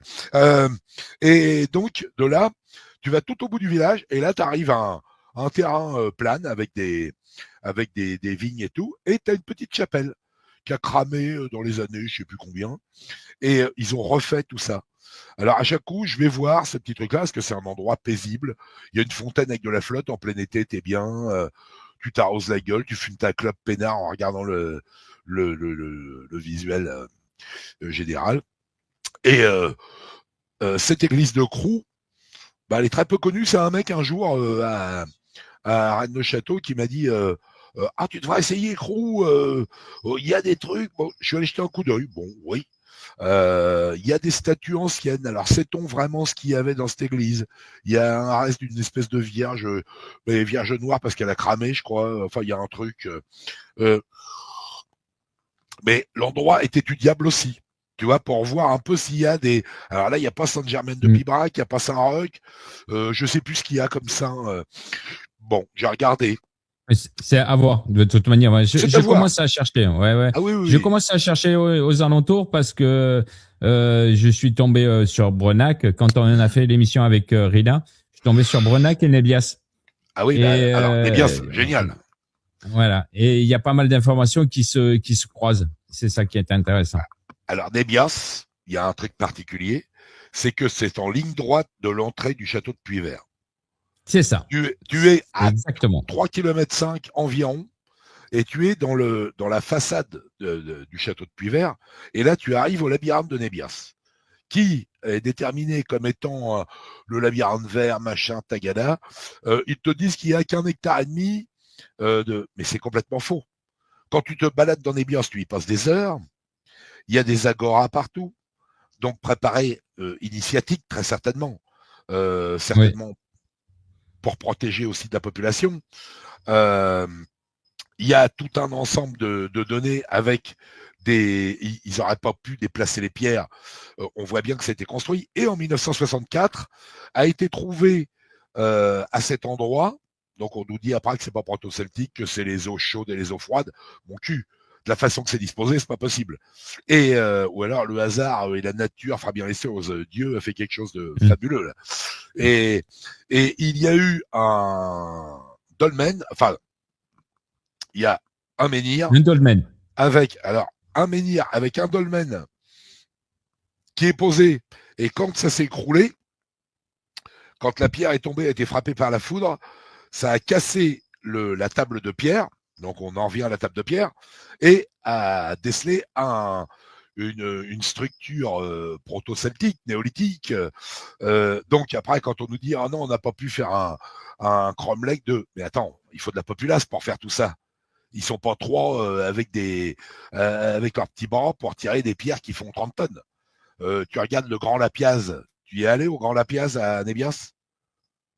Et donc, de là, tu vas tout au bout du village et là, tu arrives à un terrain plane avec des vignes et tout. Et tu as une petite chapelle qui a cramé dans les années, je sais plus combien. Et ils ont refait tout ça. Alors, à chaque coup, je vais voir ce petit truc-là parce que c'est un endroit paisible. Il y a une fontaine avec de la flotte. En plein été, t'es bien. Tu t'arroses la gueule, tu fumes ta clope peinard en regardant le visuel général. Et cette église de Crou, elle est très peu connue. C'est un mec un jour à Rennes-le-Château qui m'a dit tu devrais essayer Crou, il y a des trucs. Bon, je suis allé jeter un coup d'œil. Bon, oui. Il y a des statues anciennes. Alors, sait-on vraiment ce qu'il y avait dans cette église? Il y a un reste d'une espèce de vierge, mais vierge noire parce qu'elle a cramé, je crois. Enfin, il y a un truc. Mais l'endroit est étudiable aussi. Tu vois, pour voir un peu s'il y a des. Alors là, il n'y a pas Saint-Germain-de-Pibrac, il n'y a pas Saint-Roch. Je sais plus ce qu'il y a comme ça. Bon, j'ai regardé. C'est à voir, de toute manière. Ouais. Je commence à chercher. Ouais. Ah oui. Je commence à chercher aux alentours parce que je suis tombé sur Brenac. Quand on a fait l'émission avec Rina, je suis tombé sur Brenac et Nébias. Ah oui, alors Nébias, génial. Voilà. Et il y a pas mal d'informations qui se croisent. C'est ça qui est intéressant. Alors, Nébias, il y a un truc particulier, c'est que c'est en ligne droite de l'entrée du château de Puyvert. C'est ça. Tu es à exactement 3,5 km environ, et tu es dans la façade du château de Puyvert, et là, tu arrives au labyrinthe de Nébias, qui est déterminé comme étant le labyrinthe vert, machin, tagada. Ils te disent qu'il n'y a qu'1,5 hectare mais c'est complètement faux. Quand tu te balades dans Nébias, tu y passes des heures. Il y a des agoras partout, donc préparés initiatiques très certainement, certainement pour protéger aussi de la population. Il y a tout un ensemble de données avec ils n'auraient pas pu déplacer les pierres. On voit bien que ça a été construit. Et en 1964, a été trouvé à cet endroit. Donc on nous dit après que c'est pas proto-celtique, que c'est les eaux chaudes et les eaux froides. Mon cul. De la façon que c'est disposé, c'est pas possible. Et ou alors le hasard et la nature fera bien les choses. Dieu a fait quelque chose de fabuleux là. Et il y a eu un dolmen, enfin il y a un menhir. Un dolmen. Avec un menhir avec un dolmen qui est posé, et quand ça s'est écroulé, quand la pierre est tombée, a été frappée par la foudre, ça a cassé la table de pierre. Donc on en revient à la table de pierre, et a décelé une structure proto-celtique, néolithique. Donc après, quand on nous dit non, on n'a pas pu faire un cromlech de, mais attends, il faut de la populace pour faire tout ça. Ils sont pas trois avec leurs petits bras pour tirer des pierres qui font 30 tonnes. Tu regardes le Grand Lapiaz. Tu y es allé au Grand Lapiaz à Nébias?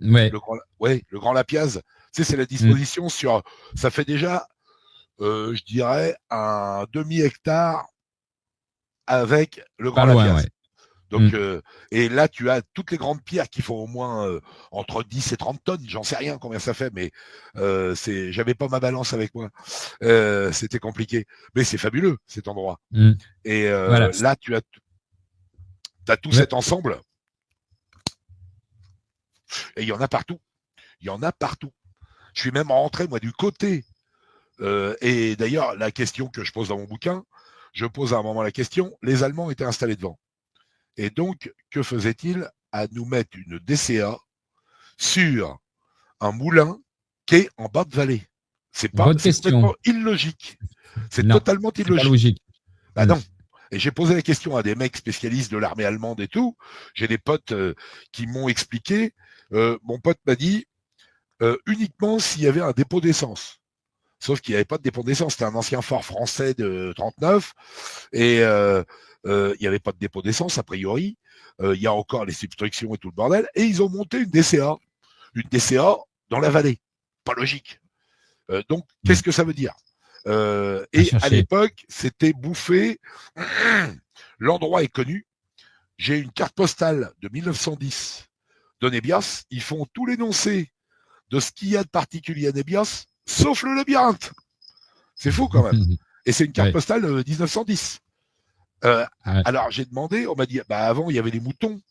Ouais. Le Grand Lapiaz. Tu sais, c'est la disposition sur. Ça fait déjà, je dirais, un demi-hectare avec le Grand Lapiaz. Donc, et là, tu as toutes les grandes pierres qui font au moins entre 10 et 30 tonnes. J'en sais rien combien ça fait, mais j'avais pas ma balance avec moi. C'était compliqué. Mais c'est fabuleux, cet endroit. Et là, tu as tout cet ensemble. Et il y en a partout. Il y en a partout. Je suis même rentré, moi, du côté. Et d'ailleurs, la question que je pose dans mon bouquin, je pose à un moment la question, les Allemands étaient installés devant. Et donc, que faisait-il à nous mettre une DCA sur un moulin qui est en bas de vallée? C'est pas, Bonne c'est question. complètement illogique. C'est Non, totalement c'est pas illogique. logique. Bah non. Et j'ai posé la question à des mecs spécialistes de l'armée allemande et tout. J'ai des potes qui m'ont expliqué. Mon pote m'a dit uniquement s'il y avait un dépôt d'essence. Sauf qu'il n'y avait pas de dépôt d'essence. C'était un ancien fort français de 39 et il n'y avait pas de dépôt d'essence a priori. Il y a encore les substructions et tout le bordel. Et ils ont monté une DCA dans la vallée. Pas logique. Donc qu'est-ce que ça veut dire et à l'époque, c'était bouffé. L'endroit est connu. J'ai une carte postale de 1910 de Nébias. Ils font tout l'énoncé de ce qu'il y a de particulier à Nébias, sauf le labyrinthe. C'est fou quand même. Et c'est une carte postale de 1910. Alors j'ai demandé, on m'a dit, bah avant il y avait les moutons,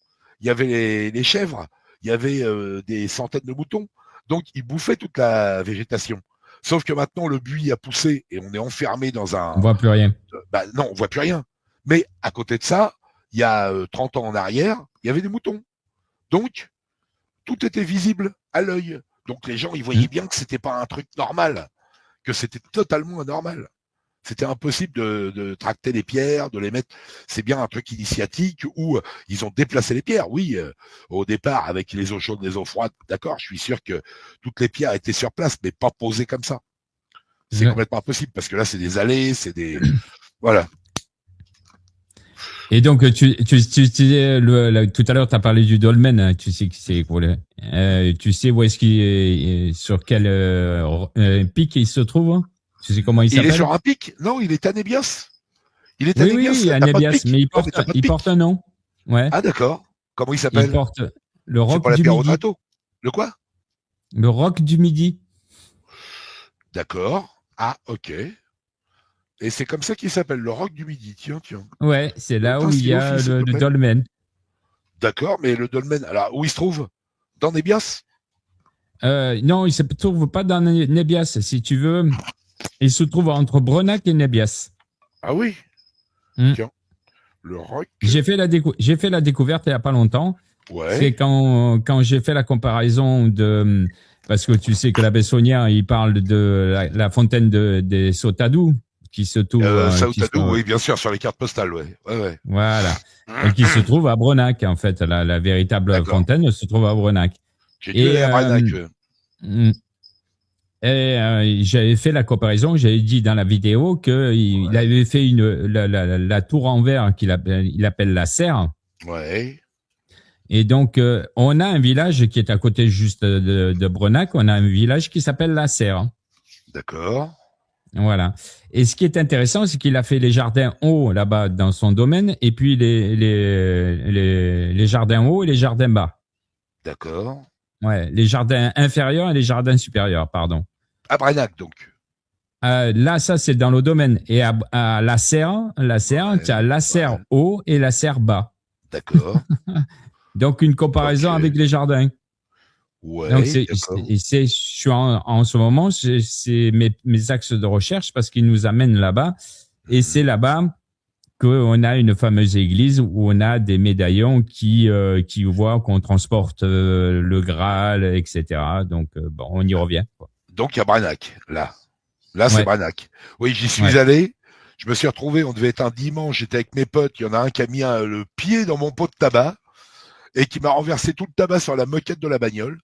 il y avait les chèvres, il y avait des centaines de moutons. Donc ils bouffaient toute la végétation. Sauf que maintenant, le buis a poussé et on est enfermé dans un... On voit plus rien. Bah non, on voit plus rien. Mais à côté de ça, il y a 30 ans en arrière, il y avait des moutons. Donc, tout était visible à l'œil. Donc les gens, ils voyaient bien que c'était pas un truc normal, que c'était totalement anormal. C'était impossible de tracter les pierres, de les mettre. C'est bien un truc initiatique où ils ont déplacé les pierres. Oui, au départ, avec les eaux chaudes, les eaux froides, d'accord, je suis sûr que toutes les pierres étaient sur place, mais pas posées comme ça. C'est complètement impossible parce que là, c'est des allées, c'est des... Voilà. Et donc, tu disais, tout à l'heure, tu as parlé du dolmen, hein, tu sais qui c'est, tu sais où est-ce qu'il est, sur quel pic il se trouve, hein? Tu sais comment il s'appelle? Il est sur un pic? Non, il est à Nébias. Il est à oui, Nébias. Oui, à Nébias, mais il porte un nom. Ouais. Ah, d'accord. Comment il s'appelle? Il porte le Roc du Midi. Le quoi? Le Roc du Midi. D'accord. Ah, ok. Et c'est comme ça qu'il s'appelle, le Roc du Midi. Tiens. Ouais, c'est là où il y a le dolmen. D'accord, mais le dolmen, alors où il se trouve? Dans Nébias? Non, il se trouve pas dans Nébias, si tu veux. Il se trouve entre Brenac et Nébias. Ah oui. Tiens, le Roc. J'ai fait la découverte il y a pas longtemps. Ouais. C'est quand j'ai fait la comparaison de, parce que tu sais que la Bessonnière, il parle de la fontaine des Sautadou qui se trouve. Sautadou, oui, bien sûr, sur les cartes postales, ouais. Voilà. Et qui se trouve à Brenac, en fait. La véritable fontaine se trouve à Brenac. J'ai dû aller à Brenac. Et j'avais fait la comparaison, j'avais dit dans la vidéo qu'il avait fait la tour en verre qu'il appelle la serre. Ouais. Et donc, on a un village qui est à côté juste de Brenac, on a un village qui s'appelle la serre. D'accord. Voilà. Et ce qui est intéressant, c'est qu'il a fait les jardins hauts là-bas dans son domaine, et puis les jardins hauts et les jardins bas. D'accord. Ouais, les jardins inférieurs et les jardins supérieurs, pardon. À Brenac, donc. Là, ça, c'est dans le domaine. Et à la serre, tu as la serre haut et la serre bas. D'accord. Donc, une comparaison avec les jardins. Ouais. Donc, je suis en ce moment, c'est mes axes de recherche parce qu'ils nous amènent là-bas. Et c'est là-bas qu'on a une fameuse église où on a des médaillons qui voient qu'on transporte le Graal, etc. Donc, bon, on y revient, quoi. Donc, à Brenac, là. Là, c'est Brenac. Oui, j'y suis allé. Je me suis retrouvé, on devait être un dimanche, j'étais avec mes potes, il y en a un qui a mis le pied dans mon pot de tabac et qui m'a renversé tout le tabac sur la moquette de la bagnole.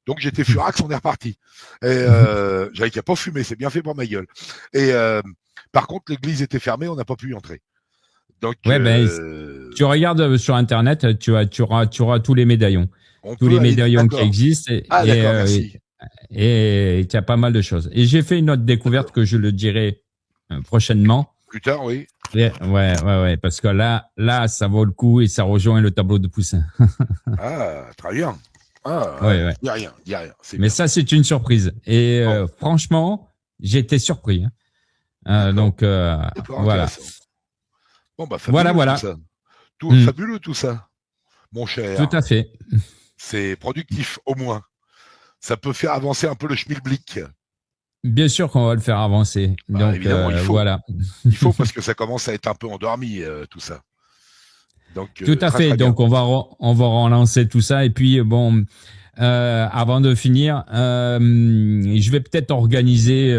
Donc, j'étais furax, on est reparti. Et j'avais qu'à pas fumer, c'est bien fait pour ma gueule. Et par contre, l'église était fermée, on n'a pas pu y entrer. Donc, tu regardes sur Internet, tu auras tous les médaillons. Tous les médaillons qui existent. Merci. Et il y a pas mal de choses. Et j'ai fait une autre découverte que je le dirai prochainement. Plus tard, oui. Ouais, parce que là, ça vaut le coup et ça rejoint le tableau de Poussin. Ah, très bien. Ah, y a rien. Mais bien. Ça, c'est une surprise. Et franchement, j'ai été surpris. Donc, voilà. Bon, bah, fabuleux, voilà. tout ça. Fabuleux, tout ça, mon cher. Tout à fait. C'est productif, au moins. Ça peut faire avancer un peu le schmilblick. Bien sûr qu'on va le faire avancer. Donc, évidemment, il faut. Voilà. Il faut parce que ça commence à être un peu endormi, tout ça. Donc, tout à fait. Donc, on va relancer tout ça. Et puis, bon, avant de finir, je vais peut-être organiser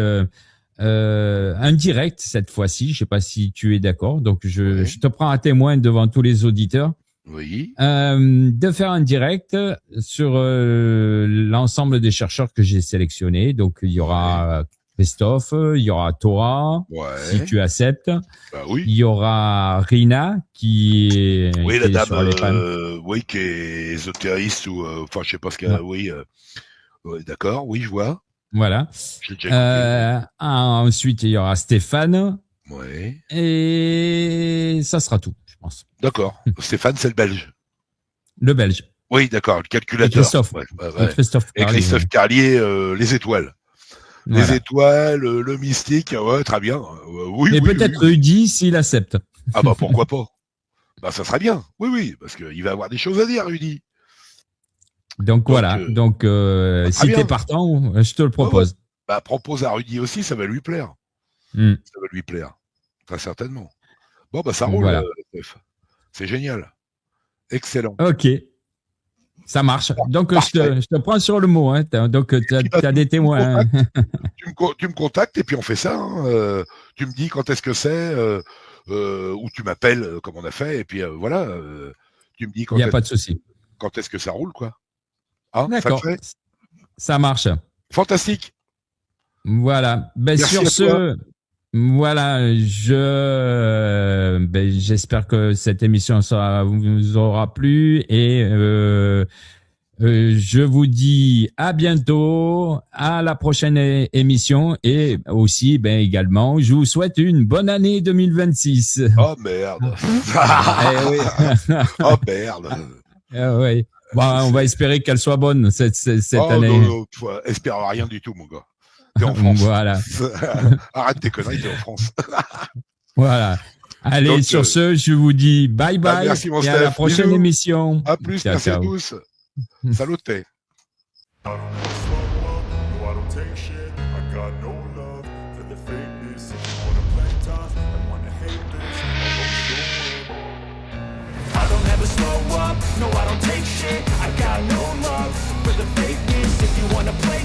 un direct cette fois-ci. Je sais pas si tu es d'accord. Donc, je te prends à témoin devant tous les auditeurs. Oui. De faire un direct sur l'ensemble des chercheurs que j'ai sélectionnés. Donc, il y aura Christophe, il y aura Thora, si tu acceptes. Bah oui. Il y aura Rina qui est, oui, qui la est sur les pannes. dame, qui est ésotériste ou, enfin, je sais pas ce qu'elle a. Oui, d'accord. Oui, je vois. Voilà. J'ai déjà écouté. Ensuite, il y aura Stéphane. Ouais. Et ça sera tout, je pense. D'accord. Stéphane, c'est le Belge. Le Belge. Oui, d'accord. Le Et calculateur. Christophe. Et Christophe Et Carlier. Christophe Carlier, les étoiles. Voilà. Les étoiles, le mystique, ouais, très bien. Oui, Et oui, peut-être oui. Rudy s'il accepte. Ah bah pourquoi pas. Bah ça serait bien. Oui, oui, parce qu'il va avoir des choses à dire, Rudy. Donc voilà. Donc si bien. t'es partant, je te le propose. Ouais. Bah propose à Rudy aussi, ça va lui plaire. Mm. Ça va lui plaire. Très certainement. Bon bah ça roule, Voilà. Steph. C'est génial. Excellent. Ok. Ça marche. Donc je te prends sur le mot. Hein. Donc t'as des témoins. Hein. Tu me contactes et puis on fait ça. Hein. Tu me dis quand est-ce que c'est, ou tu m'appelles comme on a fait et puis voilà. Tu me dis Il n'y a pas de souci. Quand est-ce que ça roule quoi. Hein, d'accord. Ça marche. Fantastique. Voilà. Ben, merci sur ce, voilà, j'espère que cette émission vous aura plu et je vous dis à bientôt, à la prochaine émission et aussi, également, je vous souhaite une bonne année 2026. Oh merde. Oui. Oh merde. Oui. Bon, on va espérer qu'elle soit bonne cette année. Non, espère rien du tout, mon gars. T'es en France. Voilà. Arrête tes conneries, t'es en France. Voilà. Allez, donc, sur ce, je vous dis bye bye merci, mon et Steph. à la prochaine Bisous. émission. À plus, ciao, merci ciao. à tous. Salut. Slow up, no I don't take shit, I got no love for the fakeness. If you wanna play